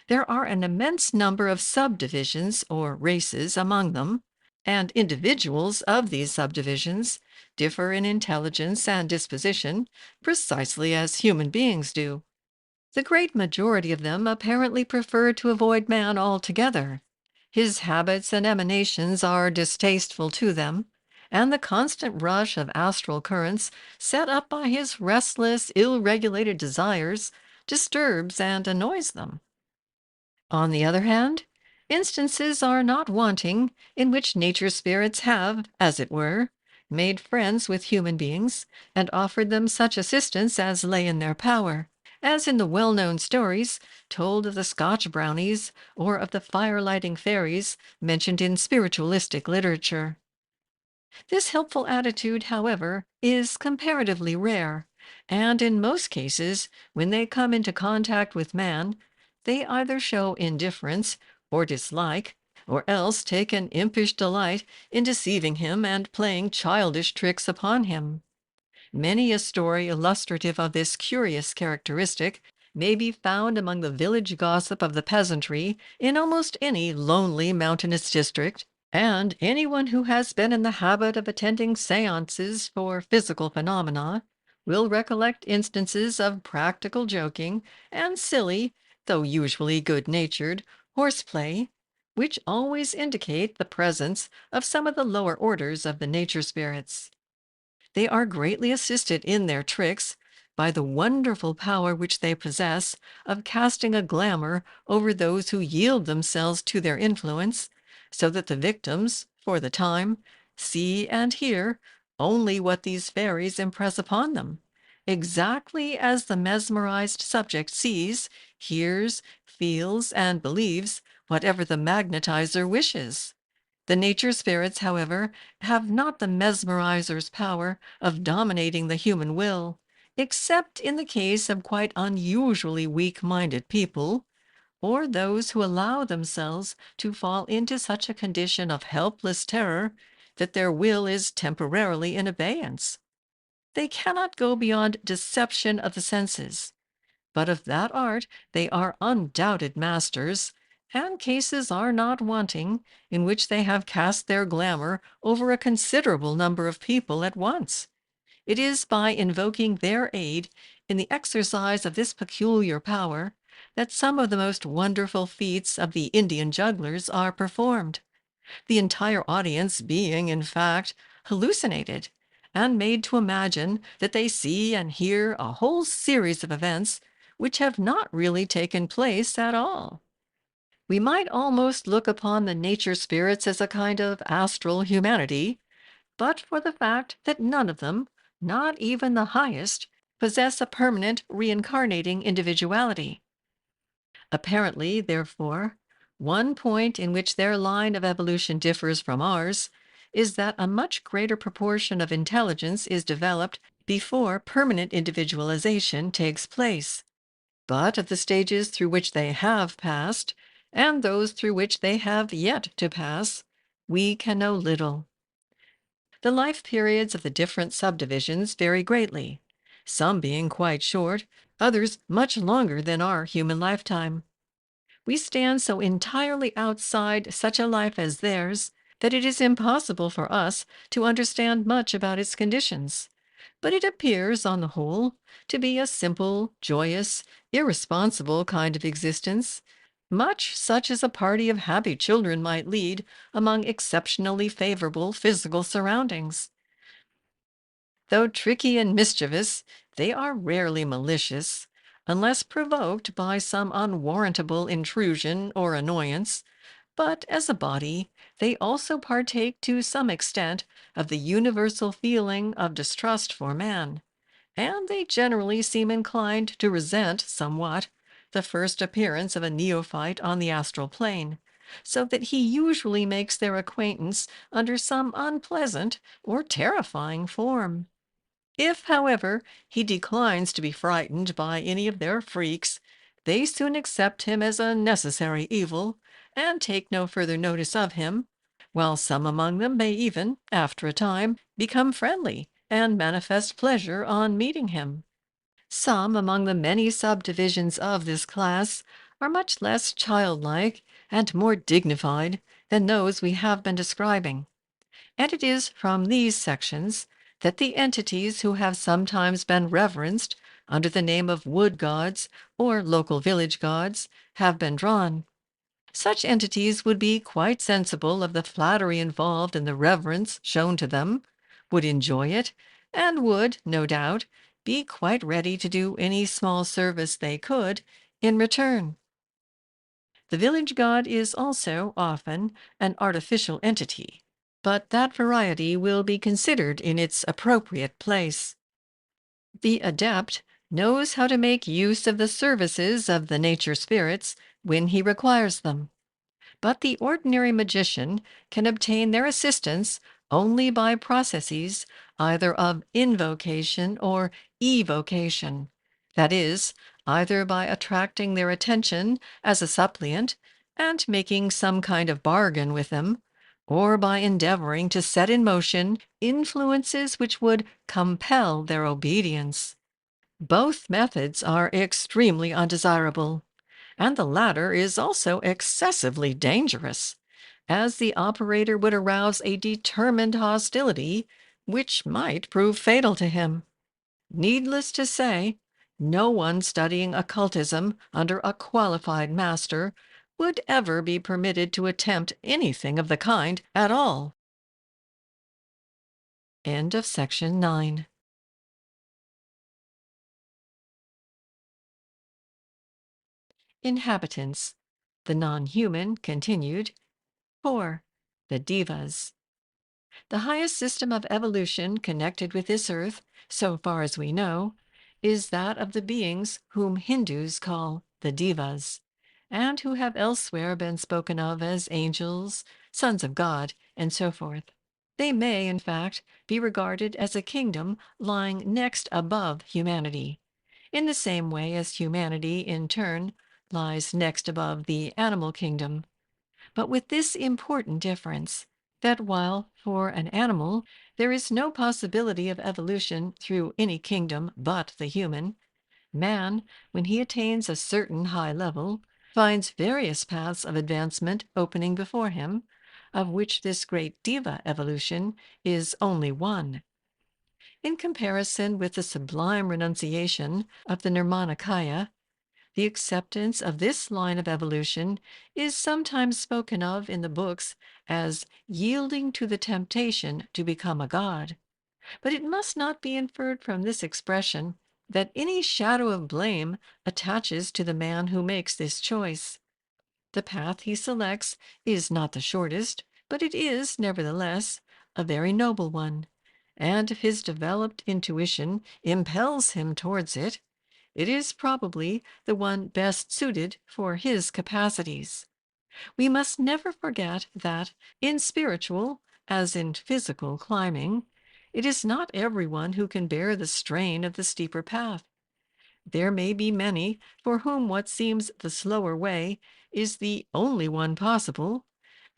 There are an immense number of subdivisions or races among them, and individuals of these subdivisions differ in intelligence and disposition precisely as human beings do. The great majority of them apparently prefer to avoid man altogether. His habits and emanations are distasteful to them, and the constant rush of astral currents set up by his restless, ill-regulated desires disturbs and annoys them. On the other hand, instances are not wanting in which nature spirits have, as it were, made friends with human beings and offered them such assistance as lay in their power, as in the well-known stories told of the Scotch brownies or of the fire-lighting fairies mentioned in spiritualistic literature. This helpful attitude, however, is comparatively rare, and in most cases, when they come into contact with man, they either show indifference or dislike, or else take an impish delight in deceiving him and playing childish tricks upon him. Many a story illustrative of this curious characteristic may be found among the village gossip of the peasantry in almost any lonely mountainous district, and anyone who has been in the habit of attending seances for physical phenomena will recollect instances of practical joking and silly, though usually good-natured, horseplay, which always indicate the presence of some of the lower orders of the nature spirits. They are greatly assisted in their tricks by the wonderful power which they possess of casting a glamour over those who yield themselves to their influence, so that the victims, for the time, see and hear only what these fairies impress upon them, exactly as the mesmerized subject sees, hears, feels, and believes whatever the magnetizer wishes. The nature spirits, however, have not the mesmerizer's power of dominating the human will, except in the case of quite unusually weak-minded people, or those who allow themselves to fall into such a condition of helpless terror that their will is temporarily in abeyance. They cannot go beyond deception of the senses, but of that art they are undoubted masters, and cases are not wanting in which they have cast their glamour over a considerable number of people at once. It is by invoking their aid in the exercise of this peculiar power that some of the most wonderful feats of the Indian jugglers are performed, the entire audience being, in fact, hallucinated, and made to imagine that they see and hear a whole series of events which have not really taken place at all. We might almost look upon the nature spirits as a kind of astral humanity, but for the fact that none of them, not even the highest, possess a permanent reincarnating individuality. Apparently, therefore, one point in which their line of evolution differs from ours is that a much greater proportion of intelligence is developed before permanent individualization takes place. But of the stages through which they have passed, and those through which they have yet to pass, we can know little. The life periods of the different subdivisions vary greatly, some being quite short, others much longer than our human lifetime. We stand so entirely outside such a life as theirs that it is impossible for us to understand much about its conditions. But it appears, on the whole, to be a simple, joyous, irresponsible kind of existence, much such as a party of happy children might lead among exceptionally favorable physical surroundings. Though tricky and mischievous, they are rarely malicious, unless provoked by some unwarrantable intrusion or annoyance, but as a body, they also partake to some extent of the universal feeling of distrust for man, and they generally seem inclined to resent somewhat the first appearance of a neophyte on the astral plane, so that he usually makes their acquaintance under some unpleasant or terrifying form. If, however, he declines to be frightened by any of their freaks, they soon accept him as a necessary evil, and take no further notice of him, while some among them may even, after a time, become friendly and manifest pleasure on meeting him. Some among the many subdivisions of this class are much less childlike and more dignified than those we have been describing. And it is from these sections that the entities who have sometimes been reverenced under the name of wood gods or local village gods have been drawn. Such entities would be quite sensible of the flattery involved in the reverence shown to them, would enjoy it, and would, no doubt, be quite ready to do any small service they could in return. The village god is also often an artificial entity, but that variety will be considered in its appropriate place. The adept knows how to make use of the services of the nature spirits when he requires them, but the ordinary magician can obtain their assistance only by processes either of invocation or evocation. That is, either by attracting their attention as a suppliant and making some kind of bargain with them, or by endeavoring to set in motion influences which would compel their obedience. Both methods are extremely undesirable, and the latter is also excessively dangerous, as the operator would arouse a determined hostility which might prove fatal to him. Needless to say, no one studying occultism under a qualified master would ever be permitted to attempt anything of the kind at all. End of section 9. Inhabitants. The non-human continued. 4. The Devas. The highest system of evolution connected with this earth, so far as we know, is that of the beings whom Hindus call the Devas, and who have elsewhere been spoken of as angels, sons of God, and so forth. They may, in fact, be regarded as a kingdom lying next above humanity, in the same way as humanity, in turn, lies next above the animal kingdom, but with this important difference, that while for an animal there is no possibility of evolution through any kingdom but the human, man, when he attains a certain high level, finds various paths of advancement opening before him, of which this great Deva evolution is only one. In comparison with the sublime renunciation of the Nirmanakaya, the acceptance of this line of evolution is sometimes spoken of in the books as yielding to the temptation to become a god, but it must not be inferred from this expression that any shadow of blame attaches to the man who makes this choice. The path he selects is not the shortest, but it is, nevertheless, a very noble one, and if his developed intuition impels him towards it, it is probably the one best suited for his capacities. We must never forget that, in spiritual as in physical climbing, it is not everyone who can bear the strain of the steeper path. There may be many for whom what seems the slower way is the only one possible,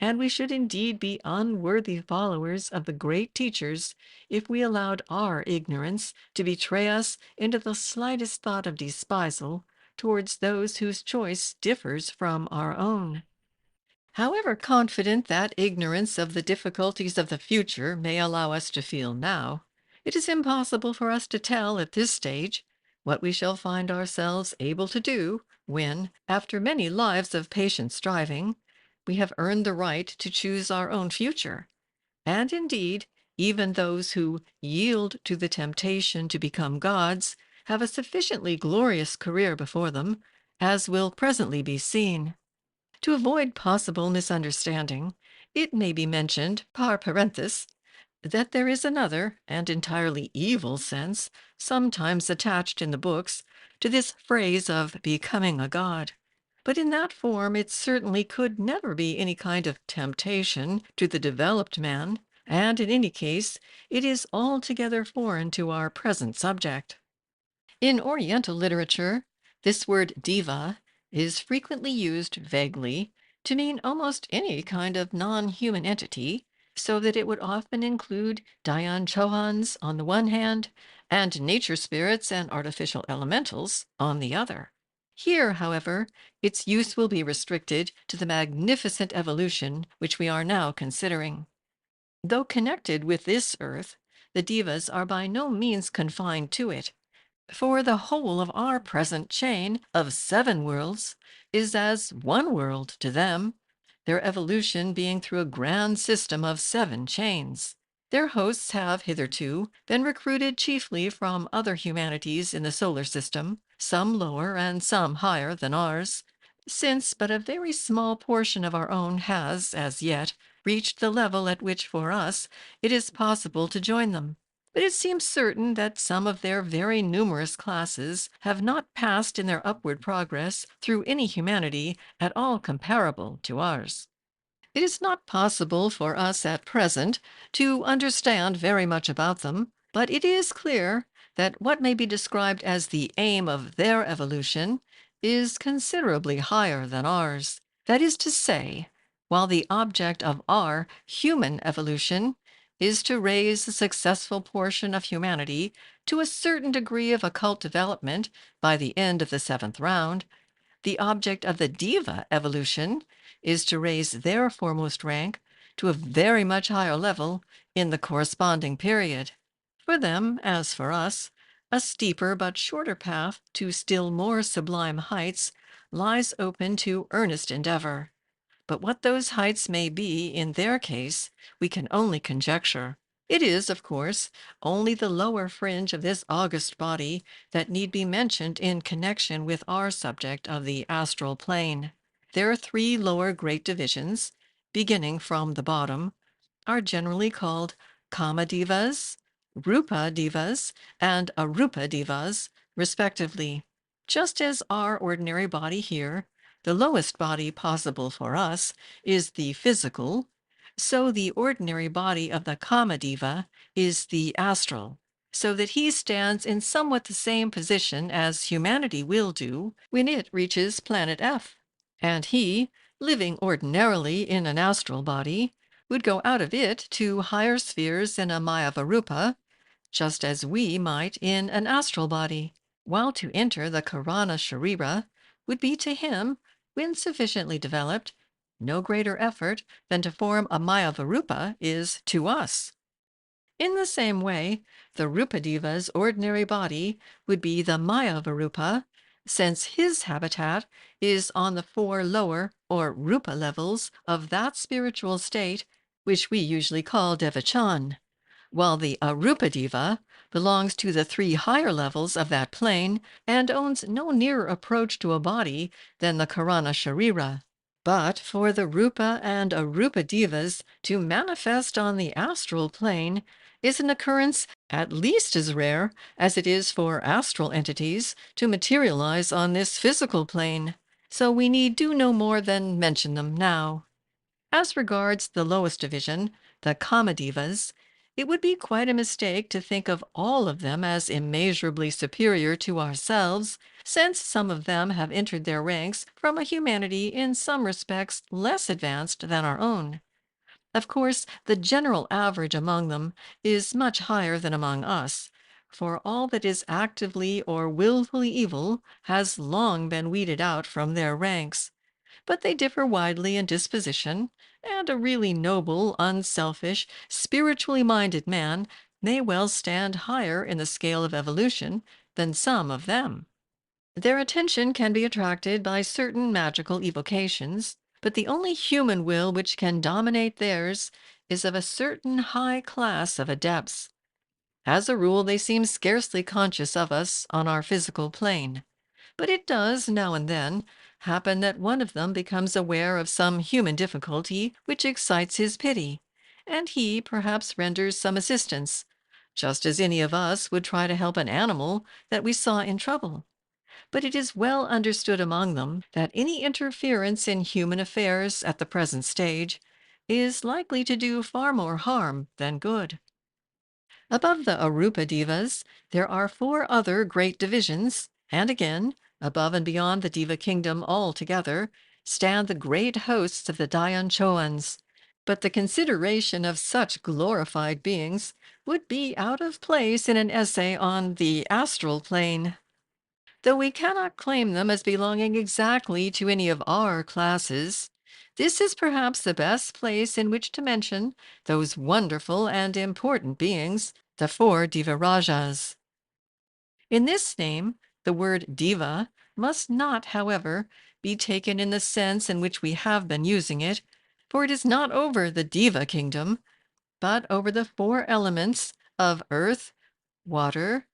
and we should indeed be unworthy followers of the great teachers if we allowed our ignorance to betray us into the slightest thought of despisal towards those whose choice differs from our own. However confident that ignorance of the difficulties of the future may allow us to feel now, it is impossible for us to tell at this stage what we shall find ourselves able to do when, after many lives of patient striving, we have earned the right to choose our own future. And indeed, even those who yield to the temptation to become gods have a sufficiently glorious career before them, as will presently be seen. To avoid possible misunderstanding, it may be mentioned, par parenthesis, that there is another and entirely evil sense sometimes attached in the books to this phrase of becoming a god. But in that form it certainly could never be any kind of temptation to the developed man, and in any case it is altogether foreign to our present subject. In Oriental literature, this word diva is frequently used vaguely to mean almost any kind of non-human entity, so that it would often include Dayan Chohans on the one hand and nature spirits and artificial elementals on the other. Here, however, its use will be restricted to the magnificent evolution which we are now considering. Though connected with this earth, the divas are by no means confined to it, for the whole of our present chain of 7 worlds is as one world to them, their evolution being through a grand system of 7 chains. Their hosts have hitherto been recruited chiefly from other humanities in the solar system, some lower and some higher than ours, since but a very small portion of our own has, as yet, reached the level at which for us it is possible to join them. But it seems certain that some of their very numerous classes have not passed in their upward progress through any humanity at all comparable to ours. It is not possible for us at present to understand very much about them, but it is clear that what may be described as the aim of their evolution is considerably higher than ours. That is to say, while the object of our human evolution is to raise the successful portion of humanity to a certain degree of occult development by the end of the 7th round, the object of the diva evolution is to raise their foremost rank to a very much higher level in the corresponding period. For them, as for us, a steeper but shorter path to still more sublime heights lies open to earnest endeavor. But what those heights may be in their case, we can only conjecture. It is, of course, only the lower fringe of this august body that need be mentioned in connection with our subject of the astral plane. There are 3 lower great divisions, beginning from the bottom, are generally called Kama Divas, Rupa Divas, and Arupa Divas, respectively. Just as our ordinary body here, the lowest body possible for us, is the physical, so the ordinary body of the Kama Diva is the astral, so that he stands in somewhat the same position as humanity will do when it reaches planet F. And he, living ordinarily in an astral body, would go out of it to higher spheres in a Mayavarupa, just as we might in an astral body, while to enter the Karana Sharira would be to him, when sufficiently developed, no greater effort than to form a Mayavarupa is to us. In the same way, the Rupadiva's ordinary body would be the Mayavarupa, since his habitat is on the 4 lower or Rupa levels of that spiritual state which we usually call Devachan, while the Arupadiva belongs to the 3 higher levels of that plane and owns no nearer approach to a body than the Karana Sharira. But for the Rupa and Arupa Divas to manifest on the astral plane is an occurrence at least as rare as it is for astral entities to materialize on this physical plane, so we need do no more than mention them now. As regards the lowest division, the Kamadevas, it would be quite a mistake to think of all of them as immeasurably superior to ourselves, since some of them have entered their ranks from a humanity in some respects less advanced than our own. Of course, the general average among them is much higher than among us, for all that is actively or willfully evil has long been weeded out from their ranks. But they differ widely in disposition, and a really noble, unselfish, spiritually minded man may well stand higher in the scale of evolution than some of them. Their attention can be attracted by certain magical evocations, but the only human will which can dominate theirs is of a certain high class of adepts. As a rule, they seem scarcely conscious of us on our physical plane. But it does, now and then, happen that one of them becomes aware of some human difficulty which excites his pity, and he perhaps renders some assistance, just as any of us would try to help an animal that we saw in trouble. But it is well understood among them that any interference in human affairs at the present stage is likely to do far more harm than good. Above the Arupa Divas, there are 4 other great divisions, and again, above and beyond the Diva kingdom altogether, stand the great hosts of the Dayan Choans. But the consideration of such glorified beings would be out of place in an essay on the astral plane. Though we cannot claim them as belonging exactly to any of our classes, this is perhaps the best place in which to mention those wonderful and important beings, the four Divarajas. In this name, the word diva must not, however, be taken in the sense in which we have been using it, for it is not over the diva kingdom, but over the four elements of earth, water,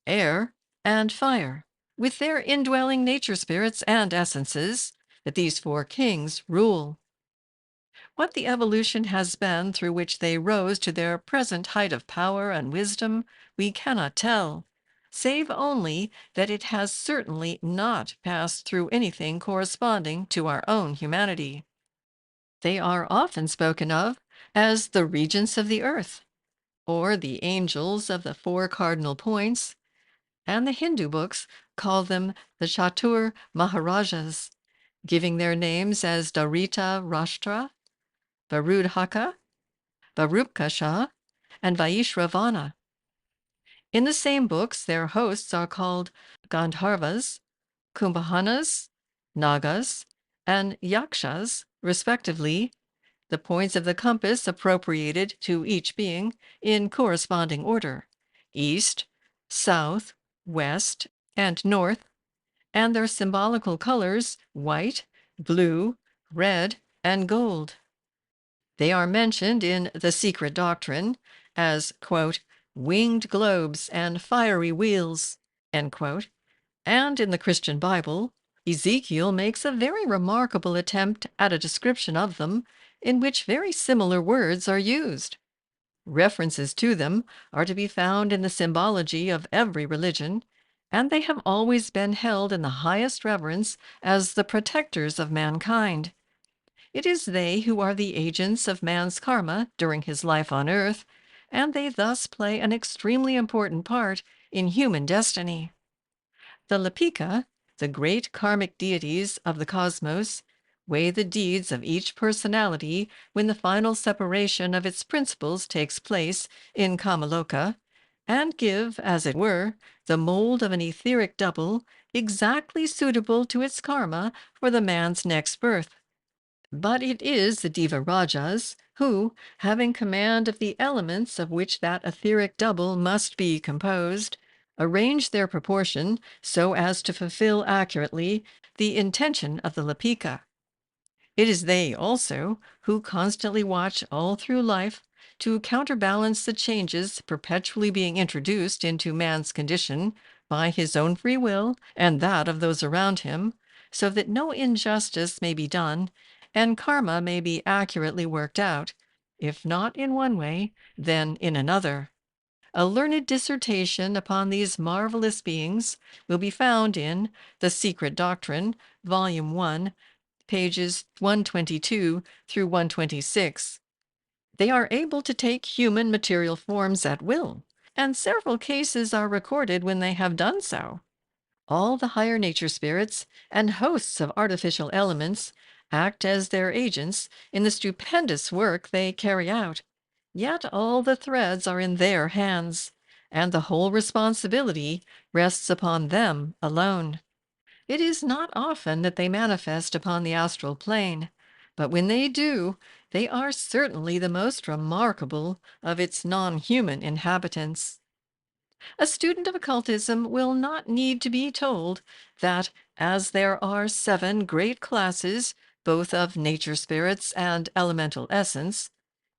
air, and fire, with their indwelling nature spirits and essences, that these four kings rule. What the evolution has been through which they rose to their present height of power and wisdom, we cannot tell, save only that it has certainly not passed through anything corresponding to our own humanity. They are often spoken of as the regents of the earth, or the angels of the four cardinal points, and the Hindu books call them the Chatur Maharajas, giving their names as Darita Rashtra, Varudhaka, Varupkasha, and Vaishravana. In the same books, their hosts are called Gandharvas, Kumbhanas, Nagas, and Yakshas, respectively, the points of the compass appropriated to each being in corresponding order: east, south, west, and north, and their symbolical colors white, blue, red, and gold. They are mentioned in The Secret Doctrine as, quote, winged globes and fiery wheels, end quote, and in the Christian Bible, Ezekiel makes a very remarkable attempt at a description of them in which very similar words are used. References to them are to be found in the symbology of every religion, and they have always been held in the highest reverence as the protectors of mankind. It is they who are the agents of man's karma during his life on earth, and they thus play an extremely important part in human destiny. The Lapika, the great karmic deities of the cosmos, weigh the deeds of each personality when the final separation of its principles takes place in Kamaloka, and give, as it were, the mold of an etheric double exactly suitable to its karma for the man's next birth. But it is the Diva Rajas who, having command of the elements of which that etheric double must be composed, arrange their proportion so as to fulfill accurately the intention of the Lapika. It is they also who constantly watch all through life to counterbalance the changes perpetually being introduced into man's condition by his own free will and that of those around him, so that no injustice may be done and karma may be accurately worked out, if not in one way, then in another. A learned dissertation upon these marvelous beings will be found in The Secret Doctrine, Volume 1, pages 122 through 126. They are able to take human material forms at will, and several cases are recorded when they have done so. All the higher nature spirits and hosts of artificial elements act as their agents in the stupendous work they carry out, yet all the threads are in their hands, and the whole responsibility rests upon them alone. It is not often that they manifest upon the astral plane, but when they do, they are certainly the most remarkable of its non-human inhabitants. A student of occultism will not need to be told that, as there are 7 great classes, both of nature spirits and elemental essence,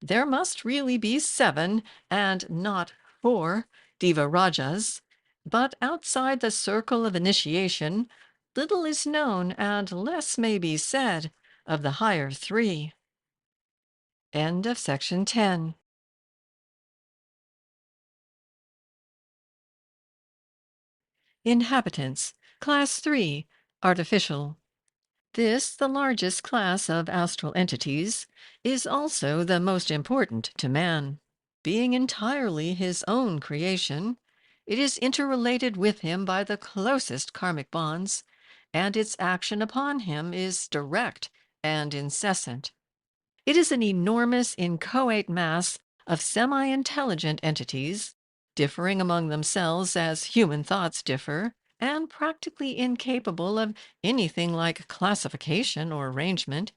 there must really be 7 and not 4 Diva Rajas, but outside the circle of initiation, little is known and less may be said of the higher 3. End of section 10. Inhabitants, Class 3, Artificial. This, the largest class of astral entities, is also the most important to man. Being entirely his own creation, it is interrelated with him by the closest karmic bonds, and its action upon him is direct and incessant. It is an enormous inchoate mass of semi-intelligent entities, differing among themselves as human thoughts differ, and practically incapable of anything like classification or arrangement.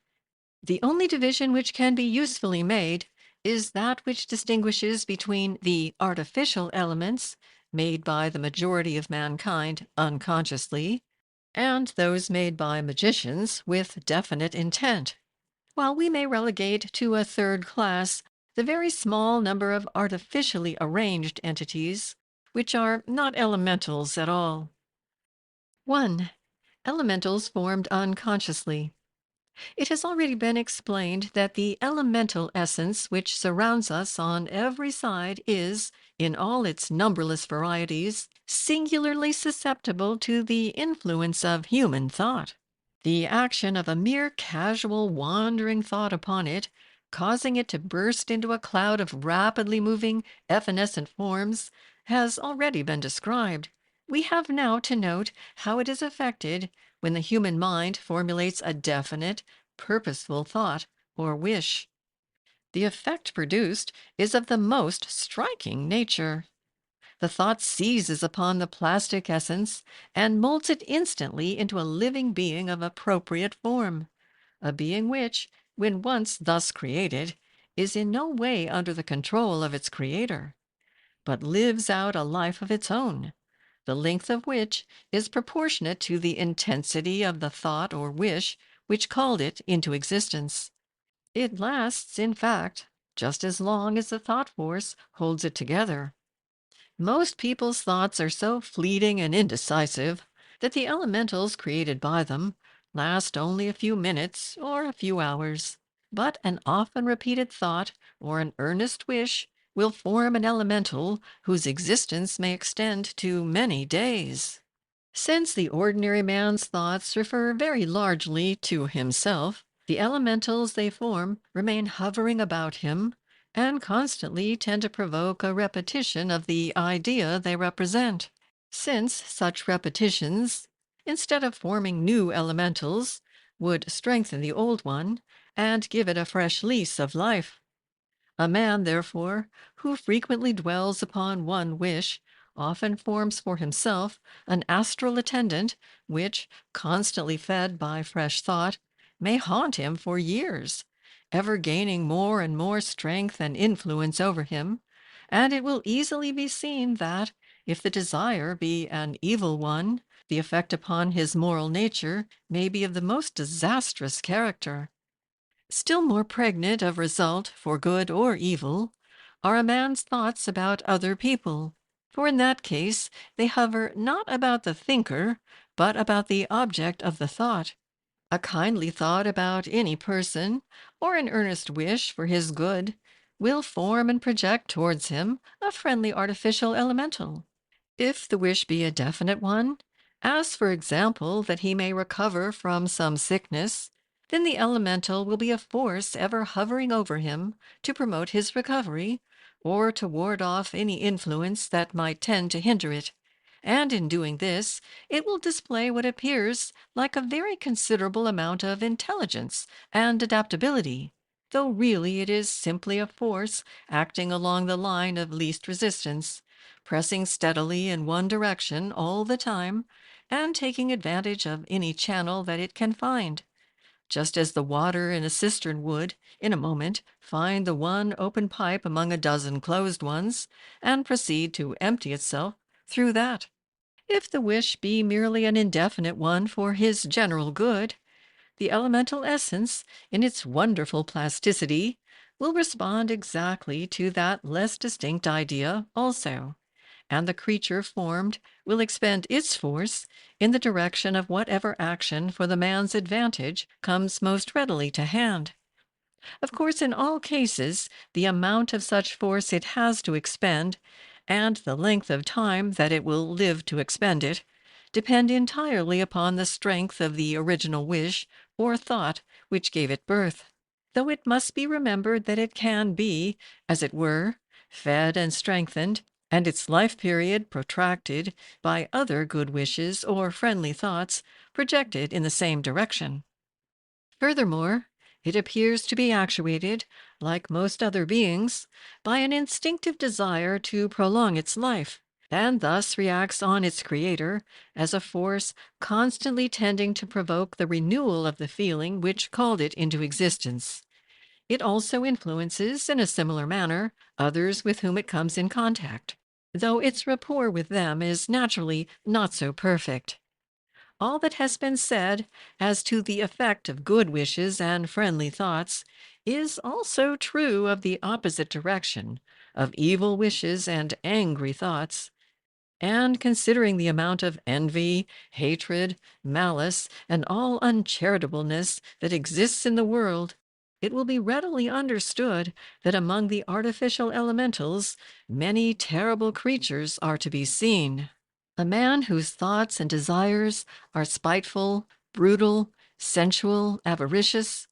The only division which can be usefully made is that which distinguishes between the artificial elements made by the majority of mankind unconsciously and those made by magicians with definite intent, while we may relegate to a third class the very small number of artificially arranged entities, which are not elementals at all. 1. Elementals formed unconsciously. It has already been explained that the elemental essence which surrounds us on every side is, in all its numberless varieties, singularly susceptible to the influence of human thought. The action of a mere casual wandering thought upon it, causing it to burst into a cloud of rapidly moving, evanescent forms, has already been described. We have now to note how it is affected when the human mind formulates a definite, purposeful thought or wish. The effect produced is of the most striking nature. The thought seizes upon the plastic essence and molds it instantly into a living being of appropriate form, a being which, when once thus created, is in no way under the control of its creator, but lives out a life of its own, the length of which is proportionate to the intensity of the thought or wish which called it into existence. It lasts, in fact, just as long as the thought force holds it together. Most people's thoughts are so fleeting and indecisive that the elementals created by them last only a few minutes or a few hours. But an often repeated thought or an earnest wish will form an elemental whose existence may extend to many days. Since the ordinary man's thoughts refer very largely to himself, the elementals they form remain hovering about him and constantly tend to provoke a repetition of the idea they represent. Since such repetitions, instead of forming new elementals, would strengthen the old one and give it a fresh lease of life. A man, therefore, who frequently dwells upon one wish, often forms for himself an astral attendant which, constantly fed by fresh thought, may haunt him for years, ever gaining more and more strength and influence over him, and it will easily be seen that, if the desire be an evil one, the effect upon his moral nature may be of the most disastrous character. Still more pregnant of result for good or evil are a man's thoughts about other people, for in that case they hover not about the thinker, but about the object of the thought. A kindly thought about any person, or an earnest wish for his good, will form and project towards him a friendly artificial elemental. If the wish be a definite one, as for example that he may recover from some sickness, then the elemental will be a force ever hovering over him to promote his recovery, or to ward off any influence that might tend to hinder it. And in doing this, it will display what appears like a very considerable amount of intelligence and adaptability, though really it is simply a force acting along the line of least resistance, pressing steadily in one direction all the time, and taking advantage of any channel that it can find, just as the water in a cistern would, in a moment, find the one open pipe among a dozen closed ones, and proceed to empty itself through that. If the wish be merely an indefinite one for his general good, the elemental essence, in its wonderful plasticity, will respond exactly to that less distinct idea also, and the creature formed will expend its force in the direction of whatever action for the man's advantage comes most readily to hand. Of course, in all cases, the amount of such force it has to expend, and the length of time that it will live to expend it, depend entirely upon the strength of the original wish or thought which gave it birth, though it must be remembered that it can be, as it were, fed and strengthened, and its life period protracted by other good wishes or friendly thoughts projected in the same direction. Furthermore, it appears to be actuated, like most other beings, by an instinctive desire to prolong its life, and thus reacts on its creator as a force constantly tending to provoke the renewal of the feeling which called it into existence. It also influences, in a similar manner, others with whom it comes in contact, though its rapport with them is naturally not so perfect. All that has been said as to the effect of good wishes and friendly thoughts is also true of the opposite direction, of evil wishes and angry thoughts. And considering the amount of envy, hatred, malice, and all uncharitableness that exists in the world, it will be readily understood that among the artificial elementals many terrible creatures are to be seen. A man whose thoughts and desires are spiteful, brutal, sensual, avaricious,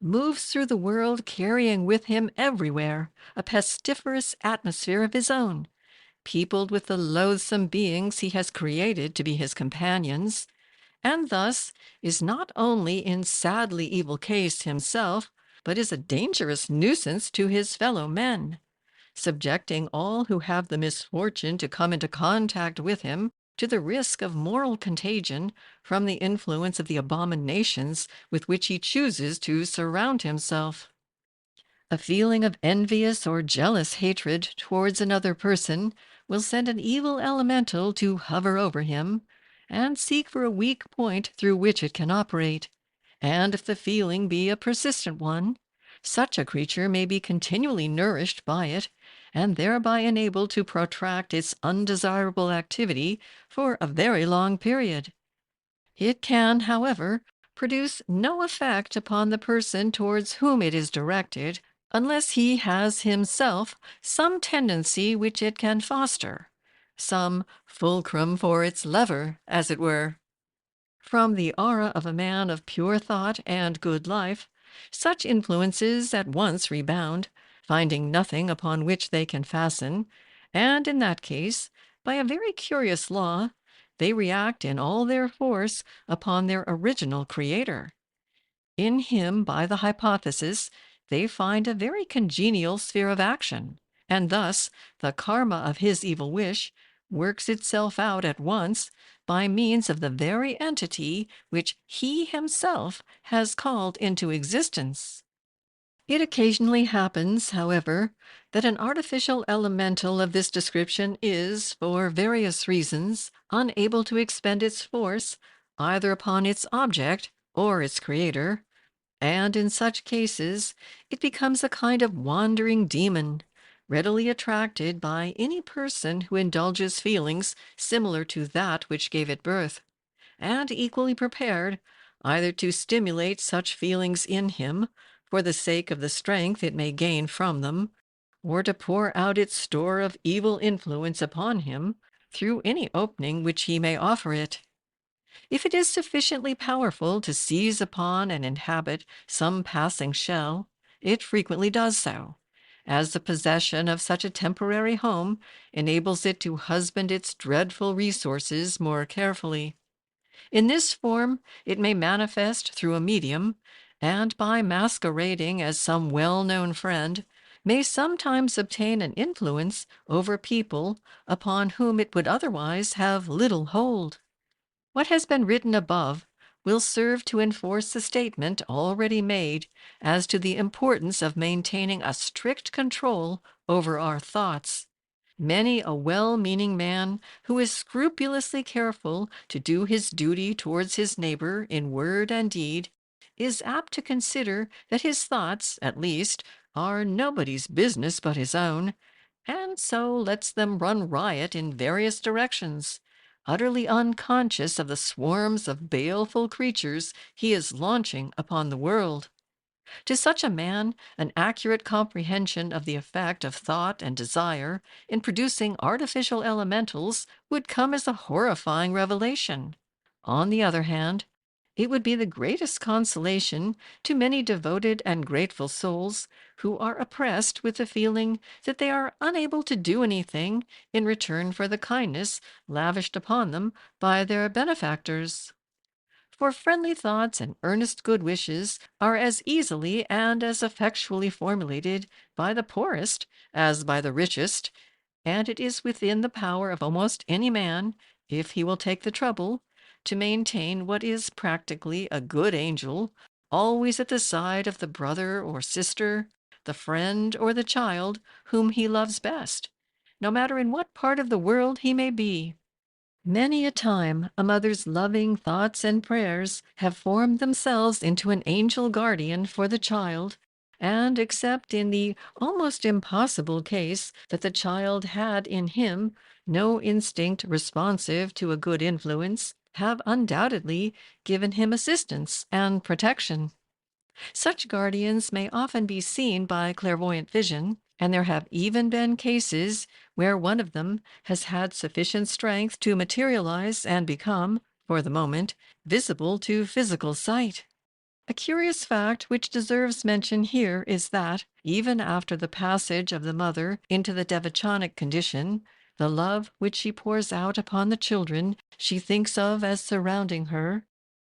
moves through the world carrying with him everywhere a pestiferous atmosphere of his own, peopled with the loathsome beings he has created to be his companions, and thus is not only in sadly evil case himself, but is a dangerous nuisance to his fellow men, subjecting all who have the misfortune to come into contact with him to the risk of moral contagion from the influence of the abominations with which he chooses to surround himself. A feeling of envious or jealous hatred towards another person will send an evil elemental to hover over him and seek for a weak point through which it can operate. And if the feeling be a persistent one, such a creature may be continually nourished by it and thereby enabled to protract its undesirable activity for a very long period. It can, however, produce no effect upon the person towards whom it is directed, unless he has himself some tendency which it can foster, some fulcrum for its lever, as it were. From the aura of a man of pure thought and good life, such influences at once rebound, finding nothing upon which they can fasten, and in that case, by a very curious law, they react in all their force upon their original creator. In him, by the hypothesis, they find a very congenial sphere of action, and thus the karma of his evil wish works itself out at once by means of the very entity which he himself has called into existence. It occasionally happens, however, that an artificial elemental of this description is, for various reasons, unable to expend its force either upon its object or its creator, and in such cases it becomes a kind of wandering demon, readily attracted by any person who indulges feelings similar to that which gave it birth, and equally prepared either to stimulate such feelings in him for the sake of the strength it may gain from them, or to pour out its store of evil influence upon him through any opening which he may offer it. If it is sufficiently powerful to seize upon and inhabit some passing shell, it frequently does so, as the possession of such a temporary home enables it to husband its dreadful resources more carefully. In this form it may manifest through a medium, and by masquerading as some well-known friend, may sometimes obtain an influence over people upon whom it would otherwise have little hold. What has been written above will serve to enforce the statement already made as to the importance of maintaining a strict control over our thoughts. Many a well-meaning man who is scrupulously careful to do his duty towards his neighbor in word and deed is apt to consider that his thoughts, at least, are nobody's business but his own, and so lets them run riot in various directions, utterly unconscious of the swarms of baleful creatures he is launching upon the world. To such a man, an accurate comprehension of the effect of thought and desire in producing artificial elementals would come as a horrifying revelation. On the other hand, it would be the greatest consolation to many devoted and grateful souls who are oppressed with the feeling that they are unable to do anything in return for the kindness lavished upon them by their benefactors. For friendly thoughts and earnest good wishes are as easily and as effectually formulated by the poorest as by the richest, and it is within the power of almost any man, if he will take the trouble, to maintain what is practically a good angel, always at the side of the brother or sister, the friend or the child whom he loves best, no matter in what part of the world he may be. Many a time a mother's loving thoughts and prayers have formed themselves into an angel guardian for the child, and except in the almost impossible case that the child had in him no instinct responsive to a good influence, have undoubtedly given him assistance and protection. Such guardians may often be seen by clairvoyant vision, and there have even been cases where one of them has had sufficient strength to materialize and become, for the moment, visible to physical sight. A curious fact which deserves mention here is that, even after the passage of the mother into the devachanic condition, the love which she pours out upon the children she thinks of as surrounding her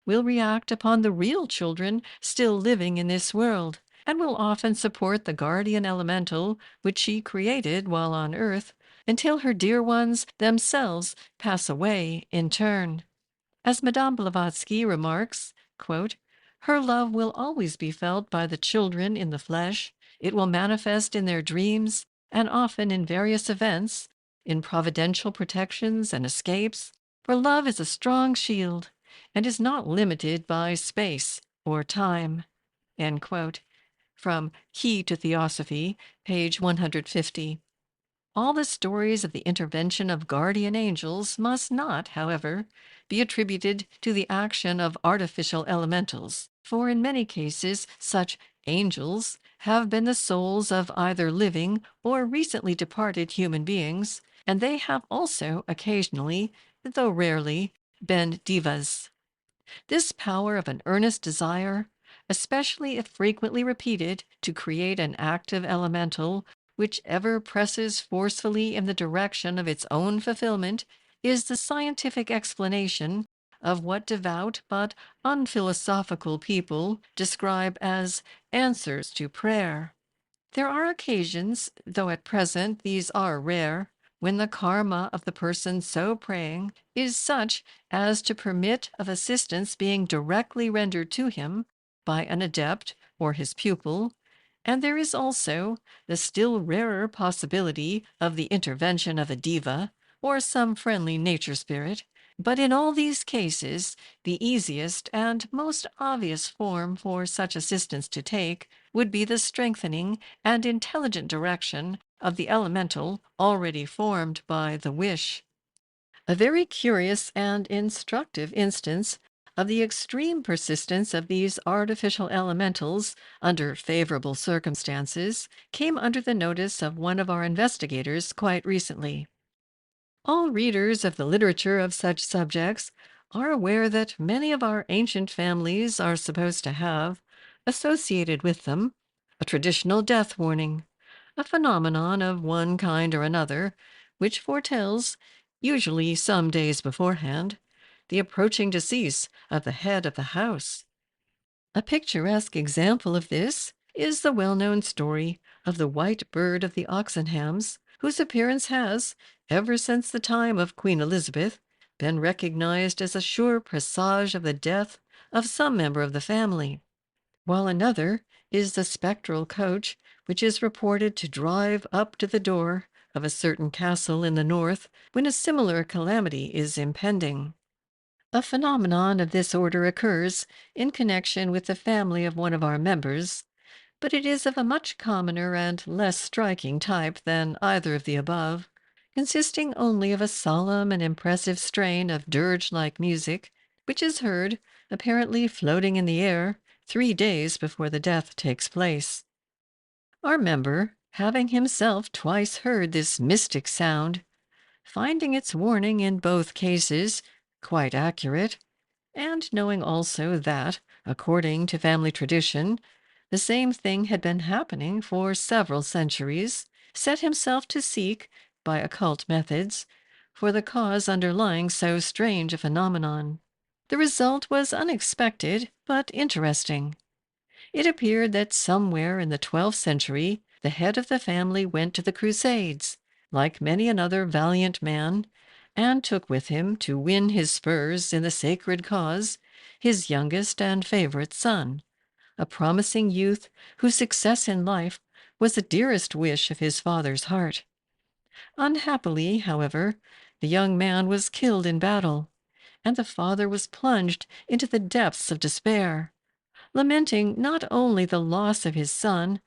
will react upon the real children still living in this world, and will often support the guardian elemental which she created while on earth, until her dear ones themselves pass away in turn. As Madame Blavatsky remarks, quote, "Her love will always be felt by the children in the flesh. It will manifest in their dreams, and often in various events, in providential protections and escapes, for love is a strong shield, and is not limited by space or time." End quote. From Key to Theosophy, page 150. All the stories of the intervention of guardian angels must not, however, be attributed to the action of artificial elementals, for in many cases such angels have been the souls of either living or recently departed human beings, and they have also occasionally, though rarely, been devas. This power of an earnest desire, especially if frequently repeated, to create an active elemental which ever presses forcefully in the direction of its own fulfillment, is the scientific explanation of what devout but unphilosophical people describe as answers to prayer. There are occasions, though at present these are rare, when the karma of the person so praying is such as to permit of assistance being directly rendered to him by an adept or his pupil, and there is also the still rarer possibility of the intervention of a diva or some friendly nature spirit. But in all these cases, the easiest and most obvious form for such assistance to take would be the strengthening and intelligent direction of the elemental already formed by the wish. A very curious and instructive instance of the extreme persistence of these artificial elementals under favorable circumstances came under the notice of one of our investigators quite recently. All readers of the literature of such subjects are aware that many of our ancient families are supposed to have, associated with them, a traditional death warning, a phenomenon of one kind or another, which foretells, usually some days beforehand, the approaching decease of the head of the house. A picturesque example of this is the well-known story of the white bird of the Oxenhams, whose appearance has, ever since the time of Queen Elizabeth, been recognized as a sure presage of the death of some member of the family, while another is the spectral coach which is reported to drive up to the door of a certain castle in the north when a similar calamity is impending. A phenomenon of this order occurs in connection with the family of one of our members, but it is of a much commoner and less striking type than either of the above, consisting only of a solemn and impressive strain of dirge-like music, which is heard, apparently floating in the air, 3 days before the death takes place. Our member, having himself twice heard this mystic sound, finding its warning in both cases quite accurate, and knowing also that, according to family tradition, the same thing had been happening for several centuries, set himself to seek, by occult methods, for the cause underlying so strange a phenomenon. The result was unexpected but interesting. It appeared that somewhere in the 12th century the head of the family went to the Crusades, like many another valiant man, and took with him to win his spurs in the sacred cause his youngest and favorite son, a promising youth whose success in life was the dearest wish of his father's heart. Unhappily, however, the young man was killed in battle, and the father was plunged into the depths of despair, lamenting not only the loss of his son,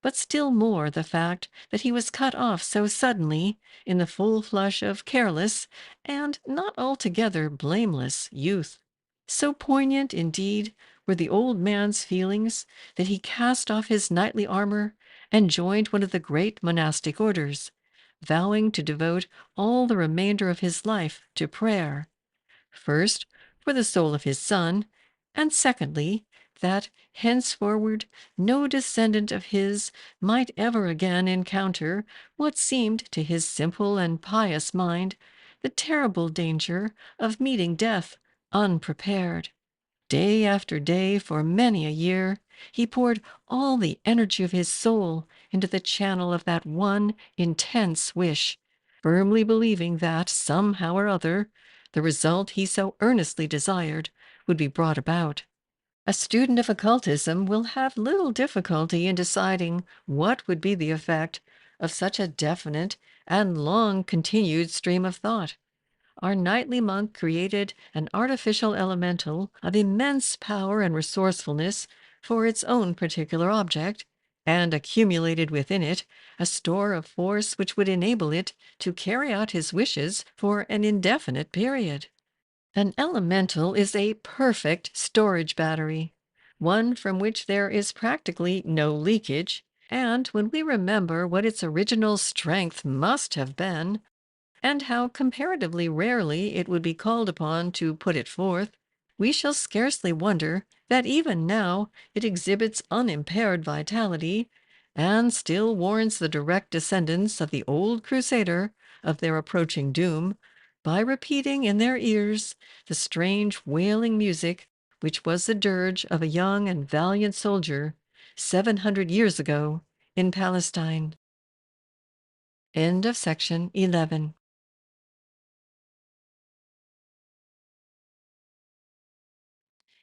but still more the fact that he was cut off so suddenly in the full flush of careless and not altogether blameless youth. So poignant, indeed, were the old man's feelings that he cast off his knightly armor and joined one of the great monastic orders, vowing to devote all the remainder of his life to prayer, first for the soul of his son, and secondly, that henceforward no descendant of his might ever again encounter what seemed to his simple and pious mind the terrible danger of meeting death unprepared. Day after day, for many a year, he poured all the energy of his soul into the channel of that one intense wish, firmly believing that, somehow or other, the result he so earnestly desired would be brought about. A student of occultism will have little difficulty in deciding what would be the effect of such a definite and long continued stream of thought. Our knightly monk created an artificial elemental of immense power and resourcefulness for its own particular object, and accumulated within it a store of force which would enable it to carry out his wishes for an indefinite period. An elemental is a perfect storage battery, one from which there is practically no leakage, and when we remember what its original strength must have been, and how comparatively rarely it would be called upon to put it forth, we shall scarcely wonder that even now it exhibits unimpaired vitality, and still warns the direct descendants of the old Crusader of their approaching doom, by repeating in their ears the strange wailing music which was the dirge of a young and valiant soldier 700 years ago in Palestine. End of section 11.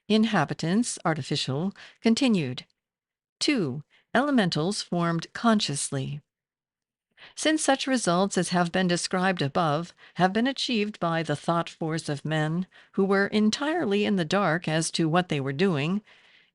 Inhabitants, artificial, continued. 2. Elementals formed consciously. Since such results as have been described above have been achieved by the thought force of men who were entirely in the dark as to what they were doing,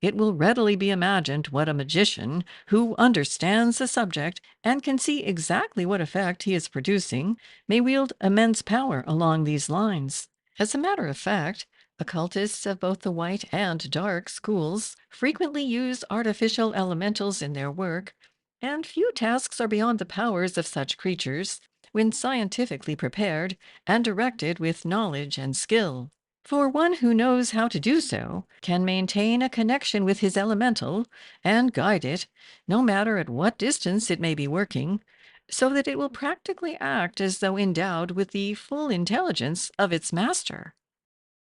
it will readily be imagined what a magician, who understands the subject and can see exactly what effect he is producing, may wield immense power along these lines. As a matter of fact, occultists of both the white and dark schools frequently use artificial elementals in their work, and few tasks are beyond the powers of such creatures when scientifically prepared and directed with knowledge and skill. For one who knows how to do so can maintain a connection with his elemental and guide it, no matter at what distance it may be working, so that it will practically act as though endowed with the full intelligence of its master.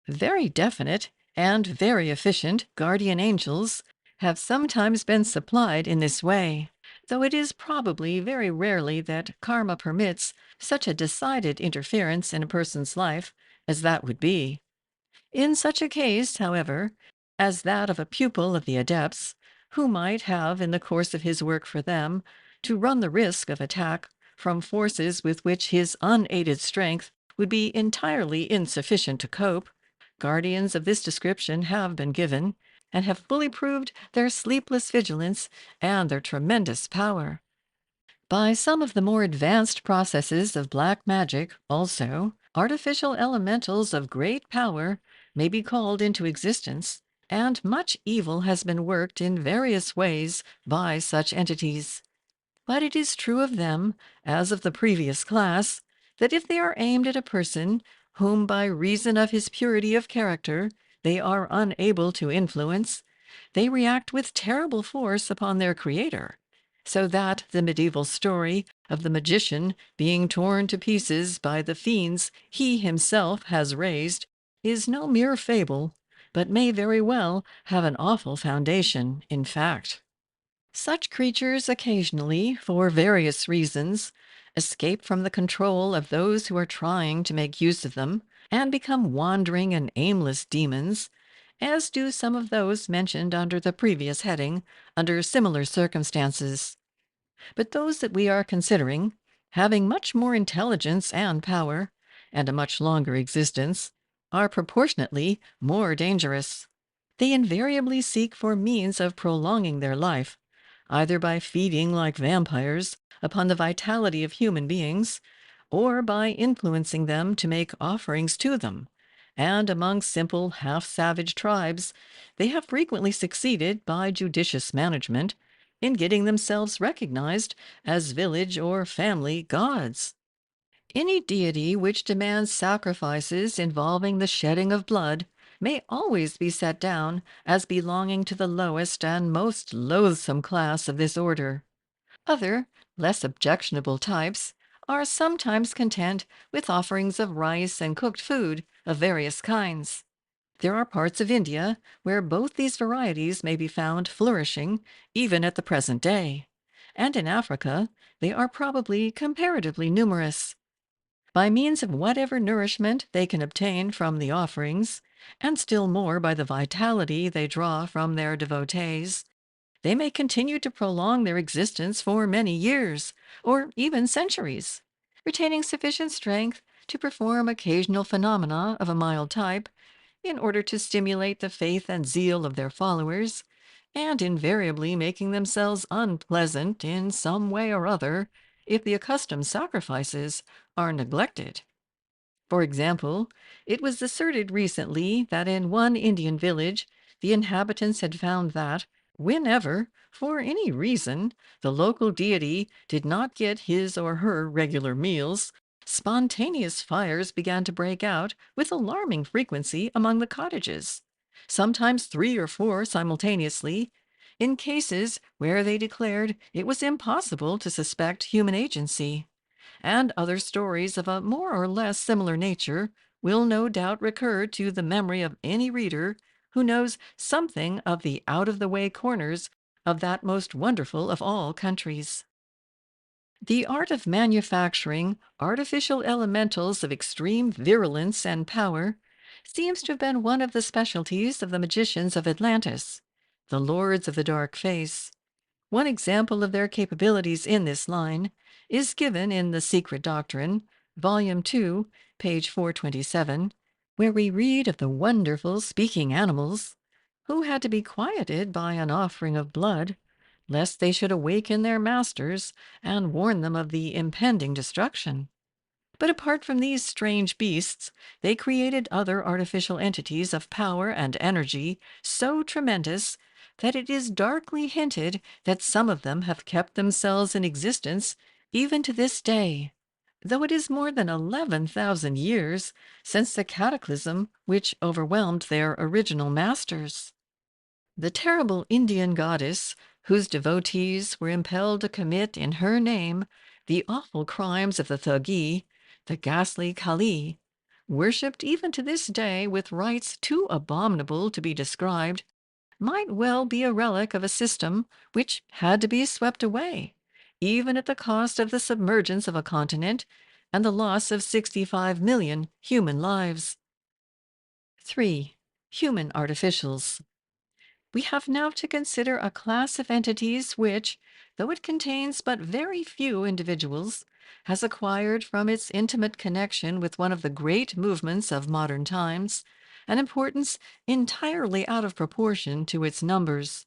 Very definite and very efficient guardian angels have sometimes been supplied in this way, though it is probably very rarely that karma permits such a decided interference in a person's life as that would be. In such a case, however, as that of a pupil of the adepts, who might have, in the course of his work for them, to run the risk of attack from forces with which his unaided strength would be entirely insufficient to cope, guardians of this description have been given, and have fully proved their sleepless vigilance and their tremendous power. By some of the more advanced processes of black magic, also, artificial elementals of great power may be called into existence, and much evil has been worked in various ways by such entities. But it is true of them, as of the previous class, that if they are aimed at a person whom by reason of his purity of character they are unable to influence, they react with terrible force upon their creator, so that the medieval story of the magician being torn to pieces by the fiends he himself has raised is no mere fable, but may very well have an awful foundation in fact. Such creatures occasionally, for various reasons, escape from the control of those who are trying to make use of them, and become wandering and aimless demons, as do some of those mentioned under the previous heading, under similar circumstances. But those that we are considering, having much more intelligence and power, and a much longer existence, are proportionately more dangerous. They invariably seek for means of prolonging their life, either by feeding like vampires upon the vitality of human beings, or by influencing them to make offerings to them. And among simple, half-savage tribes, they have frequently succeeded, by judicious management, in getting themselves recognized as village or family gods. Any deity which demands sacrifices involving the shedding of blood may always be set down as belonging to the lowest and most loathsome class of this order. Other, less objectionable types are sometimes content with offerings of rice and cooked food of various kinds. There are parts of India where both these varieties may be found flourishing even at the present day, and in Africa they are probably comparatively numerous. By means of whatever nourishment they can obtain from the offerings, and still more by the vitality they draw from their devotees, they may continue to prolong their existence for many years, or even centuries, retaining sufficient strength to perform occasional phenomena of a mild type in order to stimulate the faith and zeal of their followers, and invariably making themselves unpleasant in some way or other if the accustomed sacrifices are neglected. For example, it was asserted recently that in one Indian village the inhabitants had found that, whenever, for any reason, the local deity did not get his or her regular meals, spontaneous fires began to break out with alarming frequency among the cottages, sometimes three or four simultaneously, in cases where they declared it was impossible to suspect human agency. And other stories of a more or less similar nature will no doubt recur to the memory of any reader who knows something of the out-of-the-way corners of that most wonderful of all countries. The art of manufacturing artificial elementals of extreme virulence and power seems to have been one of the specialties of the magicians of Atlantis, the lords of the dark face. One example of their capabilities in this line is given in The Secret Doctrine, Volume 2, page 427, where we read of the wonderful speaking animals who had to be quieted by an offering of blood, lest they should awaken their masters and warn them of the impending destruction. But apart from these strange beasts, they created other artificial entities of power and energy so tremendous that it is darkly hinted that some of them have kept themselves in existence even to this day, though it is more than 11,000 years since the cataclysm which overwhelmed their original masters. The terrible Indian goddess, whose devotees were impelled to commit in her name the awful crimes of the Thuggee, the ghastly Kali, worshipped even to this day with rites too abominable to be described, might well be a relic of a system which had to be swept away, even at the cost of the submergence of a continent and the loss of 65 million human lives. 3. Human artificials. We have now to consider a class of entities which, though it contains but very few individuals, has acquired from its intimate connection with one of the great movements of modern times an importance entirely out of proportion to its numbers.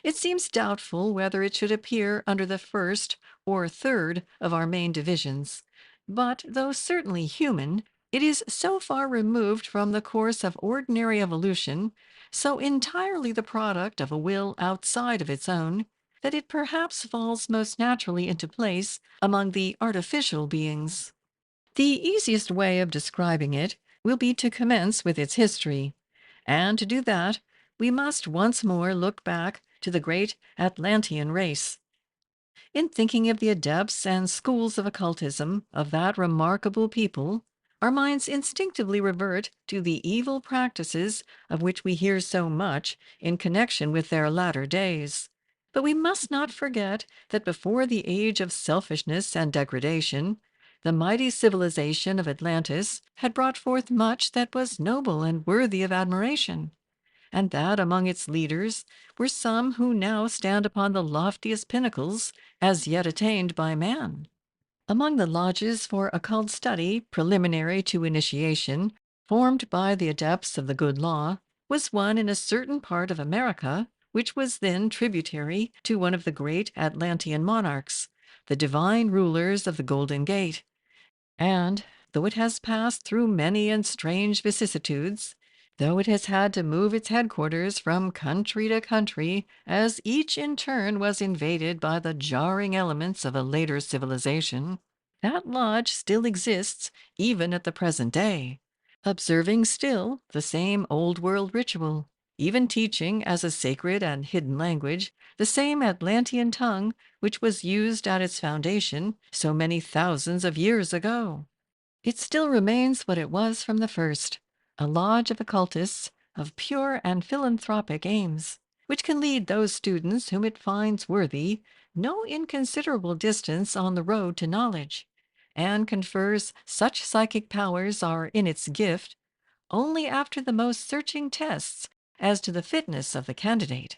It seems doubtful whether it should appear under the first or third of our main divisions, but though certainly human, it is so far removed from the course of ordinary evolution, so entirely the product of a will outside of its own, that it perhaps falls most naturally into place among the artificial beings. The easiest way of describing it will be to commence with its history, and to do that we must once more look back to the great Atlantean race. In thinking of the adepts and schools of occultism of that remarkable people, our minds instinctively revert to the evil practices of which we hear so much in connection with their latter days. But we must not forget that before the age of selfishness and degradation, the mighty civilization of Atlantis had brought forth much that was noble and worthy of admiration, and that among its leaders were some who now stand upon the loftiest pinnacles as yet attained by man. Among the lodges for occult study preliminary to initiation, formed by the adepts of the good law, was one in a certain part of America which was then tributary to one of the great Atlantean monarchs, the divine rulers of the Golden Gate. And though it has passed through many and strange vicissitudes, though it has had to move its headquarters from country to country, as each in turn was invaded by the jarring elements of a later civilization, that lodge still exists even at the present day, observing still the same old world ritual, even teaching as a sacred and hidden language the same Atlantean tongue which was used at its foundation so many thousands of years ago. It still remains what it was from the first, a lodge of occultists of pure and philanthropic aims, which can lead those students whom it finds worthy no inconsiderable distance on the road to knowledge, and confers such psychic powers are in its gift only after the most searching tests as to the fitness of the candidate.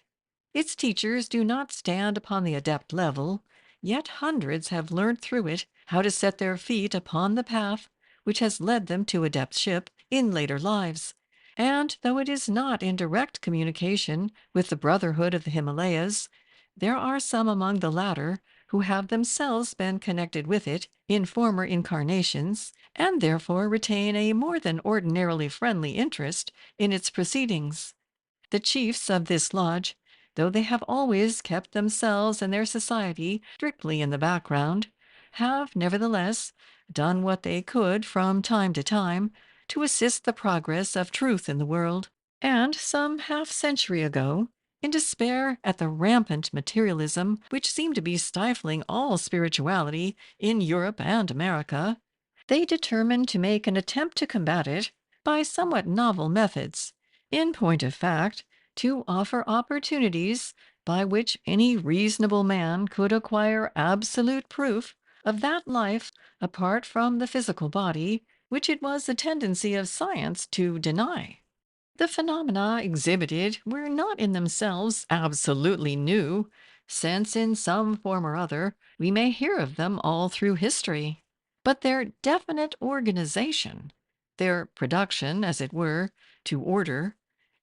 Its teachers do not stand upon the adept level, yet hundreds have learnt through it how to set their feet upon the path which has led them to adeptship in later lives. And though it is not in direct communication with the Brotherhood of the Himalayas, there are some among the latter who have themselves been connected with it in former incarnations, and therefore retain a more than ordinarily friendly interest in its proceedings. The chiefs of this lodge, though they have always kept themselves and their society strictly in the background, have nevertheless done what they could from time to time to assist the progress of truth in the world, and some half century ago, in despair at the rampant materialism which seemed to be stifling all spirituality in Europe and America, they determined to make an attempt to combat it by somewhat novel methods. In point of fact, to offer opportunities by which any reasonable man could acquire absolute proof of that life apart from the physical body, which it was the tendency of science to deny. The phenomena exhibited were not in themselves absolutely new, since in some form or other we may hear of them all through history. But their definite organization, their production, as it were, to order,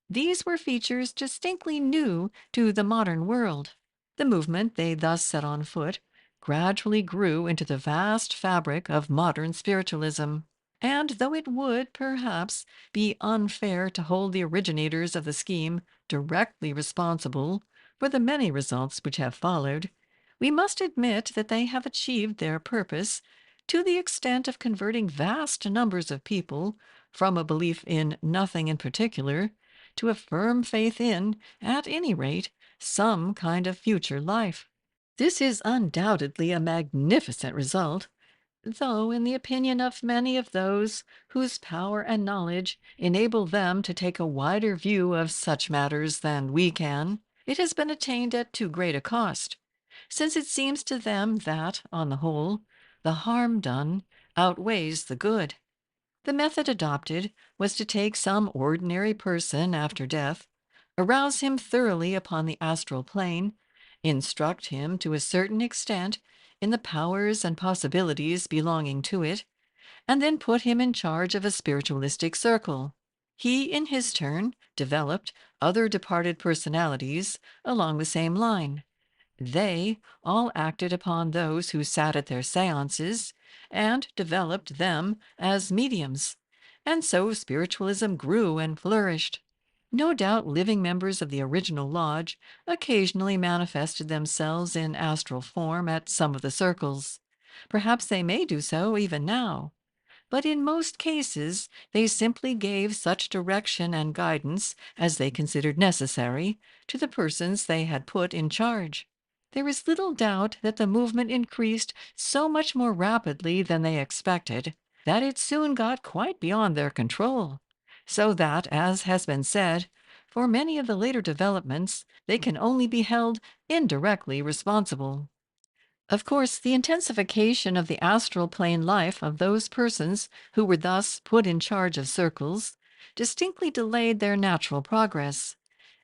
these were features distinctly new to the modern world. The movement they thus set on foot gradually grew into the vast fabric of modern spiritualism. And though it would, perhaps, be unfair to hold the originators of the scheme directly responsible for the many results which have followed, we must admit that they have achieved their purpose to the extent of converting vast numbers of people from a belief in nothing in particular to a firm faith in, at any rate, some kind of future life. This is undoubtedly a magnificent result, though, in the opinion of many of those whose power and knowledge enable them to take a wider view of such matters than we can, it has been attained at too great a cost, since it seems to them that, on the whole, the harm done outweighs the good. The method adopted was to take some ordinary person after death, arouse him thoroughly upon the astral plane, instruct him to a certain extent in the powers and possibilities belonging to it, and then put him in charge of a spiritualistic circle. He, in his turn, developed other departed personalities along the same line. They all acted upon those who sat at their seances and developed them as mediums. And so spiritualism grew and flourished. No doubt living members of the original lodge occasionally manifested themselves in astral form at some of the circles. Perhaps they may do so even now. But in most cases, they simply gave such direction and guidance as they considered necessary to the persons they had put in charge. There is little doubt that the movement increased so much more rapidly than they expected that it soon got quite beyond their control, so that, as has been said, For many of the later developments, they can only be held indirectly responsible. Of course, the intensification of the astral plane life of those persons who were thus put in charge of circles distinctly delayed their natural progress.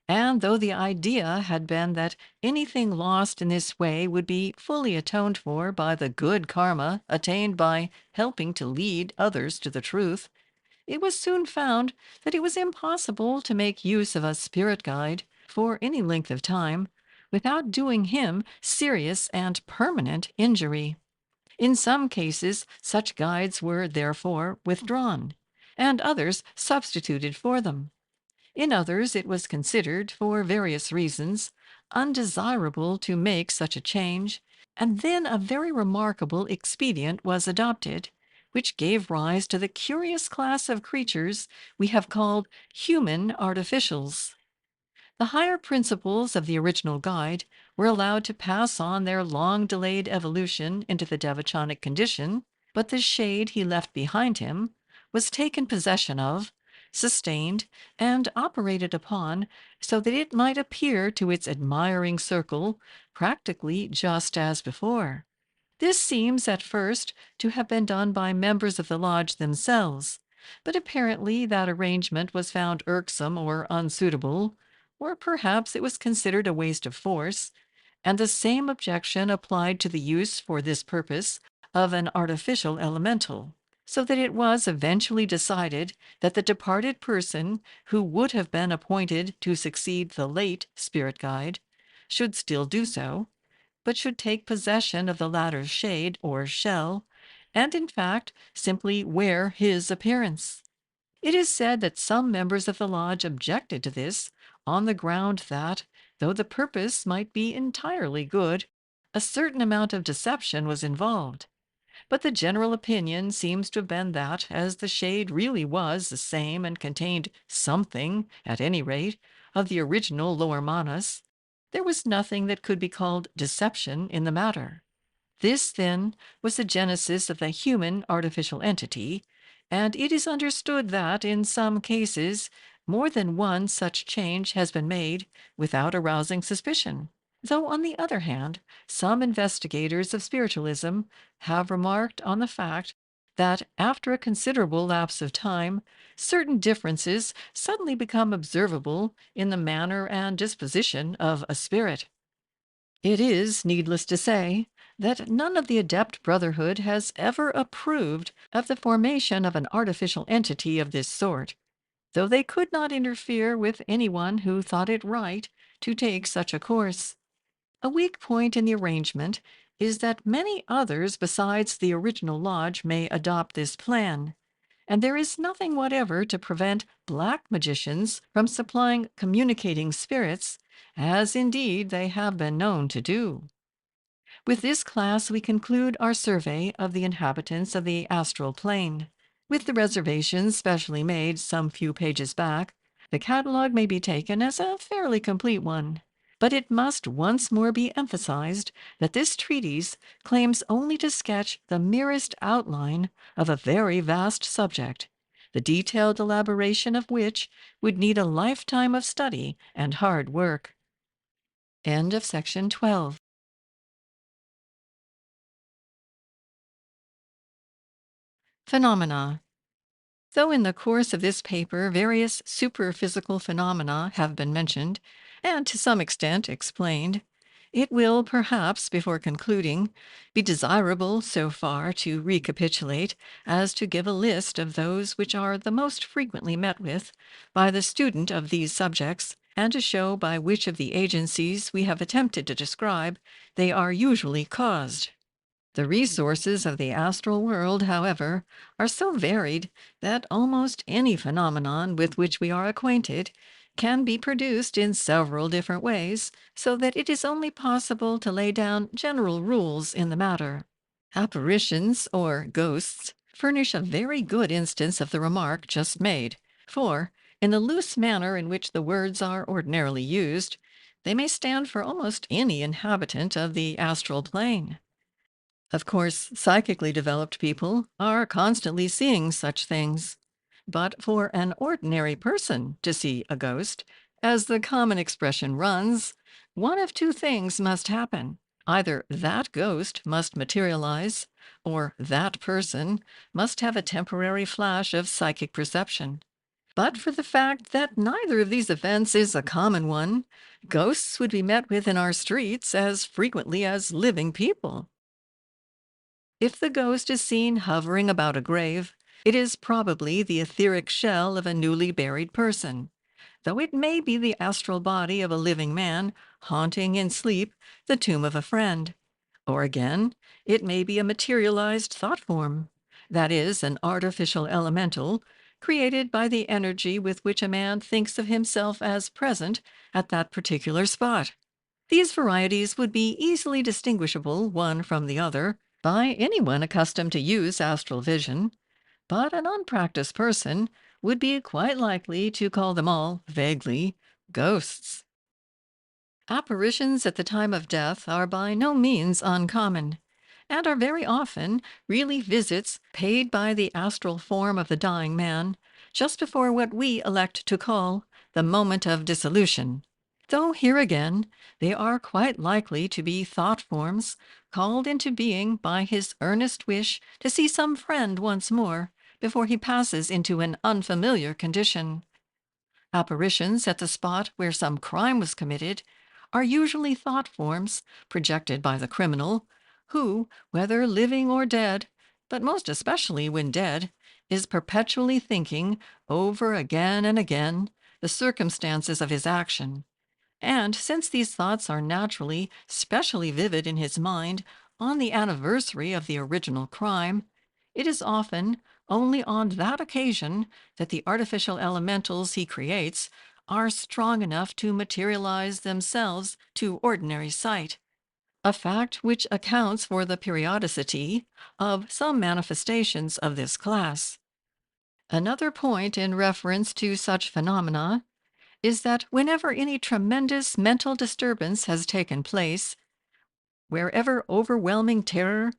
And though the idea had been that anything lost in this way would be fully atoned for by the good karma attained by helping to lead others to the truth, it was soon found that it was impossible to make use of a spirit guide for any length of time without doing him serious and permanent injury. In some cases, such guides were therefore withdrawn, and others substituted for them. In others, it was considered, for various reasons, undesirable to make such a change, and then a very remarkable expedient was adopted, which gave rise to the curious class of creatures we have called human artificials. The higher principles of the original guide were allowed to pass on their long delayed evolution into the devachanic condition, but the shade he left behind him was taken possession of, sustained, and operated upon so that it might appear to its admiring circle practically just as before. This seems at first to have been done by members of the lodge themselves, but apparently that arrangement was found irksome or unsuitable, or perhaps it was considered a waste of force, and the same objection applied to the use for this purpose of an artificial elemental, so that it was eventually decided that the departed person who would have been appointed to succeed the late spirit guide should still do so, but should take possession of the latter's shade or shell, and in fact simply wear his appearance. It is said that some members of the lodge objected to this on the ground that, though the purpose might be entirely good, a certain amount of deception was involved. But the general opinion seems to have been that, as the shade really was the same and contained something, at any rate, of the original lower manas, there was nothing that could be called deception in the matter. This, then, was the genesis of the human artificial entity, and it is understood that, in some cases, more than one such change has been made without arousing suspicion. Though, on the other hand, some investigators of spiritualism have remarked on the fact that, after a considerable lapse of time, certain differences suddenly become observable in the manner and disposition of a spirit. It is needless to say that none of the Adept Brotherhood has ever approved of the formation of an artificial entity of this sort, though they could not interfere with anyone who thought it right to take such a course. A weak point in the arrangement is that many others besides the original lodge may adopt this plan, and there is nothing whatever to prevent black magicians from supplying communicating spirits, as indeed they have been known to do. With this class, we conclude our survey of the inhabitants of the astral plane. With the reservations specially made some few pages back, the catalogue may be taken as a fairly complete one. But it must once more be emphasized that this treatise claims only to sketch the merest outline of a very vast subject, the detailed elaboration of which would need a lifetime of study and hard work. End of section 12. Phenomena. Though in the course of this paper various superphysical phenomena have been mentioned, and to some extent explained, it will perhaps, before concluding, be desirable so far to recapitulate as to give a list of those which are the most frequently met with by the student of these subjects, and to show by which of the agencies we have attempted to describe they are usually caused. The resources of the astral world, however, are so varied that almost any phenomenon with which we are acquainted can be produced in several different ways, so that it is only possible to lay down general rules in the matter. Apparitions, or ghosts, furnish a very good instance of the remark just made, for, in the loose manner in which the words are ordinarily used, they may stand for almost any inhabitant of the astral plane. Of course, psychically developed people are constantly seeing such things. But for an ordinary person to see a ghost, As the common expression runs, one of two things must happen. Either that ghost must materialize, or that person must have a temporary flash of psychic perception. But for the fact that neither of these events is a common one, ghosts would be met with in our streets as frequently as living people. If the ghost is seen hovering about a grave, it is probably the etheric shell of a newly buried person, though it may be the astral body of a living man haunting in sleep the tomb of a friend. Or again, it may be a materialized thought form, that is, an artificial elemental created by the energy with which a man thinks of himself as present at that particular spot. These varieties would be easily distinguishable one from the other by anyone accustomed to use astral vision, but an unpracticed person would be quite likely to call them all, vaguely, ghosts. Apparitions at the time of death are by no means uncommon, and are very often really visits paid by the astral form of the dying man just before what we elect to call the moment of dissolution. Though here again, they are quite likely to be thought forms called into being by his earnest wish to see some friend once more before he passes into an unfamiliar condition. Apparitions at the spot where some crime was committed are usually thought forms projected by the criminal, who, whether living or dead, but most especially when dead, is perpetually thinking over again and again the circumstances of his action. And since these thoughts are naturally specially vivid in his mind on the anniversary of the original crime, it is often only on that occasion that the artificial elementals he creates are strong enough to materialize themselves to ordinary sight, a fact which accounts for the periodicity of some manifestations of this class. Another point in reference to such phenomena is that whenever any tremendous mental disturbance has taken place, wherever overwhelming terror,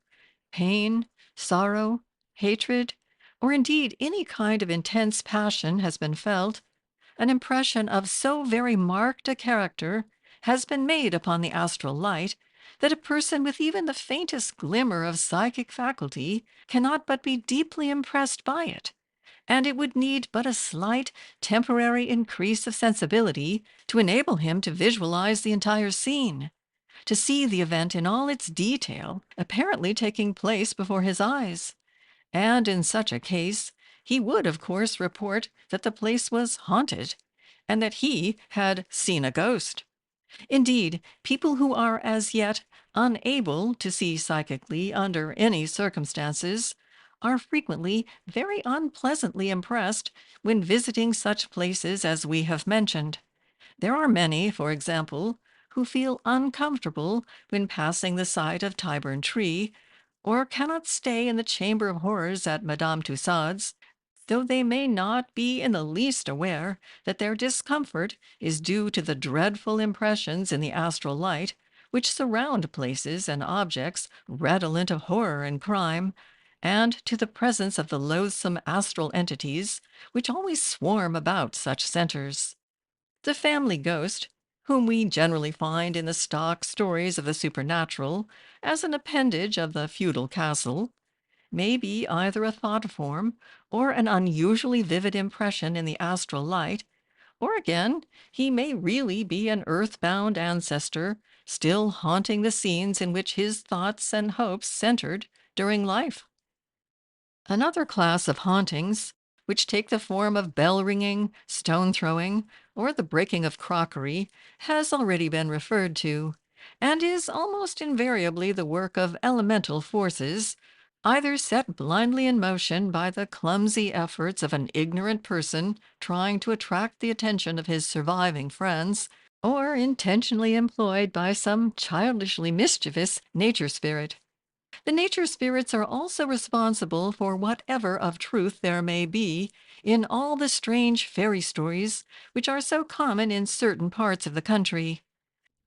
pain, sorrow, hatred, or indeed any kind of intense passion has been felt, an impression of so very marked a character has been made upon the astral light that a person with even the faintest glimmer of psychic faculty cannot but be deeply impressed by it, and it would need but a slight, temporary increase of sensibility to enable him to visualize the entire scene, to see the event in all its detail apparently taking place before his eyes. And in such a case, he would, of course, report that the place was haunted, and that he had seen a ghost. Indeed, people who are as yet unable to see psychically under any circumstances are frequently very unpleasantly impressed when visiting such places as we have mentioned. There are many, for example, who feel uncomfortable when passing the side of Tyburn Tree, or cannot stay in the Chamber of Horrors at Madame Tussaud's, though they may not be in the least aware that their discomfort is due to the dreadful impressions in the astral light which surround places and objects redolent of horror and crime, and to the presence of the loathsome astral entities which always swarm about such centers. The family ghost, whom we generally find in the stock stories of the supernatural as an appendage of the feudal castle, may be either a thought form or an unusually vivid impression in the astral light, or again, he may really be an earthbound ancestor still haunting the scenes in which his thoughts and hopes centered during life. Another class of hauntings, which take the form of bell ringing, stone throwing, or the breaking of crockery, has already been referred to, and is almost invariably the work of elemental forces, either set blindly in motion by the clumsy efforts of an ignorant person trying to attract the attention of his surviving friends, or intentionally employed by some childishly mischievous nature spirit. The nature spirits are also responsible for whatever of truth there may be in all the strange fairy stories which are so common in certain parts of the country.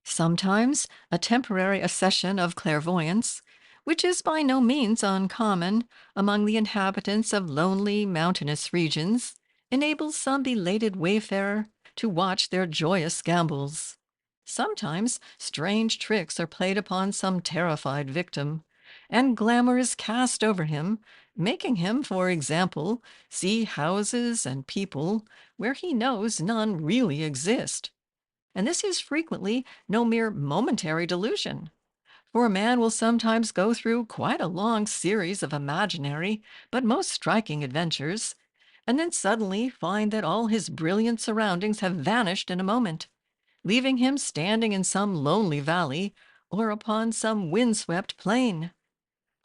Sometimes a temporary accession of clairvoyance, which is by no means uncommon among the inhabitants of lonely mountainous regions, enables some belated wayfarer to watch their joyous gambols. Sometimes strange tricks are played upon some terrified victim, and glamour is cast over him, making him, for example, see houses and people where he knows none really exist. And this is frequently no mere momentary delusion, for a man will sometimes go through quite a long series of imaginary but most striking adventures, and then suddenly find that all his brilliant surroundings have vanished in a moment, leaving him standing in some lonely valley or upon some windswept plain.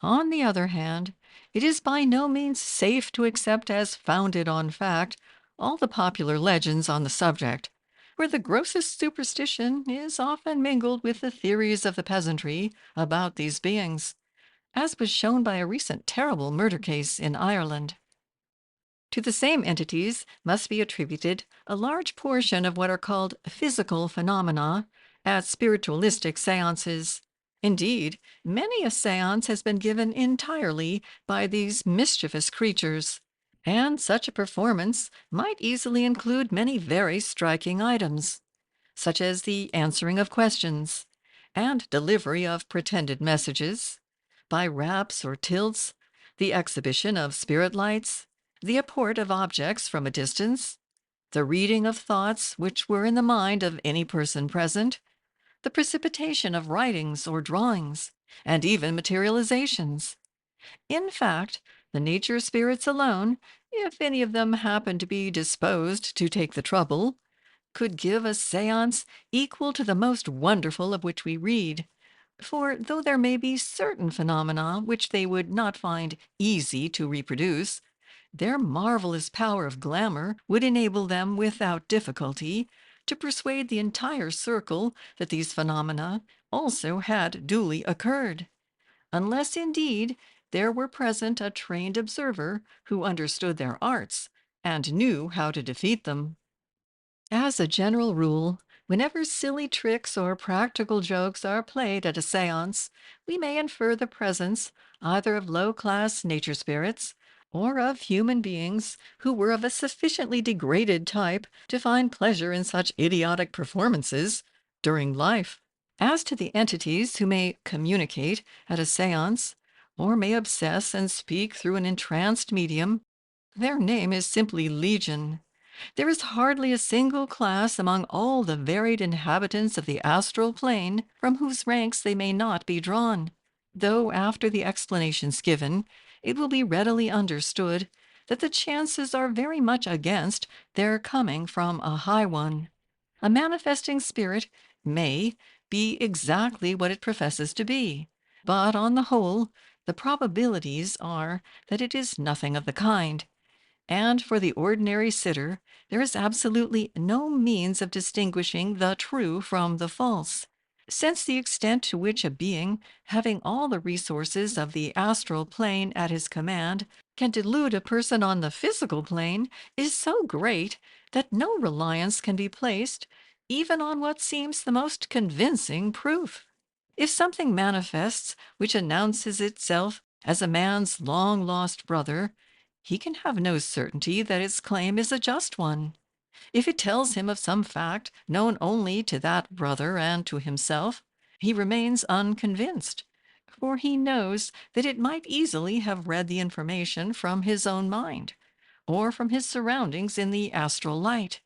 On the other hand, it is by no means safe to accept as founded on fact all the popular legends on the subject, where the grossest superstition is often mingled with the theories of the peasantry about these beings, as was shown by a recent terrible murder case in Ireland. To the same entities must be attributed a large portion of what are called physical phenomena at spiritualistic seances. Indeed, many a seance has been given entirely by these mischievous creatures, and such a performance might easily include many very striking items, such as the answering of questions and delivery of pretended messages by raps or tilts, the exhibition of spirit lights, the apport of objects from a distance, the reading of thoughts which were in the mind of any person present, the precipitation of writings or drawings, and even materializations. In fact, the nature spirits alone, if any of them happen to be disposed to take the trouble, could give a seance equal to the most wonderful of which we read. For though there may be certain phenomena which they would not find easy to reproduce, their marvelous power of glamour would enable them without difficulty to persuade the entire circle that these phenomena also had duly occurred, unless indeed there were present a trained observer who understood their arts and knew how to defeat them. As a general rule, whenever silly tricks or practical jokes are played at a seance, we may infer the presence either of low class nature spirits or of human beings who were of a sufficiently degraded type to find pleasure in such idiotic performances during life. As to the entities who may communicate at a seance, or may obsess and speak through an entranced medium, their name is simply legion. There is hardly a single class among all the varied inhabitants of the astral plane from whose ranks they may not be drawn, though after the explanations given, it will be readily understood that the chances are very much against their coming from a high one. A manifesting spirit may be exactly what it professes to be, but on the whole, the probabilities are that it is nothing of the kind, and for the ordinary sitter, there is absolutely no means of distinguishing the true from the false, since the extent to which a being, having all the resources of the astral plane at his command, can delude a person on the physical plane is so great that no reliance can be placed even on what seems the most convincing proof. If something manifests which announces itself as a man's long lost brother, he can have no certainty that its claim is a just one. If it tells him of some fact known only to that brother and to himself, he remains unconvinced, for he knows that it might easily have read the information from his own mind, or from his surroundings in the astral light.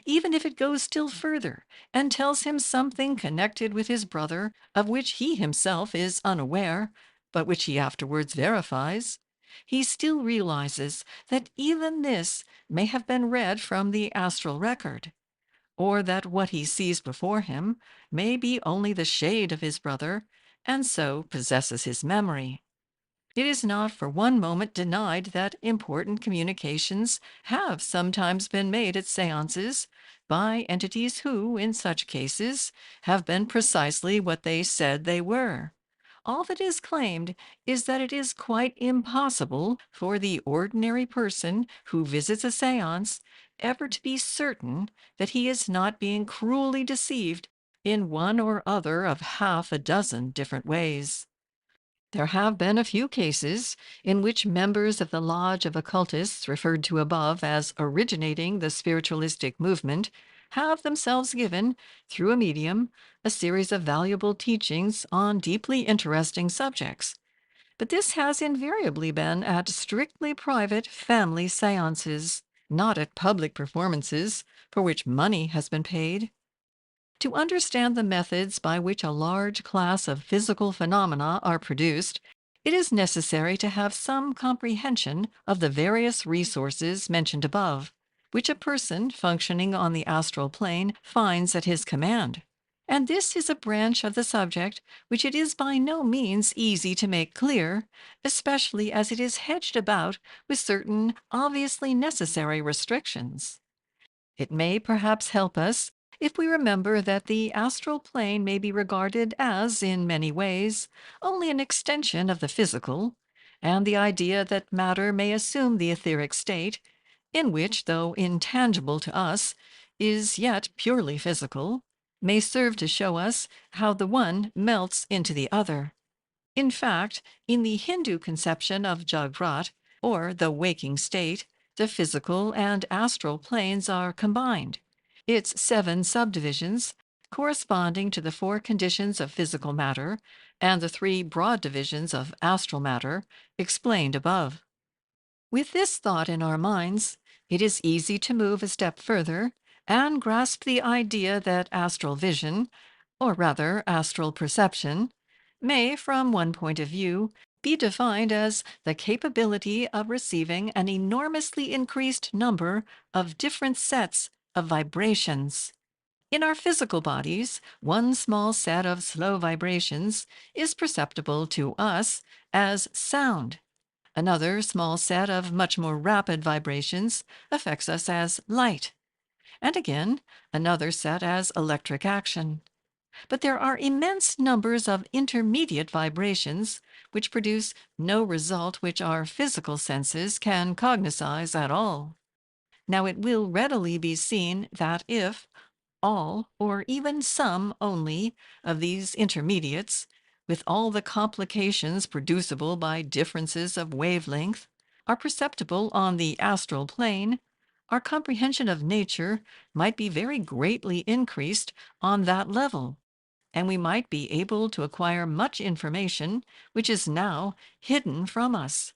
Even if it goes still further and tells him something connected with his brother of which he himself is unaware, but which he afterwards verifies, he still realizes that even this may have been read from the astral record, or that what he sees before him may be only the shade of his brother, and so possesses his memory. It is not for one moment denied that important communications have sometimes been made at seances by entities who, in such cases, have been precisely what they said they were. All that is claimed is that it is quite impossible for the ordinary person who visits a seance ever to be certain that he is not being cruelly deceived in one or other of half a dozen different ways. There have been a few cases in which members of the Lodge of Occultists, referred to above as originating the spiritualistic movement, have themselves given, through a medium, a series of valuable teachings on deeply interesting subjects. But this has invariably been at strictly private family seances, not at public performances for which money has been paid. To understand the methods by which a large class of physical phenomena are produced, it is necessary to have some comprehension of the various resources mentioned above, which a person functioning on the astral plane finds at his command. And this is a branch of the subject which it is by no means easy to make clear, especially as it is hedged about with certain obviously necessary restrictions. It may perhaps help us if we remember that the astral plane may be regarded as, in many ways, only an extension of the physical, and the idea that matter may assume the etheric state, in which, though intangible to us, is yet purely physical, may serve to show us how the one melts into the other. In fact, in the Hindu conception of Jagrat, or the waking state, the physical and astral planes are combined. Its 7 subdivisions, corresponding to the 4 conditions of physical matter and the 3 broad divisions of astral matter, explained above. With this thought in our minds, it is easy to move a step further and grasp the idea that astral vision, or rather astral perception, may, from one point of view, be defined as the capability of receiving an enormously increased number of different sets of vibrations. In our physical bodies, one small set of slow vibrations is perceptible to us as sound. Another small set of much more rapid vibrations affects us as light, and again, another set as electric action. But there are immense numbers of intermediate vibrations which produce no result which our physical senses can cognize at all. Now, it will readily be seen that if all, or even some only, of these intermediates, with all the complications producible by differences of wavelength, are perceptible on the astral plane, our comprehension of nature might be very greatly increased on that level, and we might be able to acquire much information which is now hidden from us.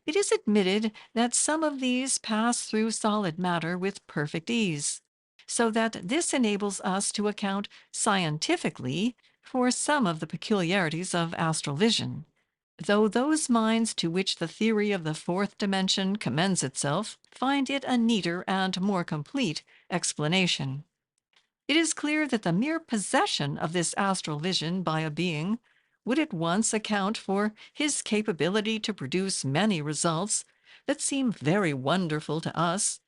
It is admitted that some of these pass through solid matter with perfect ease, so that this enables us to account scientifically for some of the peculiarities of astral vision, though those minds to which the theory of the fourth dimension commends itself find it a neater and more complete explanation. It is clear that the mere possession of this astral vision by a being would at once account for his capability to produce many results that seem very wonderful to us,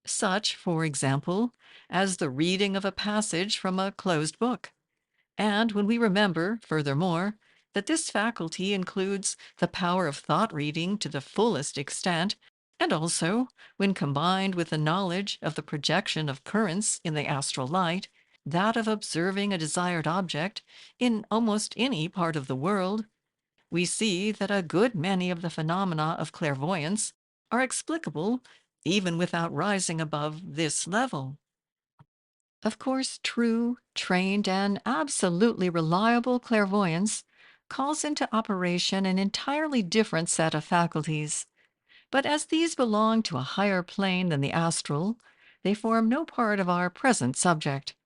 such, for example, as the reading of a passage from a closed book. And when we remember, furthermore, that this faculty includes the power of thought reading to the fullest extent, and also, when combined with the knowledge of the projection of currents in the astral light, that of observing a desired object in almost any part of the world, we see that a good many of the phenomena of clairvoyance are explicable even without rising above this level. Of course, true, trained, and absolutely reliable clairvoyance calls into operation an entirely different set of faculties. But as these belong to a higher plane than the astral, they form no part of our present subject.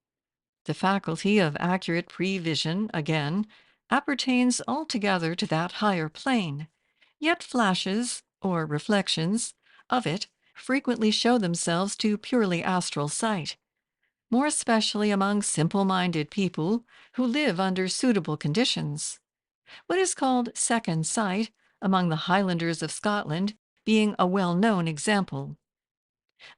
The faculty of accurate prevision, again, appertains altogether to that higher plane, yet flashes, or reflections, of it frequently show themselves to purely astral sight, more especially among simple-minded people who live under suitable conditions. What is called second sight among the Highlanders of Scotland being a well-known example.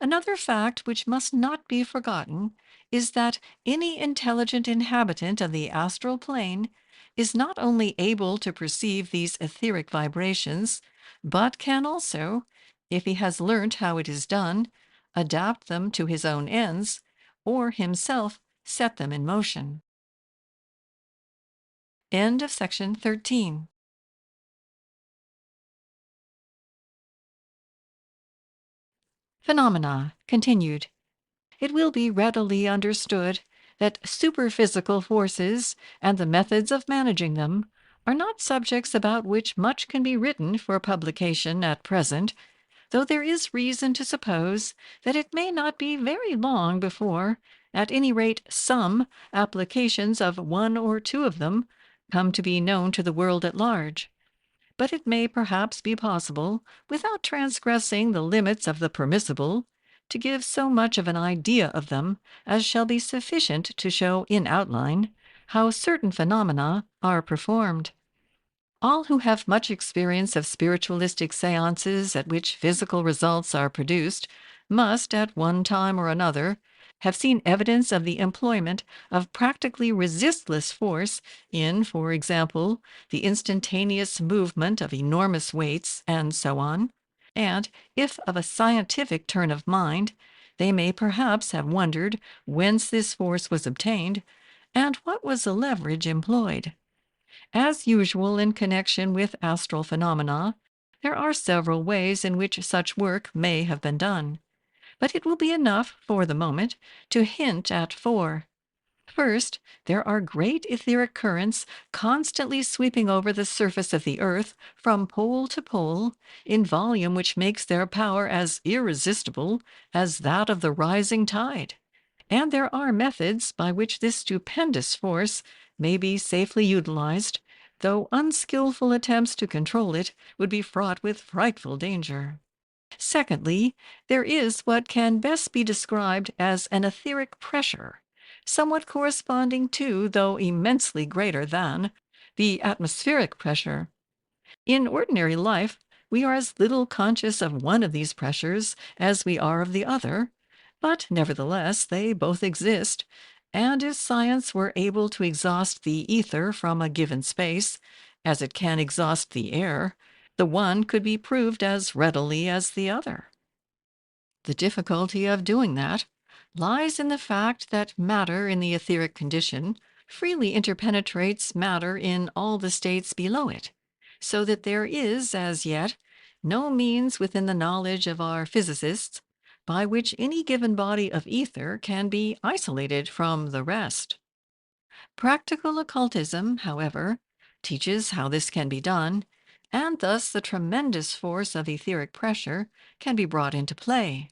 Another fact which must not be forgotten is that any intelligent inhabitant of the astral plane is not only able to perceive these etheric vibrations, but can also, if he has learnt how it is done, adapt them to his own ends, or himself set them in motion. End of section 13. Phenomena continued. It will be readily understood that superphysical forces and the methods of managing them are not subjects about which much can be written for publication at present, though there is reason to suppose that it may not be very long before, at any rate some applications of one or two of them come to be known to the world at large. But it may perhaps be possible, without transgressing the limits of the permissible, to give so much of an idea of them as shall be sufficient to show in outline how certain phenomena are performed. All who have much experience of spiritualistic seances at which physical results are produced must, at one time or another, have seen evidence of the employment of practically resistless force in, for example, the instantaneous movement of enormous weights, and so on, and, if of a scientific turn of mind, they may perhaps have wondered whence this force was obtained, and what was the leverage employed. As usual in connection with astral phenomena, there are several ways in which such work may have been done, but it will be enough, for the moment, to hint at four. First, there are great etheric currents constantly sweeping over the surface of the earth from pole to pole, in volume which makes their power as irresistible as that of the rising tide. And there are methods by which this stupendous force may be safely utilized, though unskillful attempts to control it would be fraught with frightful danger. Secondly, there is what can best be described as an etheric pressure, somewhat corresponding to, though immensely greater than, the atmospheric pressure. In ordinary life, we are as little conscious of one of these pressures as we are of the other, but nevertheless they both exist, and if science were able to exhaust the ether from a given space, as it can exhaust the air, the one could be proved as readily as the other. The difficulty of doing that lies in the fact that matter in the etheric condition freely interpenetrates matter in all the states below it, so that there is, as yet, no means within the knowledge of our physicists by which any given body of ether can be isolated from the rest. Practical occultism, however, teaches how this can be done, and thus the tremendous force of etheric pressure can be brought into play.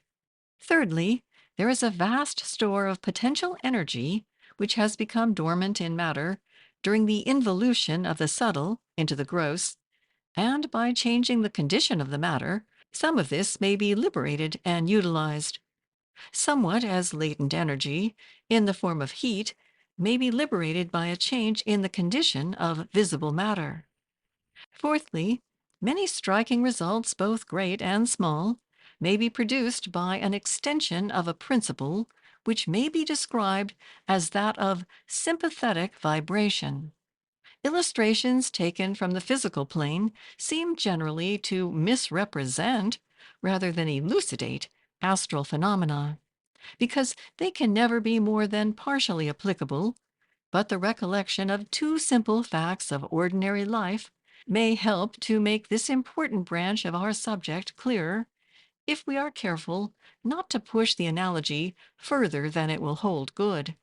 Thirdly, there is a vast store of potential energy which has become dormant in matter during the involution of the subtle into the gross, and by changing the condition of the matter, some of this may be liberated and utilized. Somewhat as latent energy, in the form of heat, may be liberated by a change in the condition of visible matter. Fourthly, many striking results, both great and small, may be produced by an extension of a principle which may be described as that of sympathetic vibration. Illustrations taken from the physical plane seem generally to misrepresent, rather than elucidate, astral phenomena, because they can never be more than partially applicable, but the recollection of two simple facts of ordinary life may help to make this important branch of our subject clearer, if we are careful not to push the analogy further than it will hold good.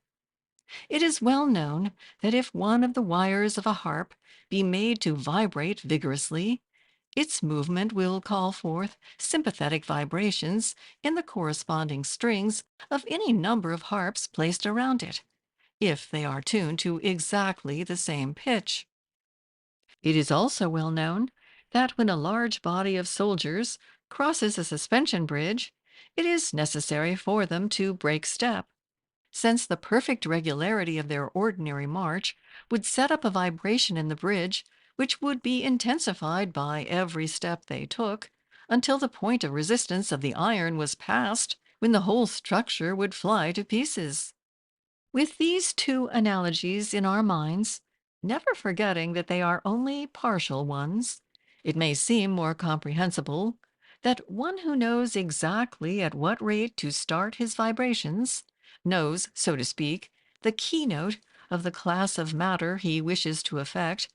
It is well known that if one of the wires of a harp be made to vibrate vigorously, its movement will call forth sympathetic vibrations in the corresponding strings of any number of harps placed around it, if they are tuned to exactly the same pitch. It is also well known that when a large body of soldiers crosses a suspension bridge, it is necessary for them to break step, since the perfect regularity of their ordinary march would set up a vibration in the bridge which would be intensified by every step they took, until the point of resistance of the iron was passed, when the whole structure would fly to pieces. With these two analogies in our minds, never forgetting that they are only partial ones, it may seem more comprehensible that one who knows exactly at what rate to start his vibrations, knows, so to speak, the keynote of the class of matter he wishes to affect,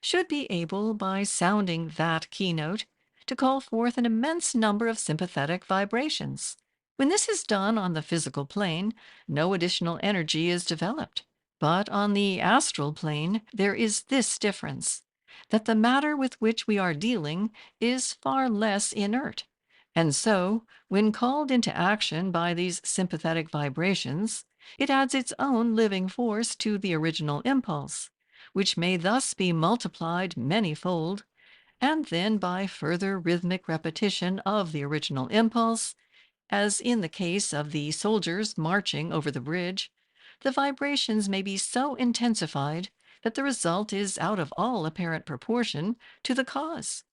should be able, by sounding that keynote, to call forth an immense number of sympathetic vibrations. When this is done on the physical plane, no additional energy is developed. But on the astral plane, there is this difference, that the matter with which we are dealing is far less inert. And so, when called into action by these sympathetic vibrations, it adds its own living force to the original impulse, which may thus be multiplied manyfold, and then by further rhythmic repetition of the original impulse, as in the case of the soldiers marching over the bridge, the vibrations may be so intensified that the result is out of all apparent proportion to the cause.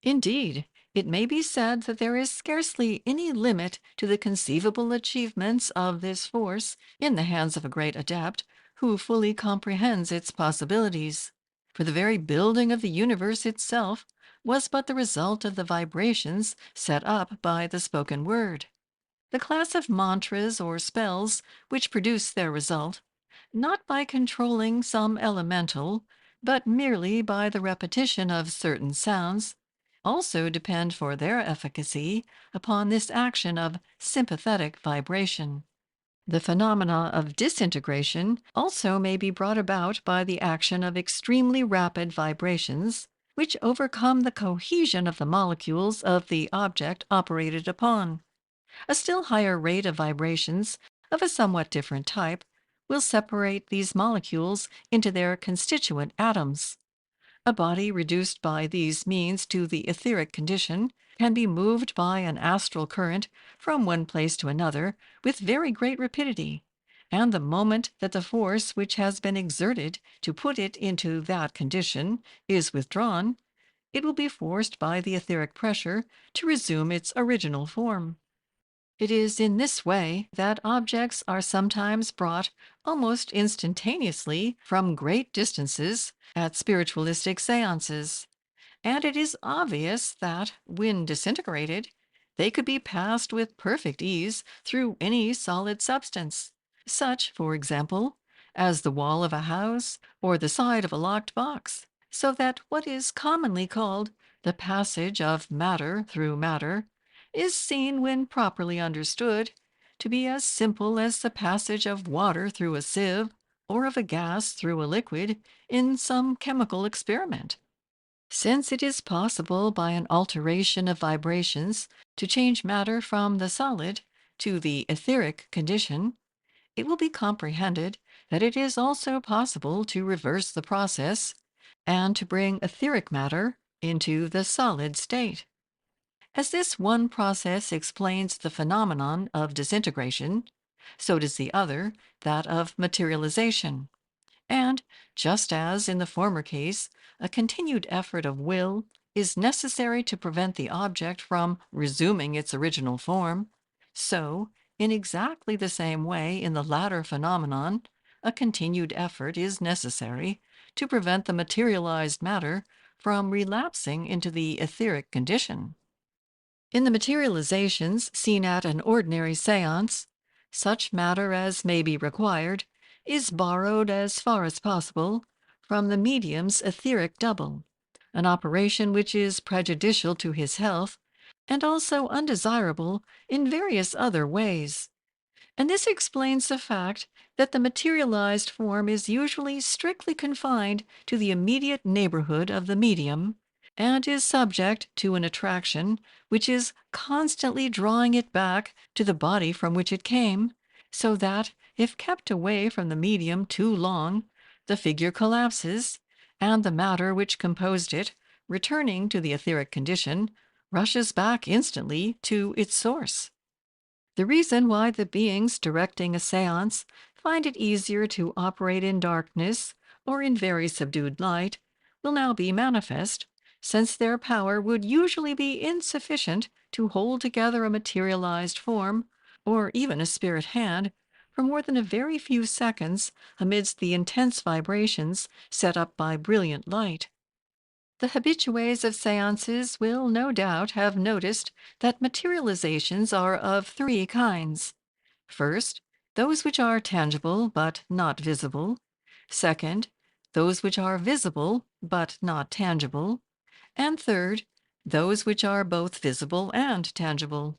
Indeed, it may be said that there is scarcely any limit to the conceivable achievements of this force in the hands of a great adept who fully comprehends its possibilities. For the very building of the universe itself was but the result of the vibrations set up by the spoken word. The class of mantras or spells which produce their result, not by controlling some elemental, but merely by the repetition of certain sounds, also depend for their efficacy upon this action of sympathetic vibration. The phenomena of disintegration also may be brought about by the action of extremely rapid vibrations, which overcome the cohesion of the molecules of the object operated upon. A still higher rate of vibrations, of a somewhat different type, will separate these molecules into their constituent atoms. A body reduced by these means to the etheric condition can be moved by an astral current from one place to another with very great rapidity, and the moment that the force which has been exerted to put it into that condition is withdrawn, it will be forced by the etheric pressure to resume its original form. It is in this way that objects are sometimes brought almost instantaneously from great distances at spiritualistic seances, and it is obvious that, when disintegrated, they could be passed with perfect ease through any solid substance, such, for example, as the wall of a house or the side of a locked box, so that what is commonly called the passage of matter through matter is seen, when properly understood, to be as simple as the passage of water through a sieve or of a gas through a liquid in some chemical experiment. Since it is possible by an alteration of vibrations to change matter from the solid to the etheric condition, it will be comprehended that it is also possible to reverse the process and to bring etheric matter into the solid state. As this one process explains the phenomenon of disintegration, so does the other that of materialization. And, just as in the former case, a continued effort of will is necessary to prevent the object from resuming its original form, so, in exactly the same way in the latter phenomenon, a continued effort is necessary to prevent the materialized matter from relapsing into the etheric condition. In the materializations seen at an ordinary seance, such matter as may be required is borrowed as far as possible from the medium's etheric double, an operation which is prejudicial to his health and also undesirable in various other ways. And this explains the fact that the materialized form is usually strictly confined to the immediate neighborhood of the medium, and is subject to an attraction which is constantly drawing it back to the body from which it came, so that, if kept away from the medium too long, the figure collapses, and the matter which composed it, returning to the etheric condition, rushes back instantly to its source. The reason why the beings directing a seance find it easier to operate in darkness or in very subdued light will now be manifest, since their power would usually be insufficient to hold together a materialized form, or even a spirit hand, for more than a very few seconds amidst the intense vibrations set up by brilliant light. The habitués of seances will no doubt have noticed that materializations are of three kinds. First, those which are tangible but not visible. Second, those which are visible but not tangible. And third, those which are both visible and tangible.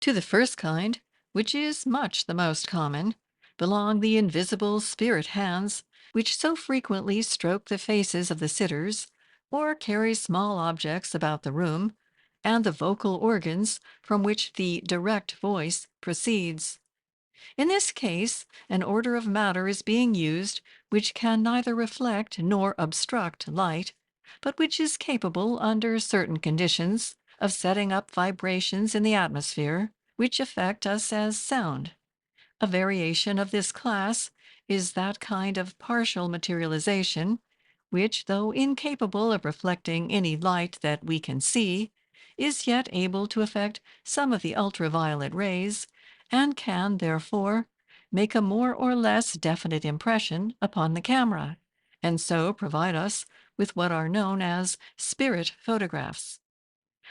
To the first kind, which is much the most common, belong the invisible spirit hands, which so frequently stroke the faces of the sitters, or carry small objects about the room, and the vocal organs from which the direct voice proceeds. In this case, an order of matter is being used which can neither reflect nor obstruct light, but which is capable, under certain conditions, of setting up vibrations in the atmosphere which affect us as sound. A variation of this class is that kind of partial materialization which, though incapable of reflecting any light that we can see, is yet able to affect some of the ultraviolet rays, and can, therefore, make a more or less definite impression upon the camera, and so provide us with what are known as spirit photographs.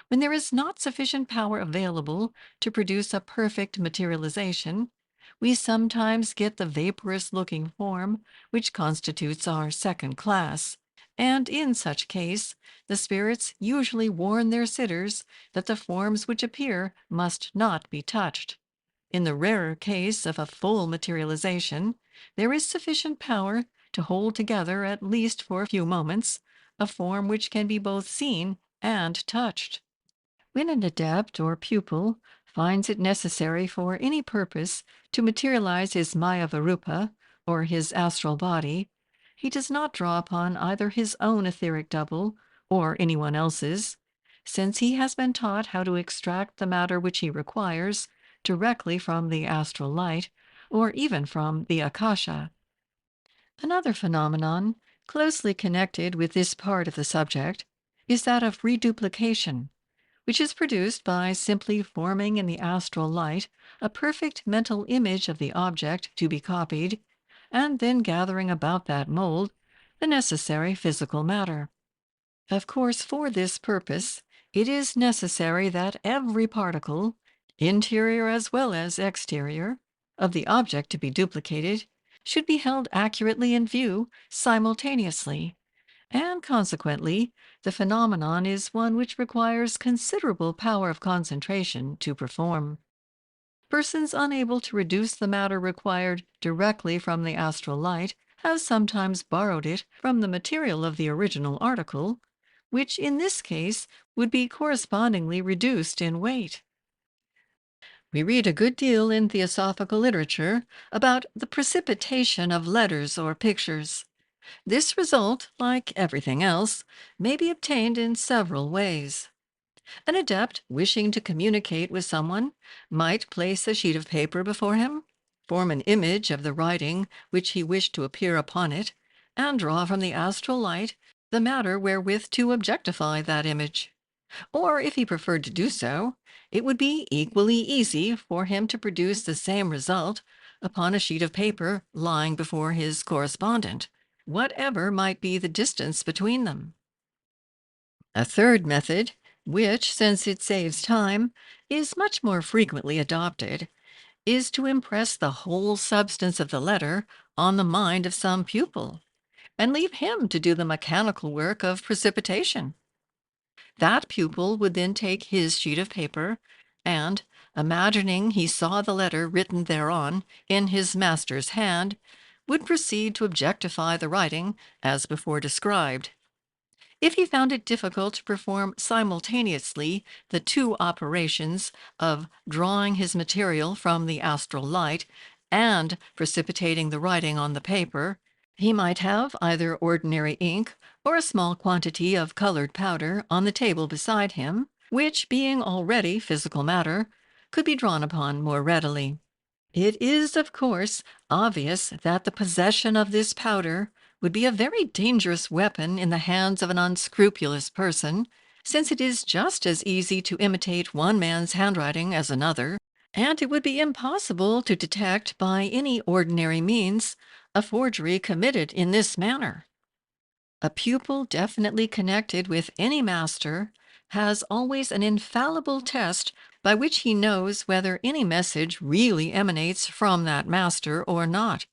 When there is not sufficient power available to produce a perfect materialization, we sometimes get the vaporous-looking form which constitutes our second class, and in such case the spirits usually warn their sitters that the forms which appear must not be touched. In the rarer case of a full materialization, there is sufficient power to hold together, at least for a few moments, a form which can be both seen and touched. When an adept or pupil finds it necessary for any purpose to materialize his Maya Varupa, or his astral body, he does not draw upon either his own etheric double or anyone else's, since he has been taught how to extract the matter which he requires directly from the astral light, or even from the Akasha. Another phenomenon, closely connected with this part of the subject, is that of reduplication, which is produced by simply forming in the astral light a perfect mental image of the object to be copied, and then gathering about that mold the necessary physical matter. Of course, for this purpose, it is necessary that every particle, interior as well as exterior, of the object to be duplicated should be held accurately in view simultaneously, and consequently, the phenomenon is one which requires considerable power of concentration to perform. Persons unable to reduce the matter required directly from the astral light have sometimes borrowed it from the material of the original article, which in this case would be correspondingly reduced in weight. We read a good deal in theosophical literature about the precipitation of letters or pictures. This result, like everything else, may be obtained in several ways. An adept wishing to communicate with someone might place a sheet of paper before him, form an image of the writing which he wished to appear upon it, and draw from the astral light the matter wherewith to objectify that image. Or, if he preferred to do so, it would be equally easy for him to produce the same result upon a sheet of paper lying before his correspondent, whatever might be the distance between them. A third method, which, since it saves time, is much more frequently adopted, is to impress the whole substance of the letter on the mind of some pupil, and leave him to do the mechanical work of precipitation. That pupil would then take his sheet of paper, and, imagining he saw the letter written thereon in his master's hand, would proceed to objectify the writing as before described. If he found it difficult to perform simultaneously the two operations of drawing his material from the astral light and precipitating the writing on the paper, he might have either ordinary ink or a small quantity of colored powder on the table beside him, which, being already physical matter, could be drawn upon more readily. It is, of course, obvious that the possession of this powder would be a very dangerous weapon in the hands of an unscrupulous person, since it is just as easy to imitate one man's handwriting as another, and it would be impossible to detect by any ordinary means a forgery committed in this manner. A pupil definitely connected with any master has always an infallible test by which he knows whether any message really emanates from that master or not.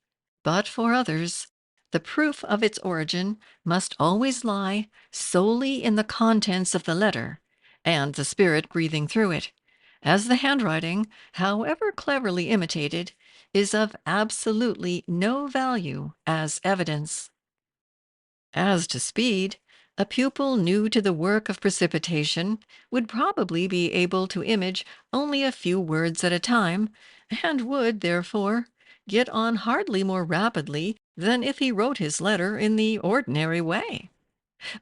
But for others, The proof of its origin must always lie solely in the contents of the letter and the spirit breathing through it, as the handwriting, however cleverly imitated, is of absolutely no value as evidence. As to speed, a pupil new to the work of precipitation would probably be able to image only a few words at a time, and would, therefore, get on hardly more rapidly than if he wrote his letter in the ordinary way.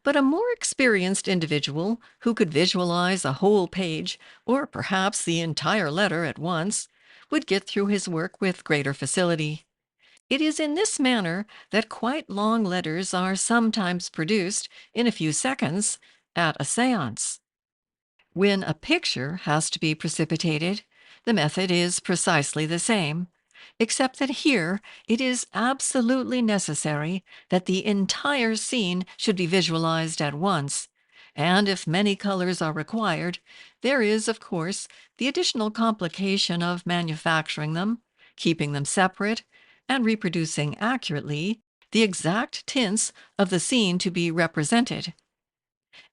But a more experienced individual who could visualize a whole page, or perhaps the entire letter at once, would get through his work with greater facility. It is in this manner that quite long letters are sometimes produced in a few seconds at a seance. When a picture has to be precipitated, the method is precisely the same, except that here it is absolutely necessary that the entire scene should be visualized at once, and if many colors are required, there is, of course, the additional complication of manufacturing them, keeping them separate, and reproducing accurately the exact tints of the scene to be represented.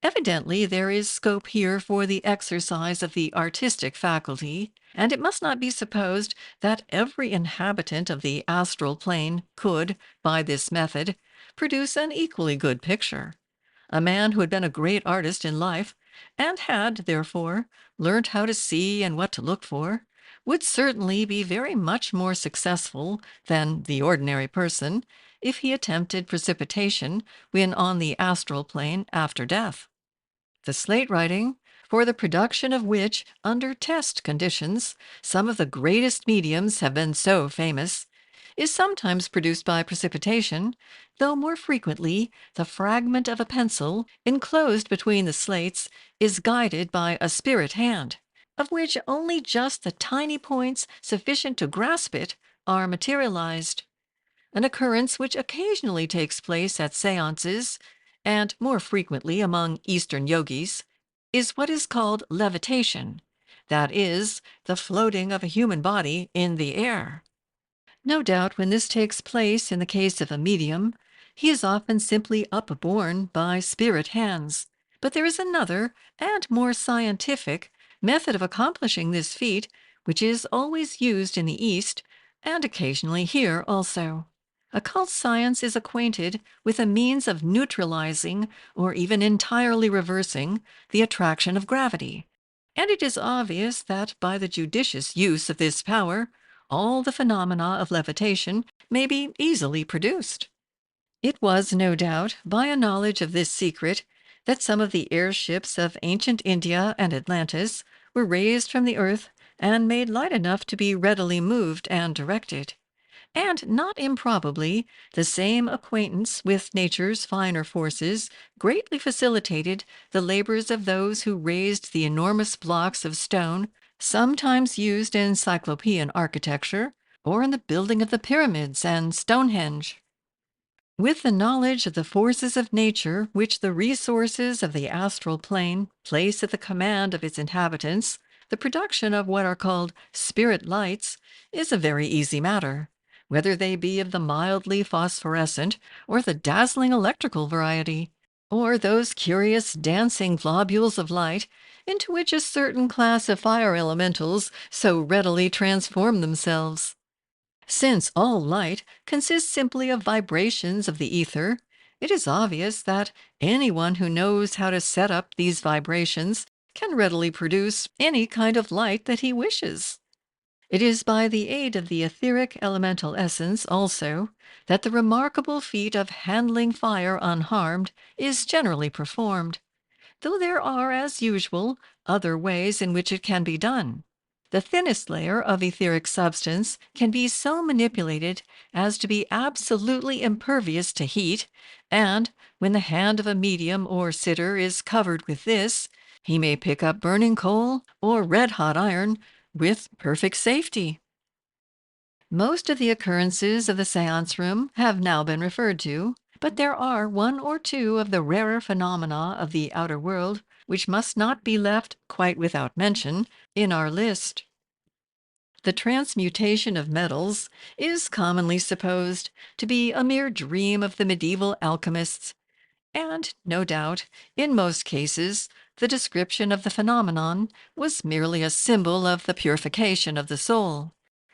Evidently, there is scope here for the exercise of the artistic faculty, and it must not be supposed that every inhabitant of the astral plane could, by this method, produce an equally good picture. A man who had been a great artist in life, and had, therefore, learnt how to see and what to look for, would certainly be very much more successful than the ordinary person if he attempted precipitation when on the astral plane after death. The slate writing, for the production of which, under test conditions, some of the greatest mediums have been so famous, is sometimes produced by precipitation, though more frequently the fragment of a pencil enclosed between the slates is guided by a spirit hand, of which only just the tiny points sufficient to grasp it are materialized. An occurrence which occasionally takes place at seances, and more frequently among Eastern yogis, is what is called levitation, that is, the floating of a human body in the air. No doubt when this takes place in the case of a medium, he is often simply upborne by spirit hands. But there is another and more scientific method of accomplishing this feat, which is always used in the East, and occasionally here also. Occult science is acquainted with a means of neutralizing or even entirely reversing the attraction of gravity, and it is obvious that by the judicious use of this power, all the phenomena of levitation may be easily produced. It was, no doubt, by a knowledge of this secret that some of the airships of ancient India and Atlantis were raised from the earth and made light enough to be readily moved and directed. And not improbably, the same acquaintance with nature's finer forces greatly facilitated the labors of those who raised the enormous blocks of stone sometimes used in Cyclopean architecture or in the building of the pyramids and Stonehenge. With the knowledge of the forces of nature which the resources of the astral plane place at the command of its inhabitants, the production of what are called spirit lights is a very easy matter, whether they be of the mildly phosphorescent or the dazzling electrical variety, or those curious dancing globules of light into which a certain class of fire elementals so readily transform themselves. Since all light consists simply of vibrations of the ether, it is obvious that anyone who knows how to set up these vibrations can readily produce any kind of light that he wishes. It is by the aid of the etheric elemental essence, also, that the remarkable feat of handling fire unharmed is generally performed, though there are, as usual, other ways in which it can be done. The thinnest layer of etheric substance can be so manipulated as to be absolutely impervious to heat, and when the hand of a medium or sitter is covered with this, he may pick up burning coal or red-hot iron with perfect safety. Most of the occurrences of the seance room have now been referred to, but there are one or two of the rarer phenomena of the outer world which must not be left quite without mention in our list. The transmutation of metals is commonly supposed to be a mere dream of the medieval alchemists, and, no doubt, in most cases, the description of the phenomenon was merely a symbol of the purification of the soul.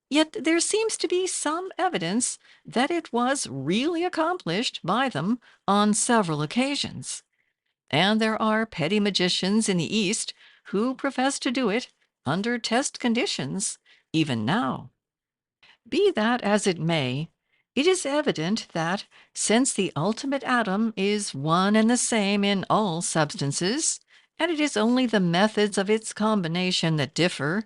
Yet there seems to be some evidence that it was really accomplished by them on several occasions. And there are petty magicians in the East who profess to do it under test conditions, even now. Be that as it may, it is evident that since the ultimate atom is one and the same in all substances, and it is only the methods of its combination that differ,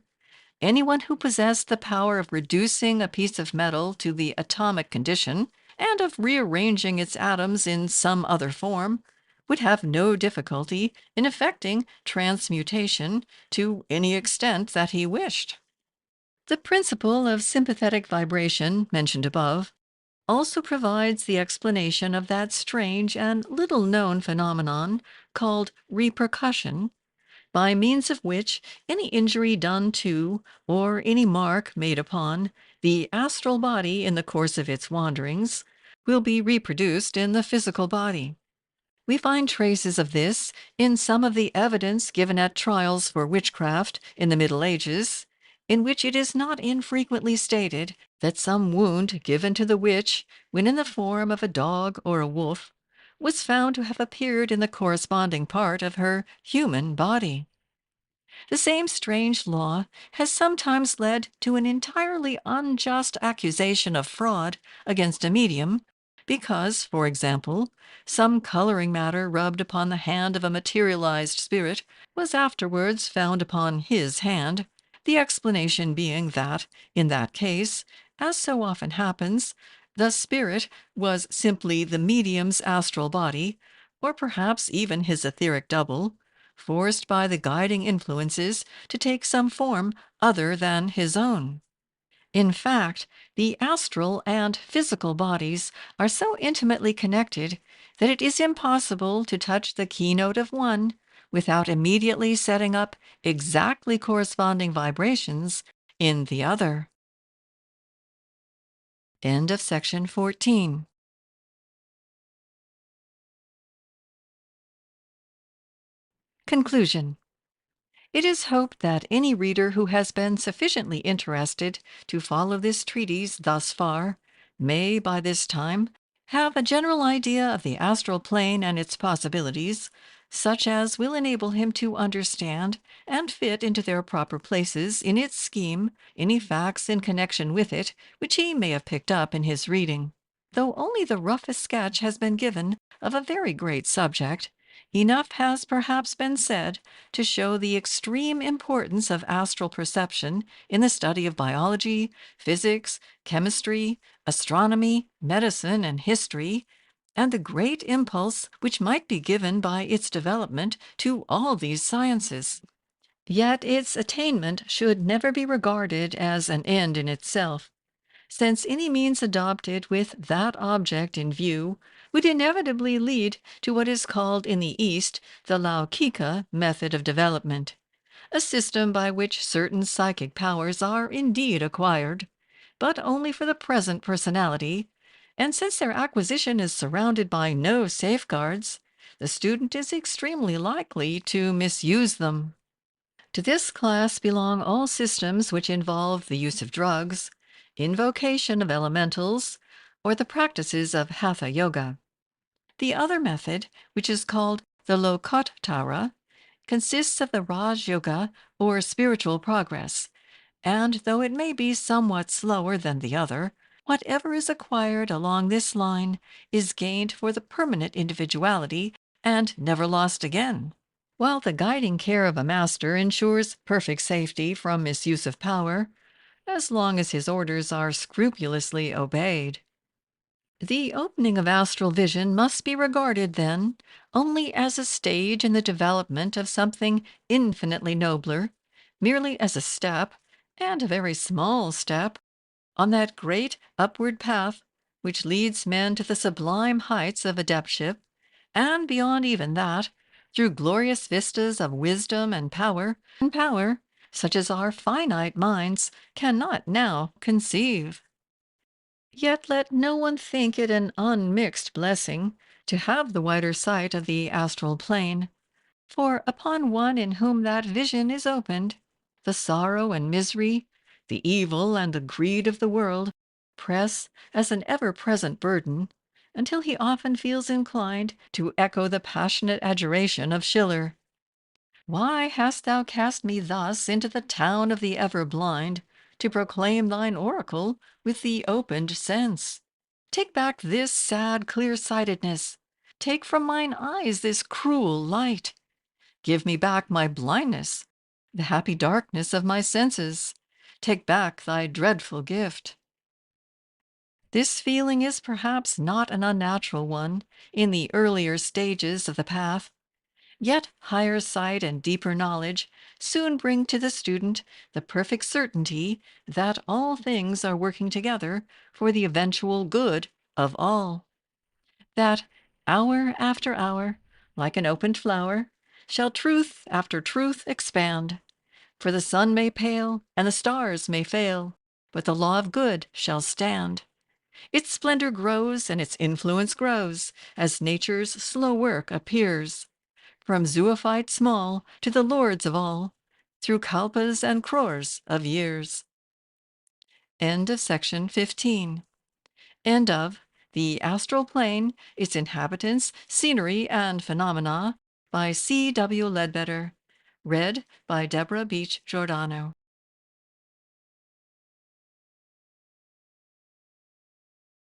anyone who possessed the power of reducing a piece of metal to the atomic condition and of rearranging its atoms in some other form would have no difficulty in effecting transmutation to any extent that he wished. The principle of sympathetic vibration mentioned above also provides the explanation of that strange and little known phenomenon called repercussion, by means of which any injury done to, or any mark made upon, the astral body in the course of its wanderings will be reproduced in the physical body. We find traces of this in some of the evidence given at trials for witchcraft in the Middle Ages, in which it is not infrequently stated that some wound given to the witch, when in the form of a dog or a wolf, was found to have appeared in the corresponding part of her human body. The same strange law has sometimes led to an entirely unjust accusation of fraud against a medium, because, for example, some coloring matter rubbed upon the hand of a materialized spirit was afterwards found upon his hand, the explanation being that, in that case, as so often happens, the spirit was simply the medium's astral body, or perhaps even his etheric double, forced by the guiding influences to take some form other than his own. In fact, the astral and physical bodies are so intimately connected that it is impossible to touch the keynote of one without immediately setting up exactly corresponding vibrations in the other. End of section 14. Conclusion. It is hoped that any reader who has been sufficiently interested to follow this treatise thus far may, by this time, have a general idea of the astral plane and its possibilities, such as will enable him to understand and fit into their proper places in its scheme any facts in connection with it which he may have picked up in his reading. Though only the roughest sketch has been given of a very great subject, enough has perhaps been said to show the extreme importance of astral perception in the study of biology, physics, chemistry, astronomy, medicine, and history, and the great impulse which might be given by its development to all these sciences. Yet its attainment should never be regarded as an end in itself, since any means adopted with that object in view would inevitably lead to what is called in the East the Laukika method of development, a system by which certain psychic powers are indeed acquired, but only for the present personality, and since their acquisition is surrounded by no safeguards, the student is extremely likely to misuse them. To this class belong all systems which involve the use of drugs, invocation of elementals, or the practices of Hatha Yoga. The other method, which is called the Lokottara, consists of the Raj Yoga, or spiritual progress, and though it may be somewhat slower than the other, whatever is acquired along this line is gained for the permanent individuality and never lost again. While the guiding care of a master ensures perfect safety from misuse of power, as long as his orders are scrupulously obeyed. The opening of astral vision must be regarded, then, only as a stage in the development of something infinitely nobler, merely as a step, and a very small step, on that great upward path which leads men to the sublime heights of adeptship, and beyond even that, through glorious vistas of wisdom and power, such as our finite minds cannot now conceive. Yet let no one think it an unmixed blessing to have the wider sight of the astral plane, for upon one in whom that vision is opened, the sorrow and misery, the evil and the greed of the world press as an ever-present burden, until he often feels inclined to echo the passionate adjuration of Schiller. Why hast thou cast me thus into the town of the ever-blind, to proclaim thine oracle with the opened sense? Take back this sad clear-sightedness. Take from mine eyes this cruel light. Give me back my blindness, the happy darkness of my senses. Take back thy dreadful gift. This feeling is perhaps not an unnatural one in the earlier stages of the path. Yet higher sight and deeper knowledge soon bring to the student the perfect certainty that all things are working together for the eventual good of all. That hour after hour, like an opened flower, shall truth after truth expand. For the sun may pale and the stars may fail, but the law of good shall stand. Its splendor grows and its influence grows as nature's slow work appears, from zoophyte small to the lords of all, through kalpas and crores of years. End of section 15. End of The Astral Plane, Its Inhabitants, Scenery, and Phenomena by C.W. Leadbeater. Read by Deborah Beach Giordano.